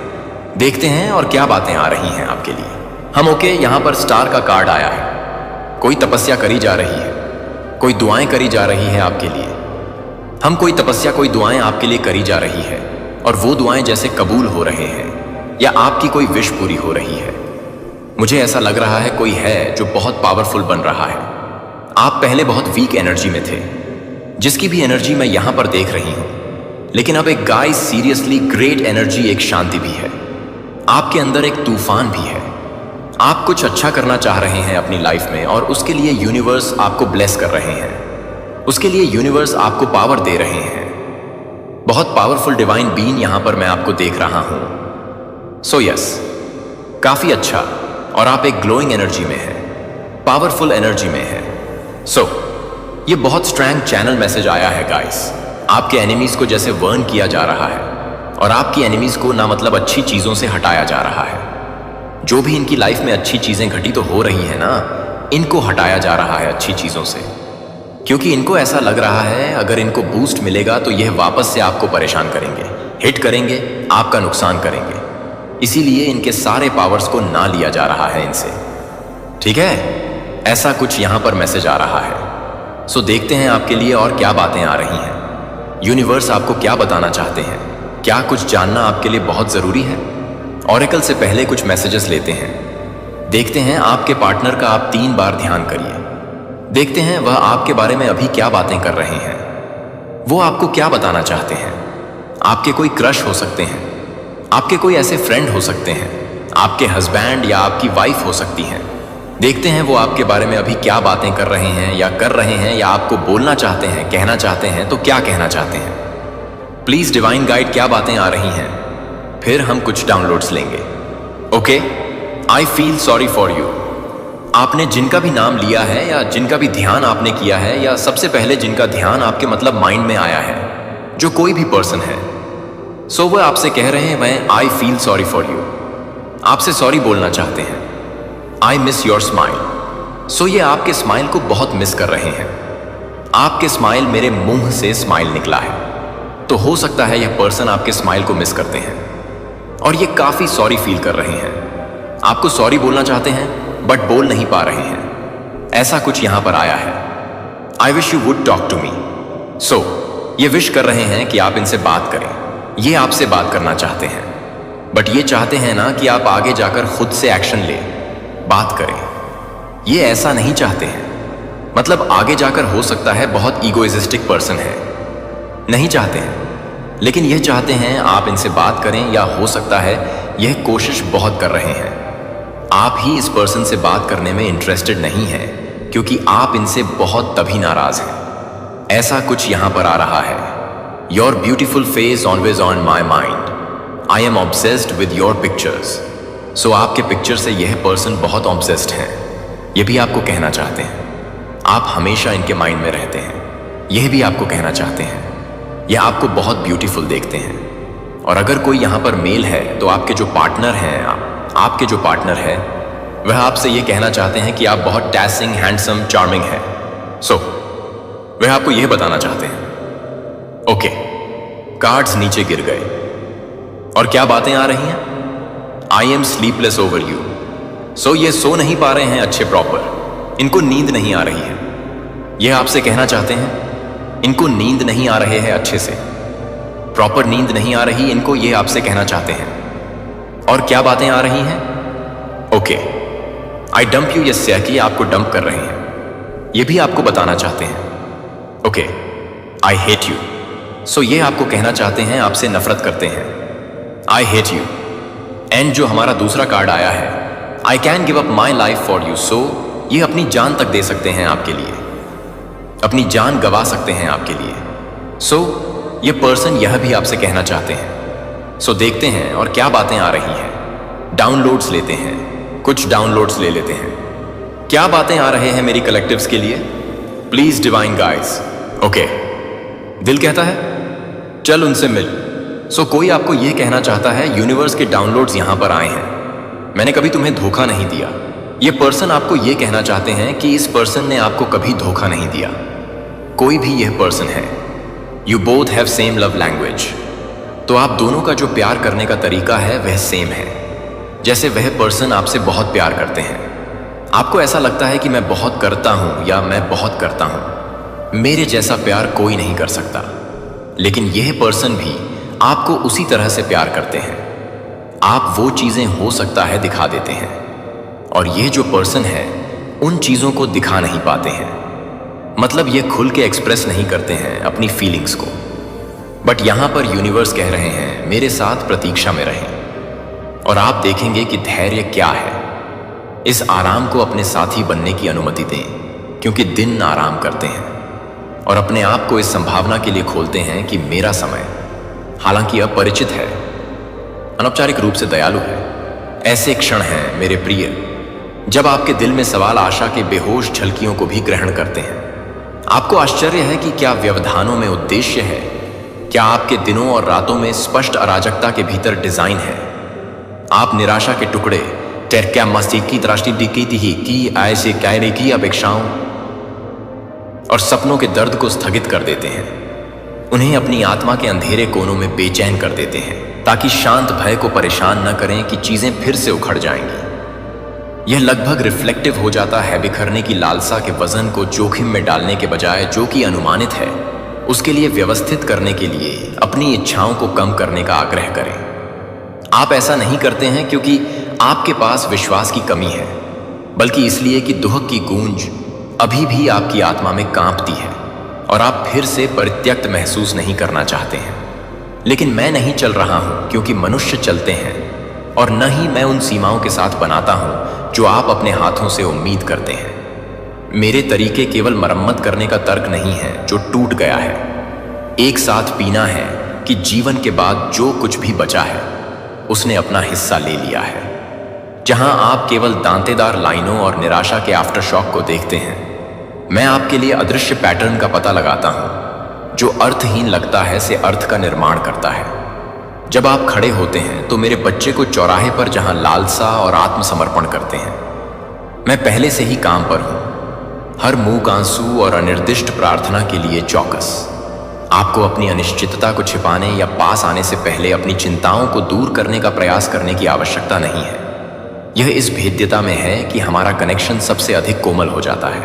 देखते हैं और क्या बातें आ रही हैं आपके लिए। हम ओके, यहाँ पर स्टार का कार्ड आया है। कोई तपस्या करी जा रही है, कोई दुआएं करी जा रही है आपके लिए। हम कोई तपस्या, कोई दुआएं आपके लिए करी जा रही है और वो दुआएं जैसे कबूल हो रहे हैं या आपकी कोई विश पूरी हो रही है। मुझे ऐसा लग रहा है कोई है जो बहुत पावरफुल बन रहा है। आप पहले बहुत वीक एनर्जी में थे, जिसकी भी एनर्जी मैं यहां पर देख रही हूं, लेकिन अब एक गाइस सीरियसली ग्रेट एनर्जी, एक शांति भी है। आपके अंदर एक तूफान भी है। आप कुछ अच्छा करना चाह रहे हैं अपनी लाइफ में और उसके लिए यूनिवर्स आपको ब्लेस कर रहे हैं। उसके लिए यूनिवर्स आपको पावर दे रहे हैं। बहुत पावरफुल डिवाइन बीइंग यहां पर मैं आपको देख रहा हूं। सो यस, काफी अच्छा, और आप एक ग्लोइंग एनर्जी में हैं, पावरफुल एनर्जी में हैं। सो ये बहुत स्ट्रॉन्ग चैनल मैसेज आया है गाइस। आपके एनिमीज को जैसे वर्न किया जा रहा है और आपकी एनिमीज को ना मतलब अच्छी चीजों से हटाया जा रहा है। जो भी इनकी लाइफ में अच्छी चीजें घटी तो हो रही है ना, इनको हटाया जा रहा है अच्छी चीजों से, क्योंकि इनको ऐसा लग रहा है अगर इनको बूस्ट मिलेगा तो यह वापस से आपको परेशान करेंगे, हिट करेंगे, आपका नुकसान करेंगे। इसीलिए इनके सारे पावर्स को ना लिया जा रहा है इनसे। ठीक है, ऐसा कुछ यहां पर मैसेज आ रहा है। सो देखते हैं आपके लिए और क्या बातें आ रही हैं। यूनिवर्स आपको क्या बताना चाहते हैं? क्या कुछ जानना आपके लिए बहुत जरूरी है? ऑरेकल से पहले कुछ मैसेजेस लेते हैं, देखते हैं आपके पार्टनर का आप 3 बार ध्यान करिए। देखते हैं वह आपके बारे में अभी क्या बातें कर रहे हैं, वो आपको क्या बताना चाहते हैं। आपके कोई क्रश हो सकते हैं, आपके कोई ऐसे फ्रेंड हो सकते हैं, आपके हस्बैंड या आपकी वाइफ हो सकती हैं। देखते हैं वो आपके बारे में अभी क्या बातें कर रहे हैं या कर रहे हैं, या आपको बोलना चाहते हैं, कहना चाहते हैं तो क्या कहना चाहते हैं। प्लीज डिवाइन गाइड, क्या बातें आ रही हैं? फिर हम कुछ डाउनलोड्स लेंगे। Okay, I feel sorry for you. आपने जिनका भी नाम लिया है या जिनका भी ध्यान आपने किया है, या सबसे पहले जिनका ध्यान आपके मतलब माइंड में आया है, जो कोई भी पर्सन है, सो वह आपसे कह रहे हैं मैं I feel sorry for you. आपसे सॉरी बोलना चाहते हैं। I miss your smile. So ये आपके स्माइल को बहुत मिस कर रहे हैं। आपके स्माइल, मेरे मुंह से स्माइल निकला है, तो हो सकता है यह पर्सन आपके स्माइल को मिस करते हैं और ये काफी सॉरी फील कर रहे हैं। आपको सॉरी बोलना चाहते हैं बट बोल नहीं पा रहे हैं। ऐसा कुछ यहां पर आया है। I wish you would talk to me. So ये विश कर रहे हैं कि आप इनसे बात करें। ये आपसे बात करना चाहते हैं, बट ये चाहते हैं ना कि आप आगे जाकर खुद से एक्शन लें, बात करें। ये ऐसा नहीं चाहते हैं, मतलब आगे जाकर हो सकता है बहुत ईगोइस्टिक पर्सन है, नहीं चाहते हैं, लेकिन यह चाहते हैं आप इनसे बात करें, या हो सकता है यह कोशिश बहुत कर रहे हैं। आप ही इस पर्सन से बात करने में इंटरेस्टेड नहीं है, क्योंकि आप इनसे बहुत तभी नाराज हैं। ऐसा कुछ यहां पर आ रहा है। Your beautiful face always on my mind. I am obsessed with your pictures. So आपके पिक्चर से यह पर्सन बहुत ऑब्सेस्ड हैं। यह भी आपको कहना चाहते हैं आप हमेशा इनके माइंड में रहते हैं। यह भी आपको कहना चाहते हैं यह आपको बहुत ब्यूटीफुल देखते हैं। और अगर कोई यहाँ पर मेल है तो आपके जो पार्टनर हैं, आपके जो पार्टनर है वह आपसे यह कहना चाहते हैं कि आप बहुत डैशिंग, हैंडसम, चार्मिंग हैं। सो वह आपको यह बताना चाहते हैं। ओके, कार्ड्स नीचे गिर गए और क्या बातें आ रही हैं? I am sleepless over you. So ये सो नहीं पा रहे हैं अच्छे प्रॉपर, इनको नींद नहीं आ रही है। यह आपसे कहना चाहते हैं इनको नींद नहीं आ रहे हैं अच्छे से, प्रॉपर नींद नहीं आ रही इनको, ये आपसे कहना चाहते हैं। और क्या बातें आ रही हैं? Okay, I dump you. Yes, कि आपको डंप कर रहे हैं, ये भी आपको बताना चाहते हैं। Okay, I hate you. So ये आपको कहना चाहते हैं आपसे नफरत करते हैं। आई हेट यू। एंड जो हमारा दूसरा कार्ड आया है, I can give up my life for you. So ये अपनी जान तक दे सकते हैं आपके लिए, अपनी जान गवा सकते हैं आपके लिए। सो ये पर्सन यह भी आपसे कहना चाहते हैं। सो देखते हैं और क्या बातें आ रही हैं। डाउनलोड्स लेते हैं, कुछ डाउनलोड्स ले लेते हैं। क्या बातें आ रहे हैं मेरी कलेक्टिव्स के लिए? Please divine guides. ओके, दिल कहता है चल उनसे मिल। सो कोई आपको यह कहना चाहता है यूनिवर्स के डाउनलोड्स यहां पर आए हैं, मैंने कभी तुम्हें धोखा नहीं दिया। ये पर्सन आपको यह कहना चाहते हैं कि इस पर्सन ने आपको कभी धोखा नहीं दिया। कोई भी यह पर्सन है, you both have same love language. तो आप दोनों का जो प्यार करने का तरीका है वह सेम है। जैसे वह पर्सन आपसे बहुत प्यार करते हैं, आपको ऐसा लगता है कि मैं बहुत करता हूं या मैं बहुत करता हूं, मेरे जैसा प्यार कोई नहीं कर सकता। लेकिन यह पर्सन भी आपको उसी तरह से प्यार करते हैं। आप वो चीजें हो सकता है दिखा देते हैं, और यह जो पर्सन है उन चीजों को दिखा नहीं पाते हैं। मतलब ये खुल के एक्सप्रेस नहीं करते हैं अपनी फीलिंग्स को। बट यहां पर यूनिवर्स कह रहे हैं मेरे साथ प्रतीक्षा में रहें, और आप देखेंगे कि धैर्य क्या है। इस आराम को अपने साथी बनने की अनुमति दें, क्योंकि दिन आराम करते हैं और अपने आप को इस संभावना के लिए खोलते हैं कि मेरा समय, हालांकि अपरिचित है, अनौपचारिक रूप से दयालु है। ऐसे क्षण हैं मेरे प्रिय जब आपके दिल में सवाल आशा के बेहोश झलकियों को भी ग्रहण करते हैं। आपको आश्चर्य है कि क्या व्यवधानों में उद्देश्य है, क्या आपके दिनों और रातों में स्पष्ट अराजकता के भीतर डिजाइन है। आप निराशा के टुकड़े क्या मस्ती की त्राष्टि की ऐसे कैरे की अपेक्षाओं और सपनों के दर्द को स्थगित कर देते हैं, उन्हें अपनी आत्मा के अंधेरे कोनों में बेचैन कर देते हैं, ताकि शांत भय को परेशान न करें कि चीजें फिर से उखड़ जाएंगी। यह लगभग रिफ्लेक्टिव हो जाता है बिखरने की लालसा के वजन को जोखिम में डालने के बजाय जो कि अनुमानित है उसके लिए व्यवस्थित करने के लिए अपनी इच्छाओं को कम करने का आग्रह करें। आप ऐसा नहीं करते हैं क्योंकि आपके पास विश्वास की कमी है, बल्कि इसलिए कि दुहक की गूंज अभी भी आपकी आत्मा में कांपती है और आप फिर से परित्यक्त महसूस नहीं करना चाहते हैं। लेकिन मैं नहीं चल रहा हूं क्योंकि मनुष्य चलते हैं, और न ही मैं उन सीमाओं के साथ बनाता हूं जो आप अपने हाथों से उम्मीद करते हैं। मेरे तरीके केवल मरम्मत करने का तर्क नहीं है जो टूट गया है, एक साथ पीना है कि जीवन के बाद जो कुछ भी बचा है उसने अपना हिस्सा ले लिया है। जहां आप केवल दांतेदार लाइनों और निराशा के आफ्टरशॉक को देखते हैं, मैं आपके लिए अदृश्य पैटर्न का पता लगाता हूं जो अर्थहीन लगता है से अर्थ का निर्माण करता है। जब आप खड़े होते हैं तो मेरे बच्चे को चौराहे पर जहां लालसा और आत्मसमर्पण करते हैं, मैं पहले से ही काम पर हूं, हर मूक आंसू और अनिर्दिष्ट प्रार्थना के लिए चौकस। आपको अपनी अनिश्चितता को छिपाने या पास आने से पहले अपनी चिंताओं को दूर करने का प्रयास करने की आवश्यकता नहीं है। यह इस भेद्यता में है कि हमारा कनेक्शन सबसे अधिक कोमल हो जाता है।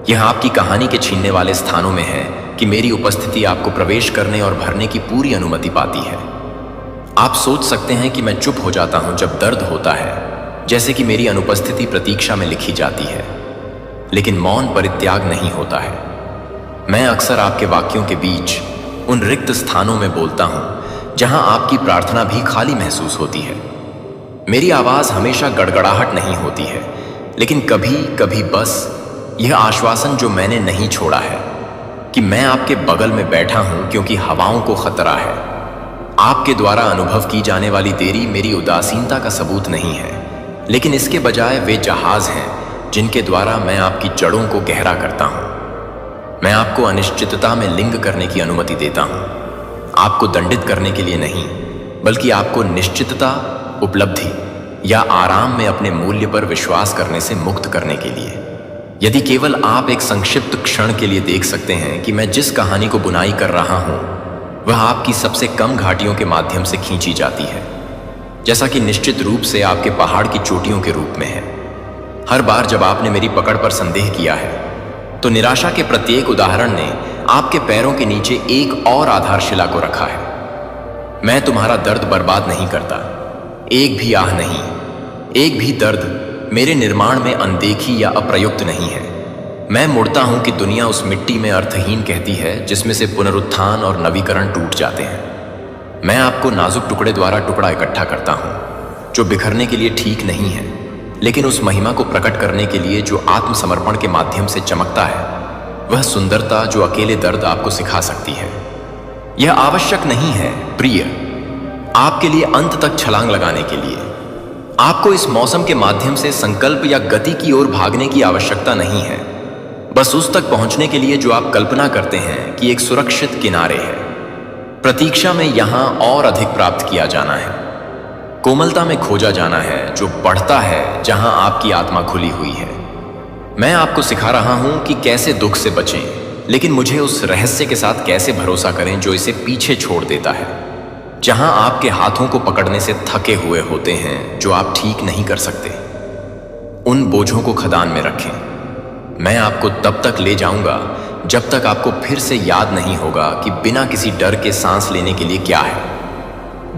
यह आपकी कहानी के छीनने वाले स्थानों में है कि मेरी उपस्थिति आपको प्रवेश करने और भरने की पूरी अनुमति पाती है। आप सोच सकते हैं कि मैं चुप हो जाता हूं जब दर्द होता है, जैसे कि मेरी अनुपस्थिति प्रतीक्षा में लिखी जाती है, लेकिन मौन परित्याग नहीं होता है। मैं अक्सर आपके वाक्यों के बीच उन रिक्त स्थानों में बोलता हूं जहां आपकी प्रार्थना भी खाली महसूस होती है। मेरी आवाज हमेशा गड़गड़ाहट नहीं होती है, लेकिन कभी कभी बस यह आश्वासन जो मैंने नहीं छोड़ा है कि मैं आपके बगल में बैठा हूं क्योंकि हवाओं को खतरा है। आपके द्वारा अनुभव की जाने वाली देरी मेरी उदासीनता का सबूत नहीं है, लेकिन इसके बजाय वे जहाज हैं जिनके द्वारा मैं आपकी जड़ों को गहरा करता हूं। मैं आपको अनिश्चितता में लिंग करने की अनुमति देता हूं, आपको दंडित करने के लिए नहीं, बल्कि आपको निश्चितता, उपलब्धि या आराम में अपने मूल्य पर विश्वास करने से मुक्त करने के लिए। यदि केवल आप एक संक्षिप्त क्षण के लिए देख सकते हैं कि मैं जिस कहानी को बुनाई कर रहा हूं वह आपकी सबसे कम घाटियों के माध्यम से खींची जाती है, जैसा कि निश्चित रूप से आपके पहाड़ की चोटियों के रूप में है। हर बार जब आपने मेरी पकड़ पर संदेह किया है तो निराशा के प्रत्येक उदाहरण ने आपके पैरों के नीचे एक और आधारशिला को रखा है। मैं तुम्हारा दर्द बर्बाद नहीं करता, एक भी आह नहीं, एक भी दर्द मेरे निर्माण में अनदेखी या अप्रयुक्त नहीं है। मैं मुड़ता हूं कि दुनिया उस मिट्टी में अर्थहीन कहती है जिसमें से पुनरुत्थान और नवीकरण टूट जाते हैं। मैं आपको नाजुक टुकड़े द्वारा टुकड़ा इकट्ठा करता हूं जो बिखरने के लिए ठीक नहीं है, लेकिन उस महिमा को प्रकट करने के लिए जो आत्मसमर्पण के माध्यम से चमकता है, वह सुंदरता जो अकेले दर्द आपको सिखा सकती है। यह आवश्यक नहीं है प्रिय, आपके लिए अंत तक छलांग लगाने के लिए। आपको इस मौसम के माध्यम से संकल्प या गति की ओर भागने की आवश्यकता नहीं है, बस उस तक पहुंचने के लिए जो आप कल्पना करते हैं कि एक सुरक्षित किनारे है। प्रतीक्षा में यहां और अधिक प्राप्त किया जाना है, कोमलता में खोजा जाना है जो बढ़ता है जहां आपकी आत्मा खुली हुई है। मैं आपको सिखा रहा हूं कि कैसे दुख से बचें, लेकिन मुझे उस रहस्य के साथ कैसे भरोसा करें जो इसे पीछे छोड़ देता है, जहां आपके हाथों को पकड़ने से थके हुए होते हैं जो आप ठीक नहीं कर सकते। उन बोझों को खदान में रखें। मैं आपको तब तक ले जाऊंगा जब तक आपको फिर से याद नहीं होगा कि बिना किसी डर के सांस लेने के लिए क्या है,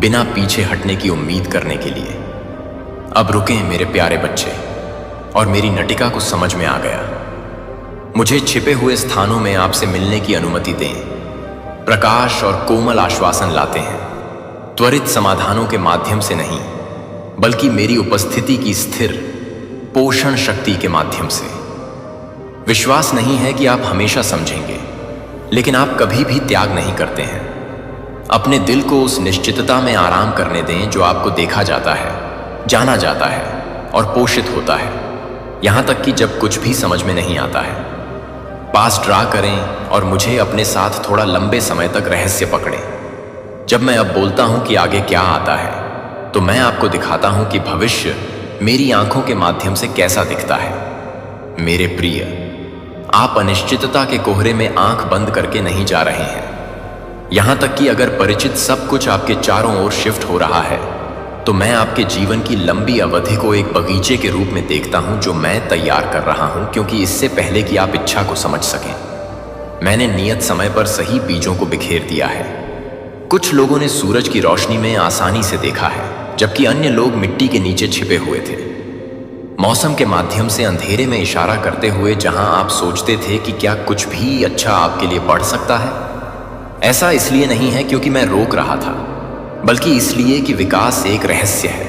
बिना पीछे हटने की उम्मीद करने के लिए। अब रुकें मेरे प्यारे बच्चे, और मेरी नटिका को समझ में आ गया। मुझे छिपे हुए स्थानों में आपसे मिलने की अनुमति दें। प्रकाश और कोमल आश्वासन लाते हैं, त्वरित समाधानों के माध्यम से नहीं, बल्कि मेरी उपस्थिति की स्थिर पोषण शक्ति के माध्यम से। विश्वास नहीं है कि आप हमेशा समझेंगे, लेकिन आप कभी भी त्याग नहीं करते हैं। अपने दिल को उस निश्चितता में आराम करने दें जो आपको देखा जाता है, जाना जाता है और पोषित होता है, यहां तक कि जब कुछ भी समझ में नहीं आता है। पास ड्रा करें और मुझे अपने साथ थोड़ा लंबे समय तक रहस्य पकड़ें। जब मैं अब बोलता हूं कि आगे क्या आता है, तो मैं आपको दिखाता हूं कि भविष्य मेरी आंखों के माध्यम से कैसा दिखता है। मेरे प्रिय, आप अनिश्चितता के कोहरे में आंख बंद करके नहीं जा रहे हैं। यहां तक कि अगर परिचित सब कुछ आपके चारों ओर शिफ्ट हो रहा है, तो मैं आपके जीवन की लंबी अवधि को एक बगीचे के रूप में देखता हूं जो मैं तैयार कर रहा हूं, क्योंकि इससे पहले कि आप इच्छा को समझ सकें, मैंने नियत समय पर सही बीजों को बिखेर दिया है। कुछ लोगों ने सूरज की रोशनी में आसानी से देखा है, जबकि अन्य लोग मिट्टी के नीचे छिपे हुए थे, मौसम के माध्यम से अंधेरे में इशारा करते हुए, जहां आप सोचते थे कि क्या कुछ भी अच्छा आपके लिए बढ़ सकता है। ऐसा इसलिए नहीं है क्योंकि मैं रोक रहा था, बल्कि इसलिए कि विकास एक रहस्य है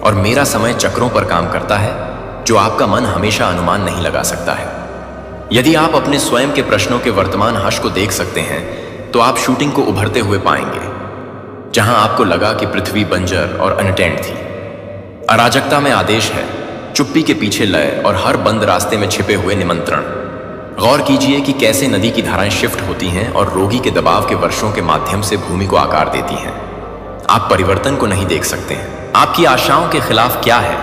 और मेरा समय चक्रों पर काम करता है जो आपका मन हमेशा अनुमान नहीं लगा सकता है। यदि आप अपने स्वयं के प्रश्नों के वर्तमान हर्ष को देख सकते हैं, तो आप शूटिंग को उभरते हुए पाएंगे, जहां आपको लगा कि पृथ्वी बंजर और अनअटेंड थी। अराजकता में आदेश है, चुप्पी के पीछे लय और हर बंद रास्ते में छिपे हुए निमंत्रण। गौर कीजिए कि कैसे नदी की धाराएं शिफ्ट होती हैं और रोगी के दबाव के वर्षों के माध्यम से भूमि को आकार देती हैं। आप परिवर्तन को नहीं देख सकते हैं। आपकी आशाओं के खिलाफ क्या है,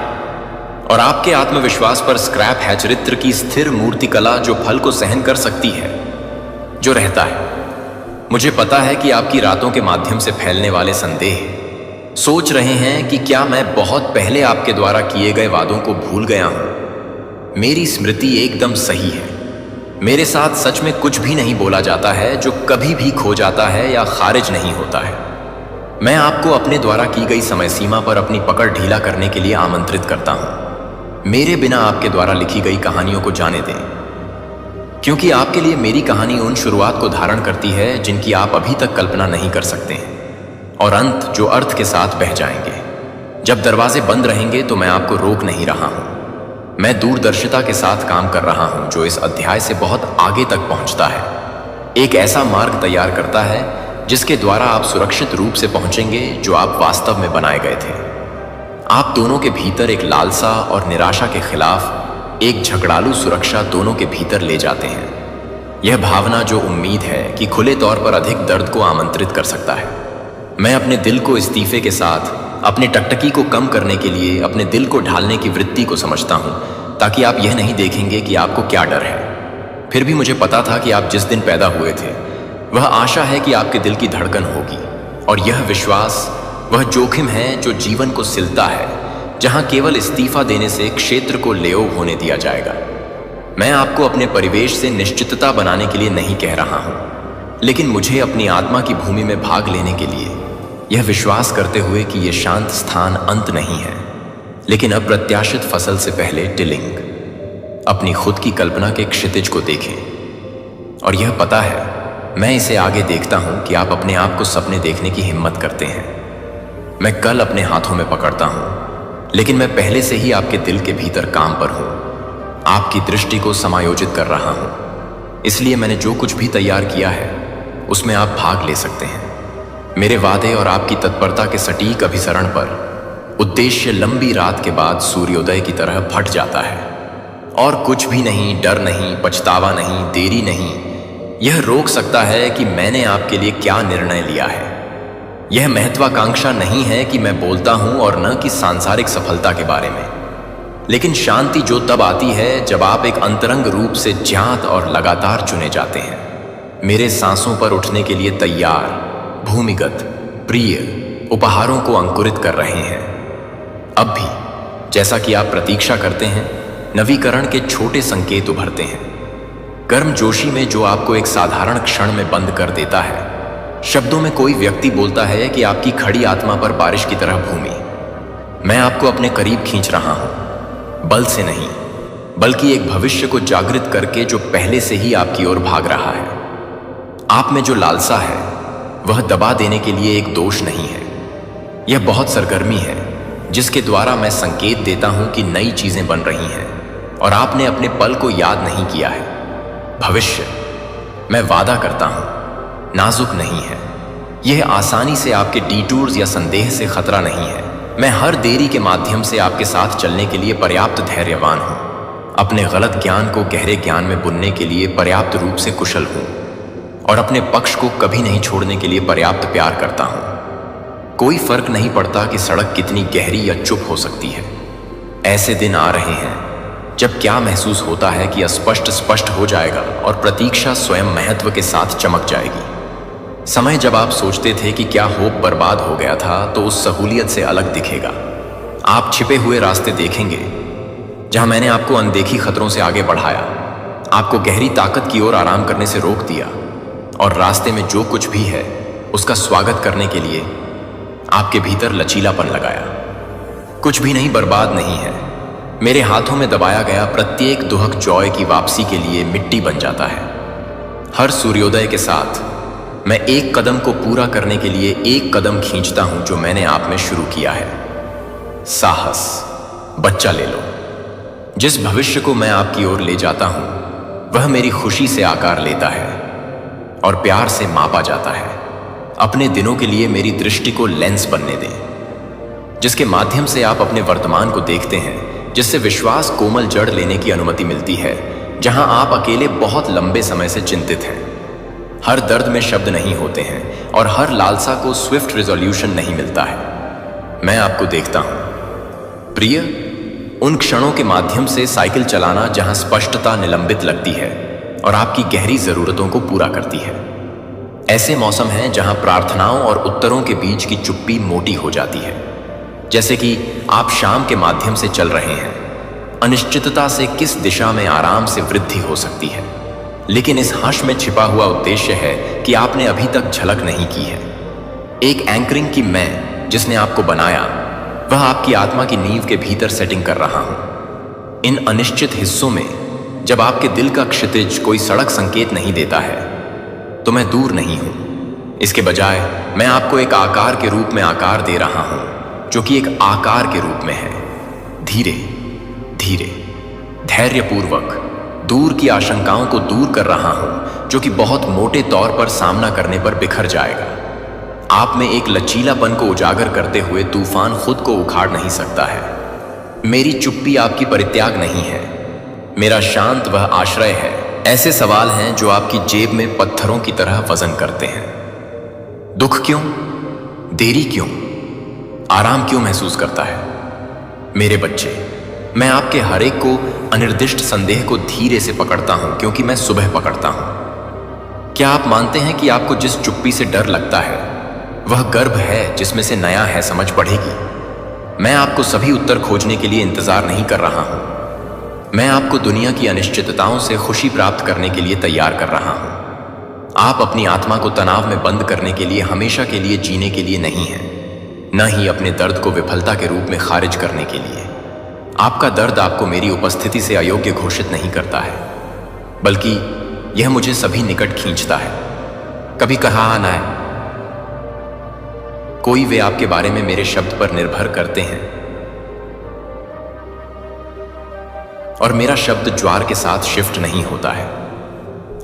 और आपके आत्मविश्वास पर स्क्रैप है चरित्र की स्थिर मूर्तिकला जो फल को सहन कर सकती है, जो रहता है। मुझे पता है कि आपकी रातों के माध्यम से फैलने वाले संदेह सोच रहे हैं कि क्या मैं बहुत पहले आपके द्वारा किए गए वादों को भूल गया हूं। मेरी स्मृति एकदम सही है। मेरे साथ सच में कुछ भी नहीं बोला जाता है जो कभी भी खो जाता है या खारिज नहीं होता है। मैं आपको अपने द्वारा की गई समय सीमा पर अपनी पकड़ ढीला करने के लिए आमंत्रित करता हूं। मेरे बिना आपके द्वारा लिखी गई कहानियों को जाने दें, क्योंकि आपके लिए मेरी कहानी उन शुरुआत को धारण करती है जिनकी आप अभी तक कल्पना नहीं कर सकते हैं, और अंत जो अर्थ के साथ बह जाएंगे। जब दरवाजे बंद रहेंगे तो मैं आपको रोक नहीं रहा हूं। मैं दूरदर्शिता के साथ काम कर रहा हूं जो इस अध्याय से बहुत आगे तक पहुंचता है, एक ऐसा मार्ग तैयार करता है जिसके द्वारा आप सुरक्षित रूप से पहुंचेंगे जो आप वास्तव में बनाए गए थे। आप दोनों के भीतर एक लालसा और निराशा के खिलाफ एक झगड़ालू सुरक्षा दोनों के भीतर ले जाते हैं। यह भावना जो उम्मीद है कि खुले तौर पर अधिक दर्द को आमंत्रित कर सकता है। मैं अपने दिल को इस्तीफे के साथ अपने टकटकी को कम करने के लिए अपने दिल को ढालने की वृत्ति को समझता हूं, ताकि आप यह नहीं देखेंगे कि आपको क्या डर है। फिर भी मुझे पता था कि आप जिस दिन पैदा हुए थे, वह आशा है कि आपके दिल की धड़कन होगी, और यह विश्वास वह जोखिम है जो जीवन को सिलता है, जहां केवल इस्तीफा देने से क्षेत्र को लेओव होने दिया जाएगा। मैं आपको अपने परिवेश से निश्चितता बनाने के लिए नहीं कह रहा हूं, लेकिन मुझे अपनी आत्मा की भूमि में भाग लेने के लिए, यह विश्वास करते हुए कि यह शांत स्थान अंत नहीं है, लेकिन अप्रत्याशित फसल से पहले टिलिंग। अपनी खुद की कल्पना के क्षितिज को देखें, और यह पता है मैं इसे आगे देखता हूं कि आप अपने आप को सपने देखने की हिम्मत करते हैं। मैं कल अपने हाथों में पकड़ता हूं, लेकिन मैं पहले से ही आपके दिल के भीतर काम पर हूं, आपकी दृष्टि को समायोजित कर रहा हूं। इसलिए मैंने जो कुछ भी तैयार किया है उसमें आप भाग ले सकते हैं। मेरे वादे और आपकी तत्परता के सटीक अभिसरण पर उद्देश्य लंबी रात के बाद सूर्योदय की तरह फट जाता है, और कुछ भी नहीं, डर नहीं, पछतावा नहीं, देरी नहीं, यह रोक सकता है कि मैंने आपके लिए क्या निर्णय लिया है। यह महत्वाकांक्षा नहीं है कि मैं बोलता हूं, और न कि सांसारिक सफलता के बारे में, लेकिन शांति जो तब आती है जब आप एक अंतरंग रूप से ज्ञात और लगातार चुने जाते हैं। मेरे सांसों पर उठने के लिए तैयार, भूमिगत, प्रिय उपहारों को अंकुरित कर रहे हैं। अब भी जैसा कि आप प्रतीक्षा करते हैं, नवीकरण के छोटे संकेत उभरते हैं। गर्मजोशी में जो आपको एक साधारण क्षण में बंद कर देता है। शब्दों में कोई व्यक्ति बोलता है कि आपकी खड़ी आत्मा पर बारिश की तरह भूमि। मैं आपको अपने करीब खींच रहा हूं, बल से नहीं, बल्कि एक भविष्य को जागृत करके जो पहले से ही आपकी ओर भाग रहा है। आप में जो लालसा है वह दबा देने के लिए एक दोष नहीं है। यह बहुत सरगर्मी है जिसके द्वारा मैं संकेत देता हूं कि नई चीजें बन रही हैं और आपने अपने पल को याद नहीं किया है। भविष्य, मैं वादा करता हूं, नाजुक नहीं है। यह आसानी से आपके डिटूर्स या संदेह से खतरा नहीं है। मैं हर देरी के माध्यम से आपके साथ चलने के लिए पर्याप्त धैर्यवान हूं। अपने गलत ज्ञान को गहरे ज्ञान में बुनने के लिए पर्याप्त रूप से कुशल हूं और अपने पक्ष को कभी नहीं छोड़ने के लिए पर्याप्त प्यार करता हूं। कोई फर्क नहीं पड़ता कि सड़क कितनी गहरी या चुप हो सकती है। ऐसे दिन आ रहे हैं जब क्या महसूस होता है कि अस्पष्ट स्पष्ट हो जाएगा और प्रतीक्षा स्वयं महत्व के साथ चमक जाएगी। समय जब आप सोचते थे कि क्या होप बर्बाद हो गया था, तो उस सहूलियत से अलग दिखेगा। आप छिपे हुए रास्ते देखेंगे जहां मैंने आपको अनदेखी खतरों से आगे बढ़ाया, आपको गहरी ताकत की ओर आराम करने से रोक दिया और रास्ते में जो कुछ भी है उसका स्वागत करने के लिए आपके भीतर लचीलापन लगाया। कुछ भी नहीं बर्बाद नहीं है। मेरे हाथों में दबाया गया प्रत्येक दुहक जॉय की वापसी के लिए मिट्टी बन जाता है। हर सूर्योदय के साथ मैं एक कदम को पूरा करने के लिए एक कदम खींचता हूं जो मैंने आप में शुरू किया है। साहस, बच्चा ले लो। जिस भविष्य को मैं आपकी ओर ले जाता हूं वह मेरी खुशी से आकार लेता है और प्यार से मापा जाता है। अपने दिनों के लिए मेरी दृष्टि को लेंस बनने दें, जिसके माध्यम से आप अपने वर्तमान को देखते हैं, जिससे विश्वास कोमल जड़ लेने की अनुमति मिलती है जहां आप अकेले बहुत लंबे समय से चिंतित हैं। हर दर्द में शब्द नहीं होते हैं और हर लालसा को स्विफ्ट रिजोल्यूशन नहीं मिलता है। मैं आपको देखता हूं, प्रिय, उन क्षणों के माध्यम से साइकिल चलाना जहां स्पष्टता निलंबित लगती है और आपकी गहरी जरूरतों को पूरा करती है। ऐसे मौसम हैं जहां प्रार्थनाओं और उत्तरों के बीच की चुप्पी मोटी हो जाती है, जैसे कि आप शाम के माध्यम से चल रहे हैं। अनिश्चितता से किस दिशा में आराम से वृद्धि हो सकती है, लेकिन इस हश में छिपा हुआ उद्देश्य है कि आपने अभी तक झलक नहीं की है। एक एंकरिंग की मैं जिसने आपको बनाया, वह आपकी आत्मा की नींव के भीतर सेटिंग कर रहा हूं। इन अनिश्चित हिस्सों में जब आपके दिल का क्षितिज कोई सड़क संकेत नहीं देता है, तो मैं दूर नहीं हूं। इसके बजाय मैं आपको एक आकार के रूप में आकार दे रहा हूं, जो कि एक आकार के रूप में है। धीरे धीरे, धैर्यपूर्वक दूर की आशंकाओं को दूर कर रहा हूं, जो कि बहुत मोटे तौर पर सामना करने पर बिखर जाएगा। आप में एक लचीलापन को उजागर करते हुए तूफान खुद को उखाड़ नहीं सकता है। मेरी चुप्पी आपकी परित्याग नहीं है, मेरा शांत वह आश्रय है। ऐसे सवाल हैं जो आपकी जेब में पत्थरों की तरह वजन करते हैं। दुख क्यों? देरी क्यों? आराम क्यों महसूस करता है? मेरे बच्चे, मैं आपके हर एक को अनिर्दिष्ट संदेह को धीरे से पकड़ता हूं, क्योंकि मैं सुबह पकड़ता हूं। क्या आप मानते हैं कि आपको जिस चुप्पी से डर लगता है वह गर्भ है जिसमें से नया है समझ बढ़ेगी? मैं आपको सभी उत्तर खोजने के लिए इंतजार नहीं कर रहा हूं। मैं आपको दुनिया की अनिश्चितताओं से खुशी प्राप्त करने के लिए तैयार कर रहा हूं। आप अपनी आत्मा को तनाव में बंद करने के लिए हमेशा के लिए जीने के लिए नहीं हैं, न ही अपने दर्द को विफलता के रूप में खारिज करने के लिए। आपका दर्द आपको मेरी उपस्थिति से अयोग्य घोषित नहीं करता है, बल्कि यह मुझे सभी निकट खींचता है। कभी कहा ना है कोई, वे आपके बारे में मेरे शब्द पर निर्भर करते हैं और मेरा शब्द ज्वार के साथ शिफ्ट नहीं होता है।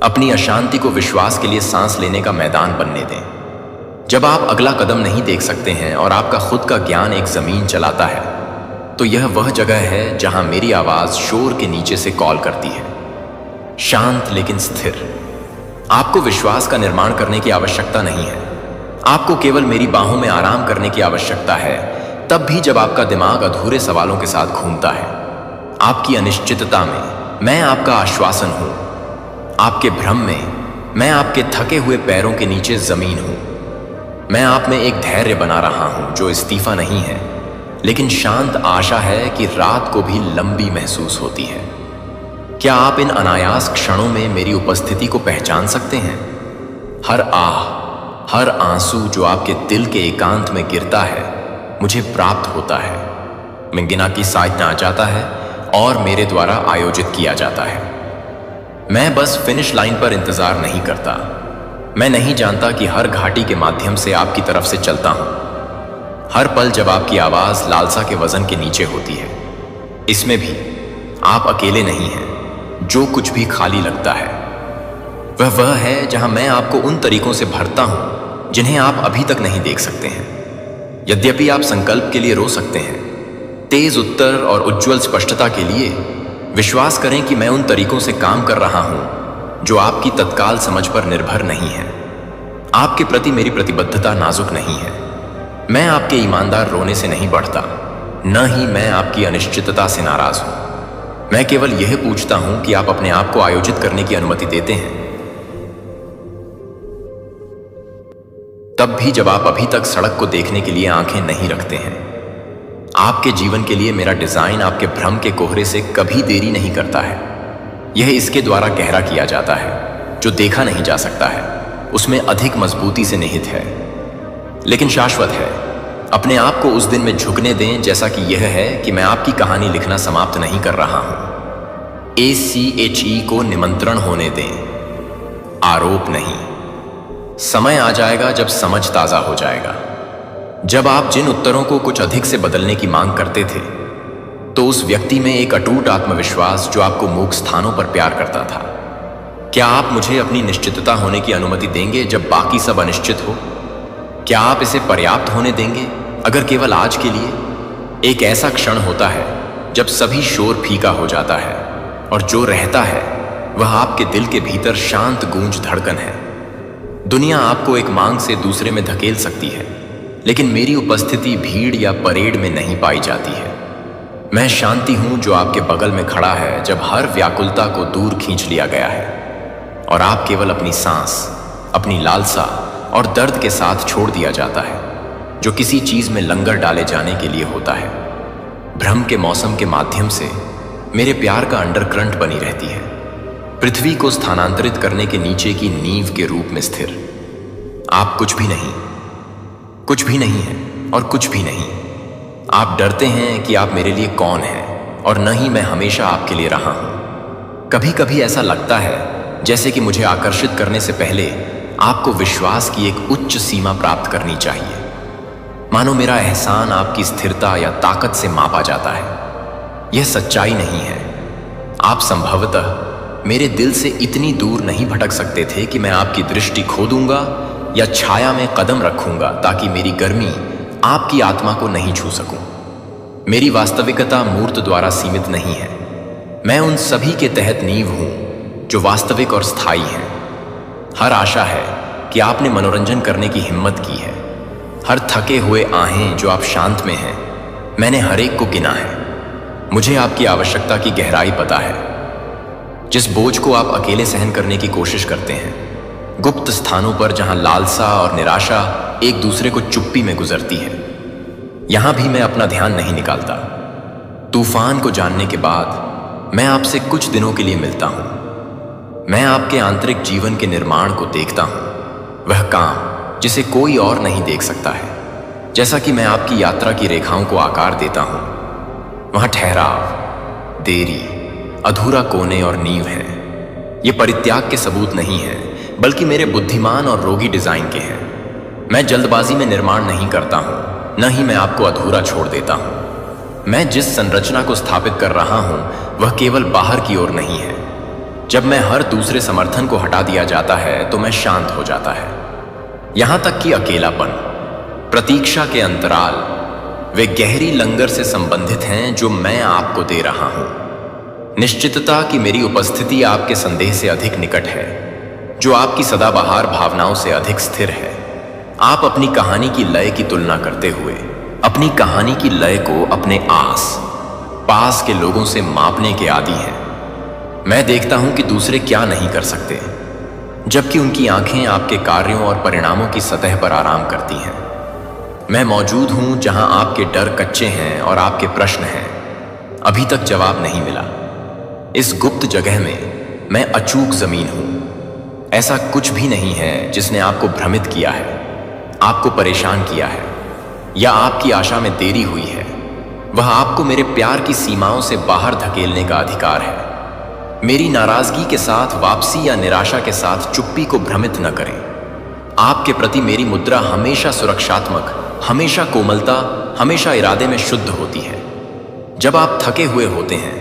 अपनी अशांति को विश्वास के लिए सांस लेने का मैदान बनने दें। जब आप अगला कदम नहीं देख सकते हैं और आपका खुद का ज्ञान एक जमीन चलाता है, तो यह वह जगह है जहां मेरी आवाज शोर के नीचे से कॉल करती है। शांत लेकिन स्थिर। आपको विश्वास का निर्माण करने की आवश्यकता नहीं है, आपको केवल मेरी बाहों में आराम करने की आवश्यकता है, तब भी जब आपका दिमाग अधूरे सवालों के साथ घूमता है। आपकी अनिश्चितता में मैं आपका आश्वासन हूं, आपके भ्रम में मैं आपके थके हुए पैरों के नीचे जमीन हूं। मैं आप में एक धैर्य बना रहा हूं जो इस्तीफा नहीं है, लेकिन शांत आशा है कि रात को भी लंबी महसूस होती है। क्या आप इन अनायास क्षणों में मेरी उपस्थिति को पहचान सकते हैं? हर आह, हर आंसू जो आपके दिल के एकांत में गिरता है, मुझे प्राप्त होता है। मैं गिना की साजना जाता है और मेरे द्वारा आयोजित किया जाता है। मैं बस फिनिश लाइन पर इंतजार नहीं करता। मैं नहीं जानता कि हर घाटी के माध्यम से आपकी तरफ से चलता हूं। हर पल जब आपकी आवाज लालसा के वजन के नीचे होती है, इसमें भी आप अकेले नहीं हैं। जो कुछ भी खाली लगता है वह है जहां मैं आपको उन तरीकों से भरता हूं जिन्हें आप अभी तक नहीं देख सकते हैं। यद्यपि आप संकल्प के लिए रो सकते हैं, तेज उत्तर और उज्जवल स्पष्टता के लिए विश्वास करें कि मैं उन तरीकों से काम कर रहा हूं जो आपकी तत्काल समझ पर निर्भर नहीं है। आपके प्रति मेरी प्रतिबद्धता नाजुक नहीं है। मैं आपके ईमानदार रोने से नहीं बढ़ता, न ही मैं आपकी अनिश्चितता से नाराज हूं। मैं केवल यह पूछता हूं कि आप अपने आप को आयोजित करने की अनुमति देते हैं, तब भी जब आप अभी तक सड़क को देखने के लिए आंखें नहीं रखते हैं। आपके जीवन के लिए मेरा डिजाइन आपके भ्रम के कोहरे से कभी देरी नहीं करता है। यह इसके द्वारा गहरा किया जाता है जो देखा नहीं जा सकता है, उसमें अधिक मजबूती से निहित है, लेकिन शाश्वत है। अपने आप को उस दिन में झुकने दें जैसा कि यह है कि मैं आपकी कहानी लिखना समाप्त नहीं कर रहा हूं। ACHE को निमंत्रण होने दें, आरोप नहीं। समय आ जाएगा जब समझ ताजा हो जाएगा। जब आप जिन उत्तरों को कुछ अधिक से बदलने की मांग करते थे, तो उस व्यक्ति में एक अटूट आत्मविश्वास जो आपको मूक स्थानों पर प्यार करता था। क्या आप मुझे अपनी निश्चितता होने की अनुमति देंगे जब बाकी सब अनिश्चित हो? क्या आप इसे पर्याप्त होने देंगे अगर केवल आज के लिए? एक ऐसा क्षण होता है जब सभी शोर फीका हो जाता है और जो रहता है वह आपके दिल के भीतर शांत गूंज धड़कन है। दुनिया आपको एक मांग से दूसरे में धकेल सकती है, लेकिन मेरी उपस्थिति भीड़ या परेड में नहीं पाई जाती है। मैं शांति हूं जो आपके बगल में खड़ा है जब हर व्याकुलता को दूर खींच लिया गया है और आप केवल अपनी सांस, अपनी लालसा और दर्द के साथ छोड़ दिया जाता है जो किसी चीज में लंगर डाले जाने के लिए होता है। भ्रम के मौसम के माध्यम से मेरे प्यार का अंडरकरंट बनी रहती है, पृथ्वी को स्थानांतरित करने के नीचे की नींव के रूप में स्थिर। आप कुछ भी नहीं, कुछ भी नहीं है और कुछ भी नहीं। आप डरते हैं कि आप मेरे लिए कौन हैं और न ही मैं हमेशा आपके लिए रहा हूं। कभी कभी ऐसा लगता है जैसे कि मुझे आकर्षित करने से पहले आपको विश्वास की एक उच्च सीमा प्राप्त करनी चाहिए, मानो मेरा एहसान आपकी स्थिरता या ताकत से मापा जाता है। यह सच्चाई नहीं है। आप संभवतः मेरे दिल से इतनी दूर नहीं भटक सकते थे कि मैं आपकी दृष्टि खो दूंगा या छाया में कदम रखूंगा ताकि मेरी गर्मी आपकी आत्मा को नहीं छू सकूं। मेरी वास्तविकता मूर्त द्वारा सीमित नहीं है। मैं उन सभी के तहत नींव हूं जो वास्तविक और स्थायी हैं। हर आशा है कि आपने मनोरंजन करने की हिम्मत की है। हर थके हुए आहें जो आप शांत में हैं, मैंने हर एक को गिना है। मुझे आपकी आवश्यकता की गहराई पता है। जिस बोझ को आप अकेले सहन करने की कोशिश करते हैं, गुप्त स्थानों पर जहां लालसा और निराशा एक दूसरे को चुप्पी में गुजरती है, यहां भी मैं अपना ध्यान नहीं निकालता। तूफान को जानने के बाद मैं आपसे कुछ दिनों के लिए मिलता हूं। मैं आपके आंतरिक जीवन के निर्माण को देखता हूं, वह काम जिसे कोई और नहीं देख सकता है। जैसा कि मैं आपकी यात्रा की रेखाओं को आकार देता हूं, वहां ठहराव, देरी, अधूरा कोने और नींव है। ये परित्याग के सबूत नहीं है, बल्कि मेरे बुद्धिमान और रोगी डिजाइन के हैं। मैं जल्दबाजी में निर्माण नहीं करता हूं, न ही मैं आपको अधूरा छोड़ देता हूं। मैं जिस संरचना को स्थापित कर रहा हूं वह केवल बाहर की ओर नहीं है। जब मैं हर दूसरे समर्थन को हटा दिया जाता है तो मैं शांत हो जाता है। यहां तक कि अकेलापन, प्रतीक्षा के अंतराल, वे गहरी लंगर से संबंधित हैं जो मैं आपको दे रहा हूं। निश्चितता कि मेरी उपस्थिति आपके संदेह से अधिक निकट है, जो आपकी सदाबहार भावनाओं से अधिक स्थिर है। आप अपनी कहानी की लय की तुलना करते हुए अपनी कहानी की लय को अपने आस पास के लोगों से मापने के आदी हैं। मैं देखता हूं कि दूसरे क्या नहीं कर सकते। जबकि उनकी आंखें आपके कार्यों और परिणामों की सतह पर आराम करती हैं। मैं मौजूद हूं जहां आपके डर कच्चे हैं और आपके प्रश्न हैं, अभी तक जवाब नहीं मिला। इस गुप्त जगह में मैं अचूक जमीन हूं। ऐसा कुछ भी नहीं है जिसने आपको भ्रमित किया है, आपको परेशान किया है या आपकी आशा में देरी हुई है। वह आपको मेरे प्यार की सीमाओं से बाहर धकेलने का अधिकार है। मेरी नाराजगी के साथ वापसी या निराशा के साथ चुप्पी को भ्रमित न करें। आपके प्रति मेरी मुद्रा हमेशा सुरक्षात्मक, हमेशा कोमलता, हमेशा इरादे में शुद्ध होती है। जब आप थके हुए होते हैं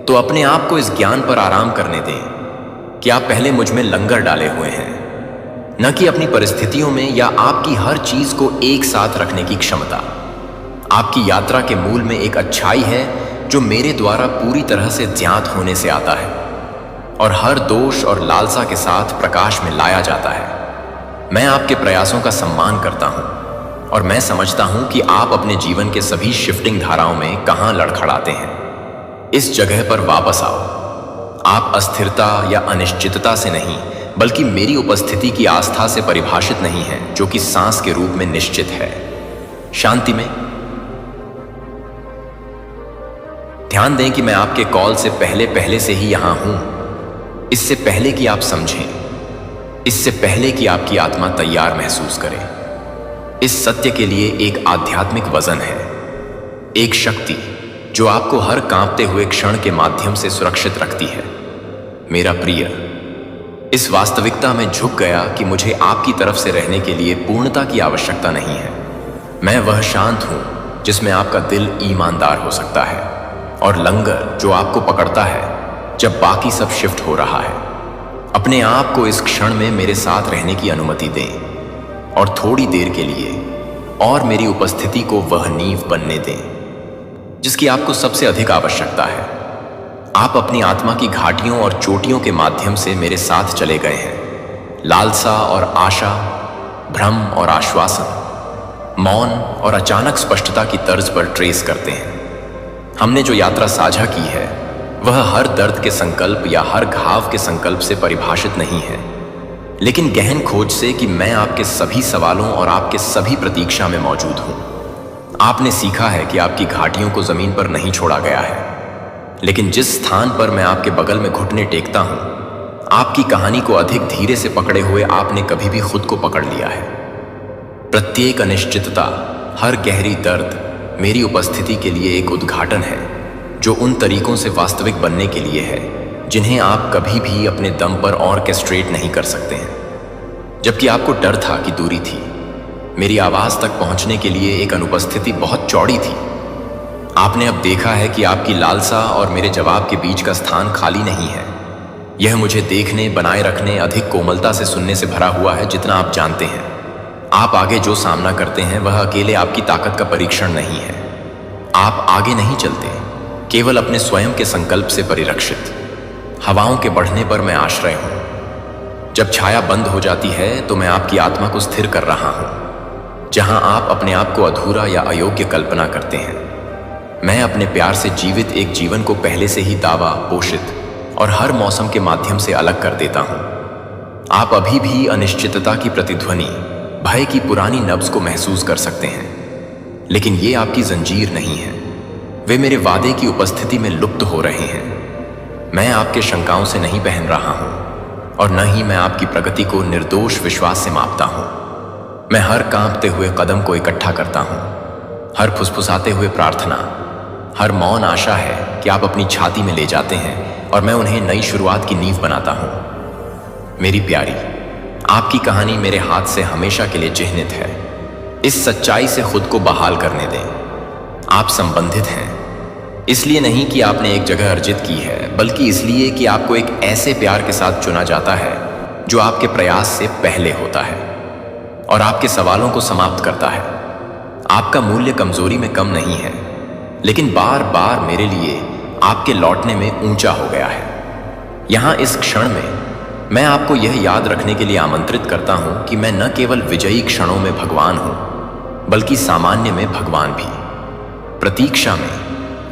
तो अपने आप को इस ज्ञान पर आराम करने दें कि आप पहले मुझ में लंगर डाले हुए हैं, न कि अपनी परिस्थितियों में या आपकी हर चीज को एक साथ रखने की क्षमता। आपकी यात्रा के मूल में एक अच्छाई है जो मेरे द्वारा पूरी तरह से ज्ञात होने से आता है और हर दोष और लालसा के साथ प्रकाश में लाया जाता है। मैं आपके प्रयासों का सम्मान करता हूं और मैं समझता हूं कि आप अपने जीवन के सभी शिफ्टिंग धाराओं में कहां लड़खड़ाते हैं। इस जगह पर वापस आओ। आप अस्थिरता या अनिश्चितता से नहीं, बल्कि मेरी उपस्थिति की आस्था से परिभाषित नहीं है, जो कि सांस के रूप में निश्चित है। शांति में ध्यान दें कि मैं आपके कॉल से पहले से ही यहां हूं। इससे पहले कि आप समझें, इससे पहले कि आपकी आत्मा तैयार महसूस करे। इस सत्य के लिए एक आध्यात्मिक वजन है, एक शक्ति जो आपको हर कांपते हुए क्षण के माध्यम से सुरक्षित रखती है। मेरा प्रिय, इस वास्तविकता में झुक गया कि मुझे आपकी तरफ से रहने के लिए पूर्णता की आवश्यकता नहीं है। मैं वह शांत हूं जिसमें आपका दिल ईमानदार हो सकता है, और लंगर जो आपको पकड़ता है जब बाकी सब शिफ्ट हो रहा है। अपने आप को इस क्षण में मेरे साथ रहने की अनुमति दें और थोड़ी देर के लिए और मेरी उपस्थिति को वह नींव बनने दें जिसकी आपको सबसे अधिक आवश्यकता है। आप अपनी आत्मा की घाटियों और चोटियों के माध्यम से मेरे साथ चले गए हैं। लालसा और आशा, भ्रम और आश्वासन, मौन और अचानक स्पष्टता की तर्ज पर ट्रेस करते हैं। हमने जो यात्रा साझा की है वह हर दर्द के संकल्प या हर घाव के संकल्प से परिभाषित नहीं है, लेकिन गहन खोज से कि मैं आपके सभी सवालों और आपके सभी प्रतीक्षा में मौजूद हूं। आपने सीखा है कि आपकी घाटियों को जमीन पर नहीं छोड़ा गया है, लेकिन जिस स्थान पर मैं आपके बगल में घुटने टेकता हूं, आपकी कहानी को अधिक धीरे से पकड़े हुए आपने कभी भी खुद को पकड़ लिया है। प्रत्येक अनिश्चितता, हर गहरी दर्द मेरी उपस्थिति के लिए एक उद्घाटन है, जो उन तरीकों से वास्तविक बनने के लिए है जिन्हें आप कभी भी अपने दम पर ऑर्केस्ट्रेट नहीं कर सकते हैं। जबकि आपको डर था कि दूरी थी, मेरी आवाज तक पहुंचने के लिए एक अनुपस्थिति बहुत चौड़ी थी। आपने अब देखा है कि आपकी लालसा और मेरे जवाब के बीच का स्थान खाली नहीं है। यह मुझे देखने, बनाए रखने, अधिक कोमलता से सुनने से भरा हुआ है जितना आप जानते हैं। आप आगे जो सामना करते हैं वह अकेले आपकी ताकत का परीक्षण नहीं है। आप आगे नहीं चलते केवल अपने स्वयं के संकल्प से परिरक्षित। हवाओं के बढ़ने पर मैं आश्रय हूं। जब छाया बंद हो जाती है तो मैं आपकी आत्मा को स्थिर कर रहा हूं। जहां आप अपने आप को अधूरा या अयोग्य कल्पना करते हैं, मैं अपने प्यार से जीवित एक जीवन को पहले से ही दावा, पोषित और हर मौसम के माध्यम से अलग कर देता हूं। आप अभी भी अनिश्चितता की प्रतिध्वनि, भय की पुरानी नब्ज को महसूस कर सकते हैं, लेकिन ये आपकी जंजीर नहीं है। वे मेरे वादे की उपस्थिति में लुप्त हो रहे हैं। मैं आपके शंकाओं से नहीं बहन रहा हूं और न ही मैं आपकी प्रगति को निर्दोष विश्वास से मापता हूं। मैं हर कांपते हुए कदम को इकट्ठा करता हूं, हर फुसफुसाते हुए प्रार्थना, हर मौन आशा है कि आप अपनी छाती में ले जाते हैं और मैं उन्हें नई शुरुआत की नींव बनाता हूं। मेरी प्यारी, आपकी कहानी मेरे हाथ से हमेशा के लिए चिह्नित है। इस सच्चाई से खुद को बहाल करने दें। आप संबंधित हैं, इसलिए नहीं कि आपने एक जगह अर्जित की है, बल्कि इसलिए कि आपको एक ऐसे प्यार के साथ चुना जाता है जो आपके प्रयास से पहले होता है और आपके सवालों को समाप्त करता है। आपका मूल्य कमजोरी में कम नहीं है, लेकिन बार बार मेरे लिए आपके लौटने में ऊंचा हो गया है। यहां इस क्षण में मैं आपको यह याद रखने के लिए आमंत्रित करता हूं कि मैं न केवल विजयी क्षणों में भगवान हूं, बल्कि सामान्य में भगवान भी। प्रतीक्षा में,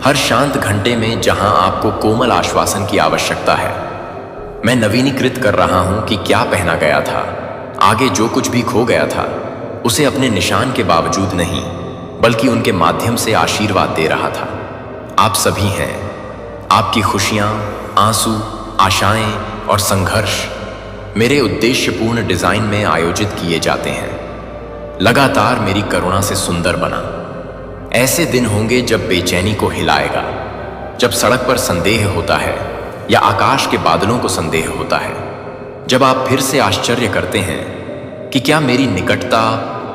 हर शांत घंटे में जहां आपको कोमल आश्वासन की आवश्यकता है, मैं नवीनीकृत कर रहा हूं कि क्या पहना गया था, आगे जो कुछ भी खो गया था उसे अपने निशान के बावजूद नहीं बल्कि उनके माध्यम से आशीर्वाद दे रहा था। आप सभी हैं। आपकी खुशियां, आंसू, आशाएं और संघर्ष मेरे उद्देश्यपूर्ण डिजाइन में आयोजित किए जाते हैं। लगातार मेरी करुणा से सुंदर बना। ऐसे दिन होंगे जब बेचैनी को हिलाएगा, जब सड़क पर संदेह होता है या आकाश के बादलों को संदेह होता है, जब आप फिर से आश्चर्य करते हैं कि क्या मेरी निकटता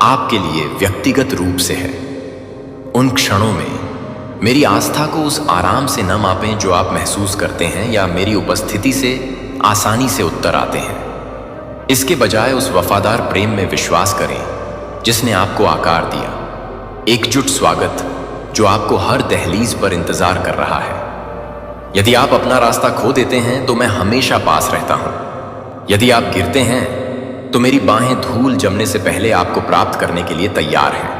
आपके लिए व्यक्तिगत रूप से है। उन क्षणों में मेरी आस्था को उस आराम से न मापें जो आप महसूस करते हैं या मेरी उपस्थिति से आसानी से उत्तर आते हैं। इसके बजाय उस वफादार प्रेम में विश्वास करें जिसने आपको आकार दिया, एकजुट स्वागत जो आपको हर दहलीज पर इंतजार कर रहा है। यदि आप अपना रास्ता खो देते हैं तो मैं हमेशा पास रहता हूं। यदि आप गिरते हैं तो मेरी बाहें धूल जमने से पहले आपको प्राप्त करने के लिए तैयार हैं।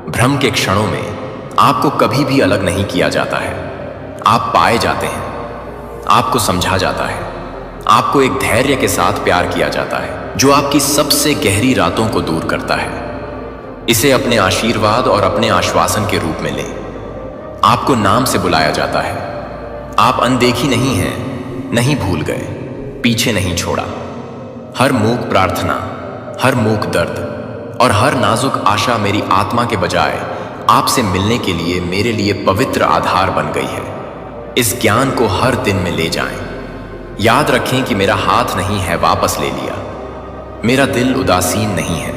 भ्रम के क्षणों में आपको कभी भी अलग नहीं किया जाता है। आप पाए जाते हैं, आपको समझा जाता है, आपको एक धैर्य के साथ प्यार किया जाता है जो आपकी सबसे गहरी रातों को दूर करता है। इसे अपने आशीर्वाद और अपने आश्वासन के रूप में लें। आपको नाम से बुलाया जाता है। आप अनदेखी नहीं हैं, नहीं भूल गए, पीछे नहीं छोड़ा। हर मूक प्रार्थना, हर मूक दर्द और हर नाजुक आशा मेरी आत्मा के बजाय आपसे मिलने के लिए मेरे लिए पवित्र आधार बन गई है। इस ज्ञान को हर दिन में ले जाएं। याद रखें कि मेरा हाथ नहीं है वापस ले लिया, मेरा दिल उदासीन नहीं है।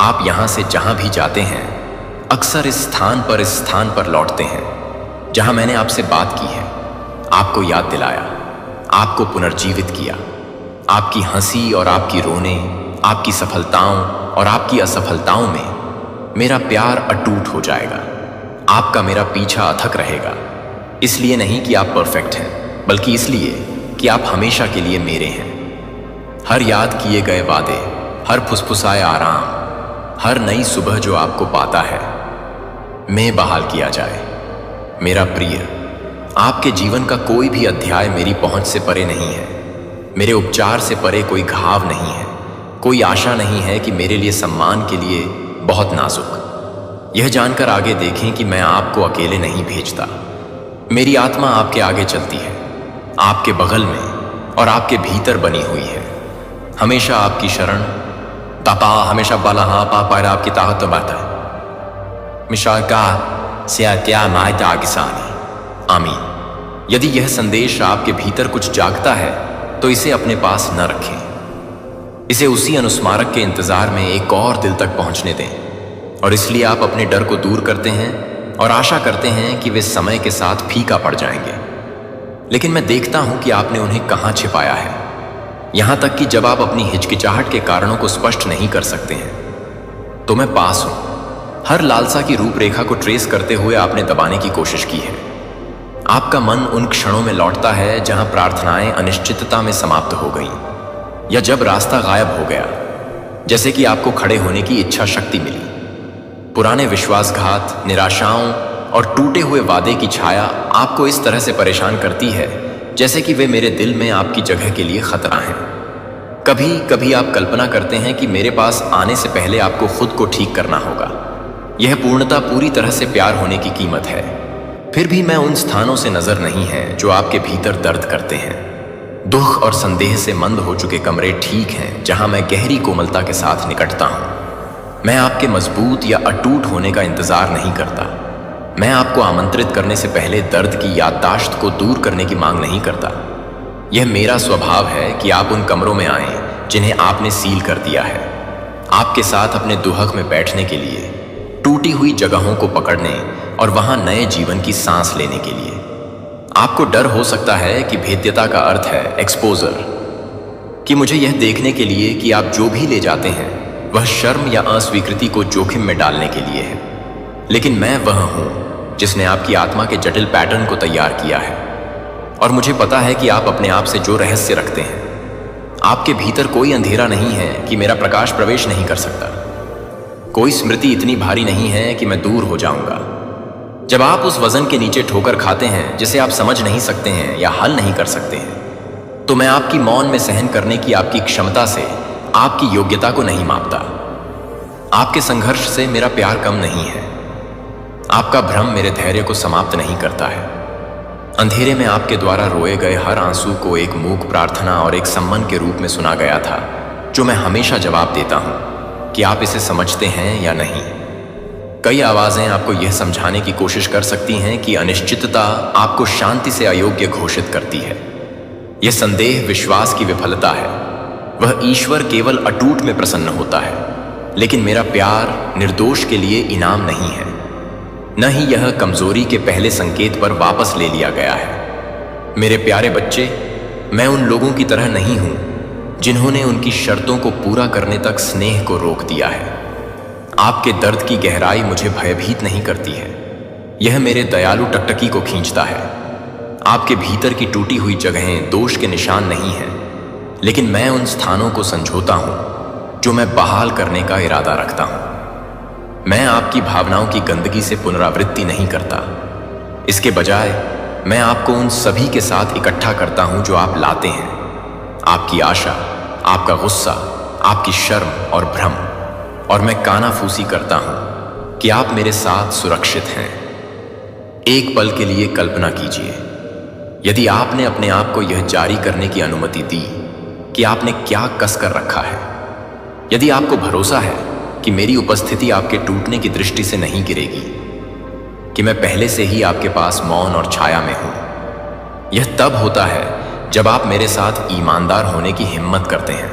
आप यहां से जहां भी जाते हैं अक्सर इस स्थान पर लौटते हैं जहां मैंने आपसे बात की है, आपको याद दिलाया, आपको पुनर्जीवित किया। आपकी हंसी और आपकी रोने, आपकी सफलताओं और आपकी असफलताओं में मेरा प्यार अटूट हो जाएगा। आपका मेरा पीछा अथक रहेगा, इसलिए नहीं कि आप परफेक्ट हैं बल्कि इसलिए कि आप हमेशा के लिए मेरे हैं। हर याद किए गए वादे, हर फुसफुसाए आराम, हर नई सुबह जो आपको पाता है, मैं बहाल किया जाए। मेरा प्रिय, आपके जीवन का कोई भी अध्याय मेरी पहुंच से परे नहीं है। मेरे उपचार से परे कोई घाव नहीं है, कोई आशा नहीं है कि मेरे लिए सम्मान के लिए बहुत नाजुक। यह जानकर आगे देखें कि मैं आपको अकेले नहीं भेजता। मेरी आत्मा आपके आगे चलती है, आपके बगल में और आपके भीतर बनी हुई है। हमेशा आपकी शरण तापा, हमेशा बाला पापा आपकी ताकत तो बात है। मिशाका से क्या मायता किसानी। आमीन। यदि यह संदेश आपके भीतर कुछ जागता है तो इसे अपने पास न रखें। इसे उसी अनुस्मारक के इंतजार में एक और दिल तक पहुंचने दें। और इसलिए आप अपने डर को दूर करते हैं और आशा करते हैं कि वे समय के साथ फीका पड़ जाएंगे। लेकिन मैं देखता हूं कि आपने उन्हें कहां छिपाया है। यहां तक कि जब आप अपनी हिचकिचाहट के कारणों को स्पष्ट नहीं कर सकते हैं तो मैं पास हूं। हर लालसा की रूपरेखा को ट्रेस करते हुए आपने दबाने की कोशिश की है। आपका मन उन क्षणों में लौटता है जहां प्रार्थनाएं अनिश्चितता में समाप्त हो गईं, या जब रास्ता गायब हो गया, जैसे कि आपको खड़े होने की इच्छा शक्ति मिली। पुराने विश्वासघात, निराशाओं और टूटे हुए वादे की छाया आपको इस तरह से परेशान करती है जैसे कि वे मेरे दिल में आपकी जगह के लिए खतरा हैं। कभी कभी आप कल्पना करते हैं कि मेरे पास आने से पहले आपको खुद को ठीक करना होगा। यह पूर्णता पूरी तरह से प्यार होने की कीमत है। फिर भी मैं उन स्थानों से नजर नहीं है जो आपके भीतर दर्द करते हैं। दुख और संदेह से मंद हो चुके कमरे ठीक हैं जहां मैं गहरी कोमलता के साथ निकटता हूं। मैं आपके मजबूत या अटूट होने का इंतजार नहीं करता। मैं आपको आमंत्रित करने से पहले दर्द की याददाश्त को दूर करने की मांग नहीं करता। यह मेरा स्वभाव है कि आप उन कमरों में आएं जिन्हें आपने सील कर दिया है, आपके साथ अपने दुहक में बैठने के लिए, टूटी हुई जगहों को पकड़ने और वहां नए जीवन की सांस लेने के लिए। आपको डर हो सकता है कि भेद्यता का अर्थ है एक्सपोजर, कि मुझे यह देखने के लिए कि आप जो भी ले जाते हैं वह शर्म या अस्वीकृति को जोखिम में डालने के लिए है। लेकिन मैं वह हूं जिसने आपकी आत्मा के जटिल पैटर्न को तैयार किया है, और मुझे पता है कि आप अपने आप से जो रहस्य रखते हैं, आपके भीतर कोई अंधेरा नहीं है कि मेरा प्रकाश प्रवेश नहीं कर सकता। कोई स्मृति इतनी भारी नहीं है कि मैं दूर हो जाऊंगा। जब आप उस वजन के नीचे ठोकर खाते हैं जिसे आप समझ नहीं सकते हैं या हल नहीं कर सकते हैं, तो मैं आपकी मौन में सहन करने की आपकी क्षमता से आपकी योग्यता को नहीं मापता। आपके संघर्ष से मेरा प्यार कम नहीं है। आपका भ्रम मेरे धैर्य को समाप्त नहीं करता है। अंधेरे में आपके द्वारा रोए गए हर आंसू को एक मूक प्रार्थना और एक सम्मान के रूप में सुना गया था, जो मैं हमेशा जवाब देता हूं कि आप इसे समझते हैं या नहीं। कई आवाजें आपको यह समझाने की कोशिश कर सकती हैं कि अनिश्चितता आपको शांति से अयोग्य घोषित करती है। यह संदेह विश्वास की विफलता है। वह ईश्वर केवल अटूट में प्रसन्न होता है, लेकिन मेरा प्यार निर्दोष के लिए इनाम नहीं है। न ही यह कमजोरी के पहले संकेत पर वापस ले लिया गया है। मेरे प्यारे बच्चे, मैं उन लोगों की तरह नहीं हूं जिन्होंने उनकी शर्तों को पूरा करने तक स्नेह को रोक दिया है। आपके दर्द की गहराई मुझे भयभीत नहीं करती है। यह मेरे दयालु टकटकी को खींचता है। आपके भीतर की टूटी हुई जगहें दोष के निशान नहीं हैं, लेकिन मैं उन स्थानों को संजोता हूं जो मैं बहाल करने का इरादा रखता हूं। मैं आपकी भावनाओं की गंदगी से पुनरावृत्ति नहीं करता। इसके बजाय मैं आपको उन सभी के साथ इकट्ठा करता हूं जो आप लाते हैं। आपकी आशा, आपका गुस्सा, आपकी शर्म और भ्रम, और मैं कानाफूसी करता हूं कि आप मेरे साथ सुरक्षित हैं। एक पल के लिए कल्पना कीजिए, यदि आपने अपने आप को यह जारी करने की अनुमति दी कि आपने क्या कस कर रखा है। यदि आपको भरोसा है कि मेरी उपस्थिति आपके टूटने की दृष्टि से नहीं गिरेगी, कि मैं पहले से ही आपके पास मौन और छाया में हूं। यह तब होता है जब आप मेरे साथ ईमानदार होने की हिम्मत करते हैं,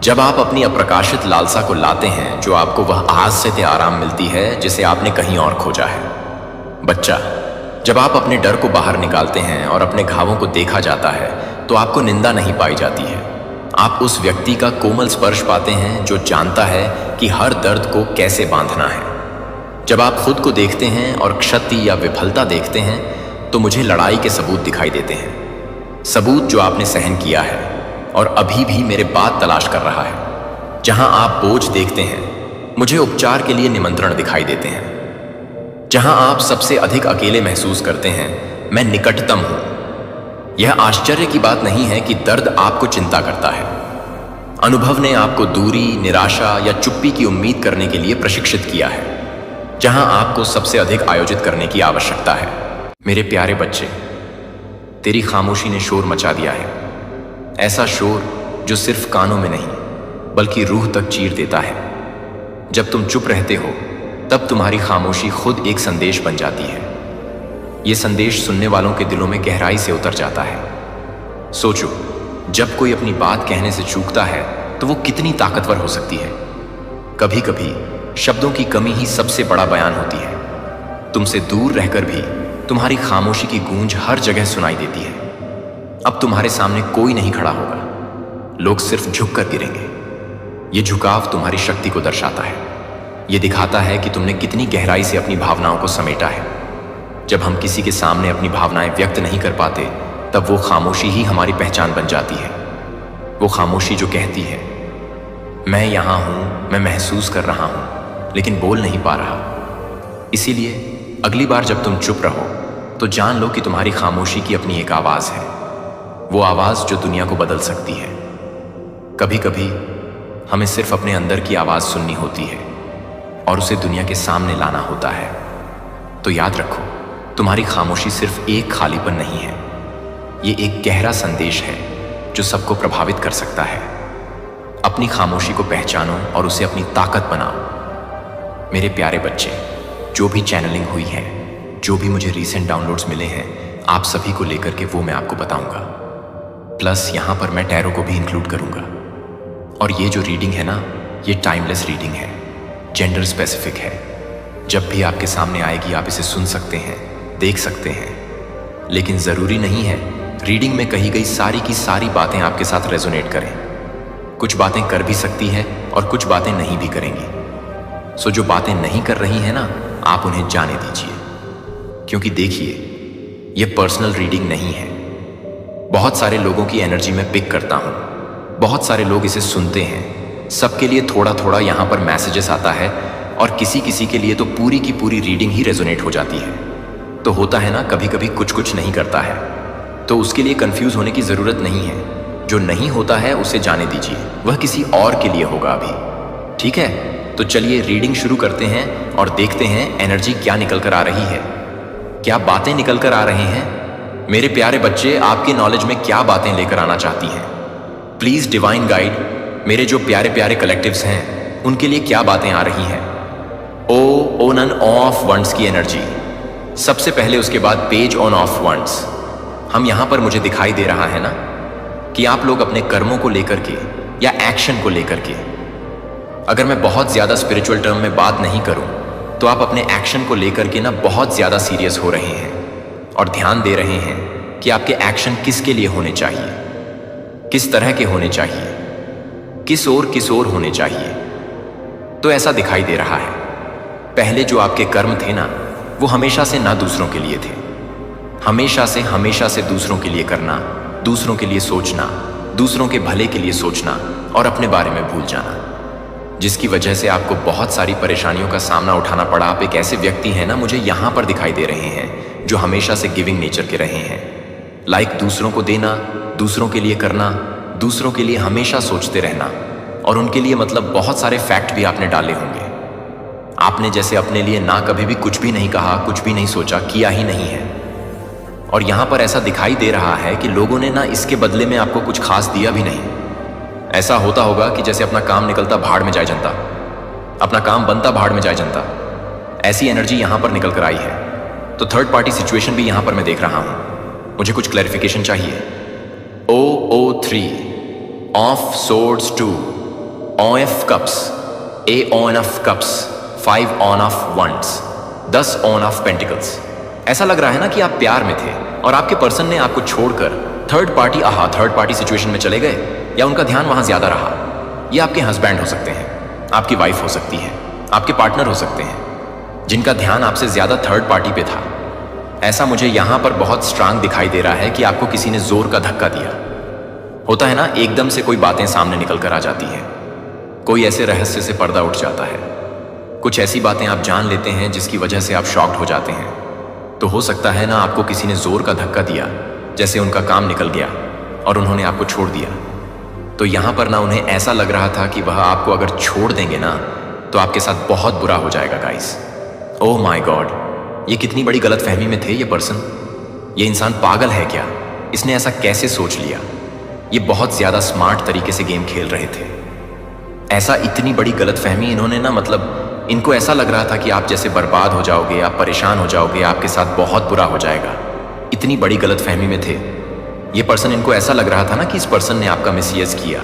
जब आप अपनी अप्रकाशित लालसा को लाते हैं, जो आपको वह आज से आराम मिलती है जिसे आपने कहीं और खोजा है। बच्चा, जब आप अपने डर को बाहर निकालते हैं और अपने घावों को देखा जाता है, तो आपको निंदा नहीं पाई जाती है। आप उस व्यक्ति का कोमल स्पर्श पाते हैं जो जानता है कि हर दर्द को कैसे बांधना है। जब आप खुद को देखते हैं और क्षति या विफलता देखते हैं, तो मुझे लड़ाई के सबूत दिखाई देते हैं। सबूत जो आपने सहन किया है और अभी भी मेरे बाद तलाश कर रहा है। जहां आप बोझ देखते हैं, मुझे उपचार के लिए निमंत्रण दिखाई देते हैं। जहां आप सबसे अधिक अकेले महसूस करते हैं, मैं निकटतम हूं। यह आश्चर्य की बात नहीं है कि दर्द आपको चिंता करता है। अनुभव ने आपको दूरी, निराशा या चुप्पी की उम्मीद करने के लिए प्रशिक्षित किया है, जहां आपको सबसे अधिक आयोजित करने की आवश्यकता है। मेरे प्यारे बच्चे, तेरी खामोशी ने शोर मचा दिया है। ऐसा शोर जो सिर्फ कानों में नहीं, बल्कि रूह तक चीर देता है। जब तुम चुप रहते हो, तब तुम्हारी खामोशी खुद एक संदेश बन जाती है। यह संदेश सुनने वालों के दिलों में गहराई से उतर जाता है। सोचो, जब कोई अपनी बात कहने से चूकता है, तो वो कितनी ताकतवर हो सकती है। कभी कभी शब्दों की कमी ही सबसे बड़ा बयान होती है। तुमसे दूर रहकर भी तुम्हारी खामोशी की गूंज हर जगह सुनाई देती है। अब तुम्हारे सामने कोई नहीं खड़ा होगा, लोग सिर्फ झुक कर गिरेंगे। ये झुकाव तुम्हारी शक्ति को दर्शाता है। ये दिखाता है कि तुमने कितनी गहराई से अपनी भावनाओं को समेटा है। जब हम किसी के सामने अपनी भावनाएं व्यक्त नहीं कर पाते, तब वो खामोशी ही हमारी पहचान बन जाती है। वो खामोशी जो कहती है, मैं यहां हूं, मैं महसूस कर रहा हूं, लेकिन बोल नहीं पा रहा। इसीलिए अगली बार जब तुम चुप रहो, तो जान लो कि तुम्हारी खामोशी की अपनी एक आवाज है। वो आवाज जो दुनिया को बदल सकती है। कभी कभी हमें सिर्फ अपने अंदर की आवाज सुननी होती है और उसे दुनिया के सामने लाना होता है। तो याद रखो, तुम्हारी खामोशी सिर्फ एक खालीपन नहीं है, ये एक गहरा संदेश है जो सबको प्रभावित कर सकता है। अपनी खामोशी को पहचानो और उसे अपनी ताकत बनाओ। मेरे प्यारे बच्चे, जो भी चैनलिंग हुई है, जो भी मुझे रीसेंट डाउनलोड्स मिले हैं, आप सभी को लेकर के वो मैं आपको बताऊंगा। प्लस यहाँ पर मैं टैरो को भी इंक्लूड करूंगा। और ये जो रीडिंग है ना, ये टाइमलेस रीडिंग है, जेंडर स्पेसिफिक है। जब भी आपके सामने आएगी, आप इसे सुन सकते हैं, देख सकते हैं। लेकिन ज़रूरी नहीं है रीडिंग में कही गई सारी की सारी बातें आपके साथ रेजोनेट करें। कुछ बातें कर भी सकती है और कुछ बातें नहीं भी करेंगी। सो जो बातें नहीं कर रही हैं ना, आप उन्हें जाने दीजिए। क्योंकि देखिए, ये पर्सनल रीडिंग नहीं है। बहुत सारे लोगों की एनर्जी में पिक करता हूँ, बहुत सारे लोग इसे सुनते हैं। सबके लिए थोड़ा थोड़ा यहाँ पर मैसेजेस आता है और किसी किसी के लिए तो पूरी की पूरी रीडिंग ही रेजोनेट हो जाती है। तो होता है ना, कभी कभी कुछ कुछ नहीं करता है। तो उसके लिए कंफ्यूज होने की ज़रूरत नहीं है। जो नहीं होता है उसे जाने दीजिए, वह किसी और के लिए होगा अभी। ठीक है, तो चलिए रीडिंग शुरू करते हैं और देखते हैं एनर्जी क्या निकल कर आ रही है, क्या बातें निकल कर आ रहे हैं। मेरे प्यारे बच्चे, आपकी नॉलेज में क्या बातें लेकर आना चाहती हैं? प्लीज़ डिवाइन गाइड, मेरे जो प्यारे प्यारे कलेक्टिव्स हैं उनके लिए क्या बातें आ रही हैं? ओन एंड ऑफ वंड्स की एनर्जी सबसे पहले, उसके बाद पेज ऑन ऑफ वंड्स। हम यहाँ पर मुझे दिखाई दे रहा है ना कि आप लोग अपने कर्मों को लेकर के या एक्शन को लेकर के, अगर मैं बहुत ज़्यादा स्पिरिचुअल टर्म में बात नहीं करूं तो आप अपने एक्शन को लेकर के ना बहुत ज़्यादा सीरियस हो रहे हैं और ध्यान दे रहे हैं कि आपके एक्शन किसके लिए होने चाहिए, किस तरह के होने चाहिए, किस ओर होने चाहिए। तो ऐसा दिखाई दे रहा है, पहले जो आपके कर्म थे ना, वो हमेशा से ना दूसरों के लिए थे, हमेशा से दूसरों के लिए करना, दूसरों के लिए सोचना, दूसरों के भले के लिए सोचना और अपने बारे में भूल जाना, जिसकी वजह से आपको बहुत सारी परेशानियों का सामना उठाना पड़ा। आप एक ऐसे व्यक्ति हैं ना, मुझे यहाँ पर दिखाई दे रहे हैं, जो हमेशा से गिविंग नेचर के रहे हैं। लाइक दूसरों को देना, दूसरों के लिए करना, दूसरों के लिए हमेशा सोचते रहना, और उनके लिए मतलब बहुत सारे फैक्ट भी आपने डाले होंगे। आपने जैसे अपने लिए ना कभी भी कुछ भी नहीं कहा, कुछ भी नहीं सोचा, किया ही नहीं है। और यहाँ पर ऐसा दिखाई दे रहा है कि लोगों ने ना इसके बदले में आपको कुछ खास दिया भी नहीं। ऐसा होता होगा कि जैसे अपना काम निकलता भाड़ में जाए जनता, अपना काम बनता भाड़ में जाए जनता, ऐसी एनर्जी यहाँ पर निकल कर आई है। तो थर्ड पार्टी सिचुएशन भी यहाँ पर मैं देख रहा हूँ। मुझे कुछ क्लैरिफिकेशन चाहिए। O3 of swords 2, OF cups, A on off cups, 5 on off wands, 10 on off pentacles. ऐसा लग रहा है ना कि आप प्यार में थे और आपके पर्सन ने आपको छोड़कर थर्ड पार्टी सिचुएशन में चले गए, या उनका ध्यान वहां ज्यादा रहा। ये आपके हस्बैंड हो सकते हैं, आपकी वाइफ हो सकती है, आपके पार्टनर हो सकते हैं, जिनका ध्यान आपसे ज्यादा थर्ड पार्टी पे था। ऐसा मुझे यहां पर बहुत स्ट्रांग दिखाई दे रहा है कि आपको किसी ने जोर का धक्का दिया। होता है ना, एकदम से कोई बातें सामने निकल कर आ जाती हैं, कोई ऐसे रहस्य से पर्दा उठ जाता है, कुछ ऐसी बातें आप जान लेते हैं जिसकी वजह से आप शॉक्ड हो जाते हैं। तो हो सकता है ना आपको किसी ने जोर का धक्का दिया, जैसे उनका काम निकल गया और उन्होंने आपको छोड़ दिया। तो यहाँ पर ना उन्हें ऐसा लग रहा था कि वह आपको अगर छोड़ देंगे ना तो आपके साथ बहुत बुरा हो जाएगा गाइस। ओह माय गॉड, ये कितनी बड़ी गलतफहमी में थे ये पर्सन। ये इंसान पागल है क्या? इसने ऐसा कैसे सोच लिया? ये बहुत ज़्यादा स्मार्ट तरीके से गेम खेल रहे थे। ऐसा इतनी बड़ी गलतफहमी इन्होंने ना, मतलब इनको ऐसा लग रहा था कि आप जैसे बर्बाद हो जाओगे, आप परेशान हो जाओगे, आपके साथ बहुत बुरा हो जाएगा। इतनी बड़ी गलतफहमी में थे ये पर्सन। इनको ऐसा लग रहा था ना कि इस पर्सन ने आपका मिसयूज किया।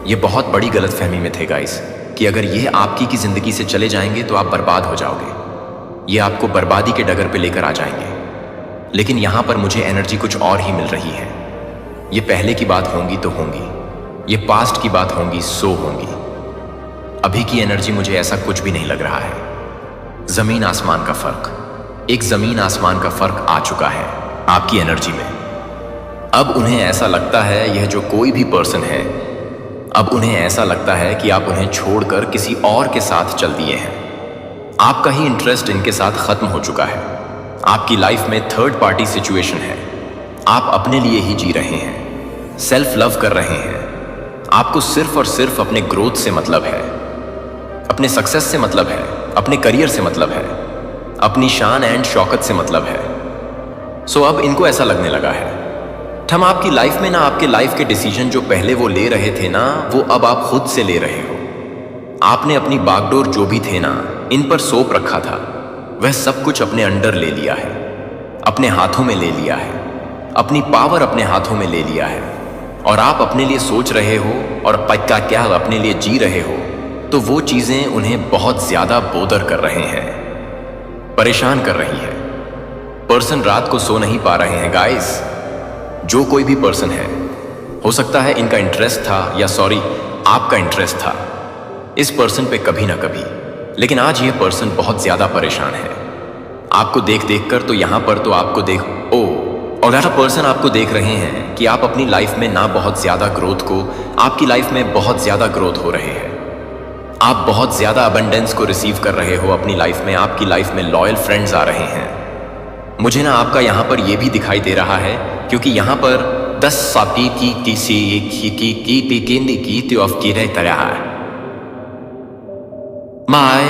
ये बहुत बड़ी गलतफहमी में थे गाइस, कि अगर ये आपकी की ज़िंदगी से चले जाएंगे तो आप बर्बाद हो जाओगे, ये आपको बर्बादी के डगर पे लेकर आ जाएंगे। लेकिन यहाँ पर मुझे एनर्जी कुछ और ही मिल रही है। ये पहले की बात होंगी तो होंगी, ये पास्ट की बात होंगी सो होंगी। अभी की एनर्जी मुझे ऐसा कुछ भी नहीं लग रहा है। ज़मीन आसमान का फ़र्क, एक ज़मीन आसमान का फ़र्क आ चुका है आपकी एनर्जी में। अब उन्हें ऐसा लगता है, यह जो कोई भी पर्सन है, अब उन्हें ऐसा लगता है कि आप उन्हें छोड़कर किसी और के साथ चल दिए हैं। आपका ही इंटरेस्ट इनके साथ ख़त्म हो चुका है। आपकी लाइफ में थर्ड पार्टी सिचुएशन है। आप अपने लिए ही जी रहे हैं, सेल्फ लव कर रहे हैं। आपको सिर्फ और सिर्फ अपने ग्रोथ से मतलब है, अपने सक्सेस से मतलब है, अपने करियर से मतलब है, अपनी शान एंड शौकत से मतलब है। सो अब इनको ऐसा लगने लगा है हम आपकी लाइफ में ना, आपके लाइफ के डिसीजन जो पहले वो ले रहे थे ना, वो अब आप खुद से ले रहे हो। आपने अपनी बागडोर जो भी थे ना, इन पर सौंप रखा था, वह सब कुछ अपने अंडर ले लिया है, अपने हाथों में ले लिया है, अपनी पावर अपने हाथों में ले लिया है। और आप अपने लिए सोच रहे हो और पक्का क्या अपने लिए जी रहे हो, तो वो चीज़ें उन्हें बहुत ज़्यादा बोदर कर रहे हैं, परेशान कर रही है। पर्सन रात को सो नहीं पा रहे हैं गाइस। जो कोई भी पर्सन है, हो सकता है इनका इंटरेस्ट था, या सॉरी आपका इंटरेस्ट था इस पर्सन पे कभी ना कभी, लेकिन आज ये पर्सन बहुत ज़्यादा परेशान है आपको देख देख कर। तो यहाँ पर तो आपको देख और ऐसा पर्सन आपको देख रहे हैं कि आप अपनी लाइफ में ना बहुत ज़्यादा ग्रोथ को, आपकी लाइफ में बहुत ज़्यादा ग्रोथ हो रहे हैं, आप बहुत ज़्यादा अबंडेंस को रिसीव कर रहे हो अपनी लाइफ में, आपकी लाइफ में लॉयल फ्रेंड्स आ रहे हैं। मुझे ना आपका यहाँ पर यह भी दिखाई दे रहा है क्योंकि यहां पर 10 सापी की ऑफ की रहे तरह माय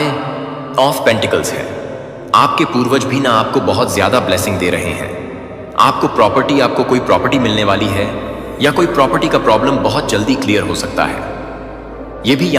ऑफ पेंटिकल्स है। आपके पूर्वज भी ना आपको बहुत ज्यादा ब्लेसिंग दे रहे हैं। आपको कोई प्रॉपर्टी मिलने वाली है, या कोई प्रॉपर्टी का प्रॉब्लम बहुत जल्दी क्लियर हो सकता है। ये भी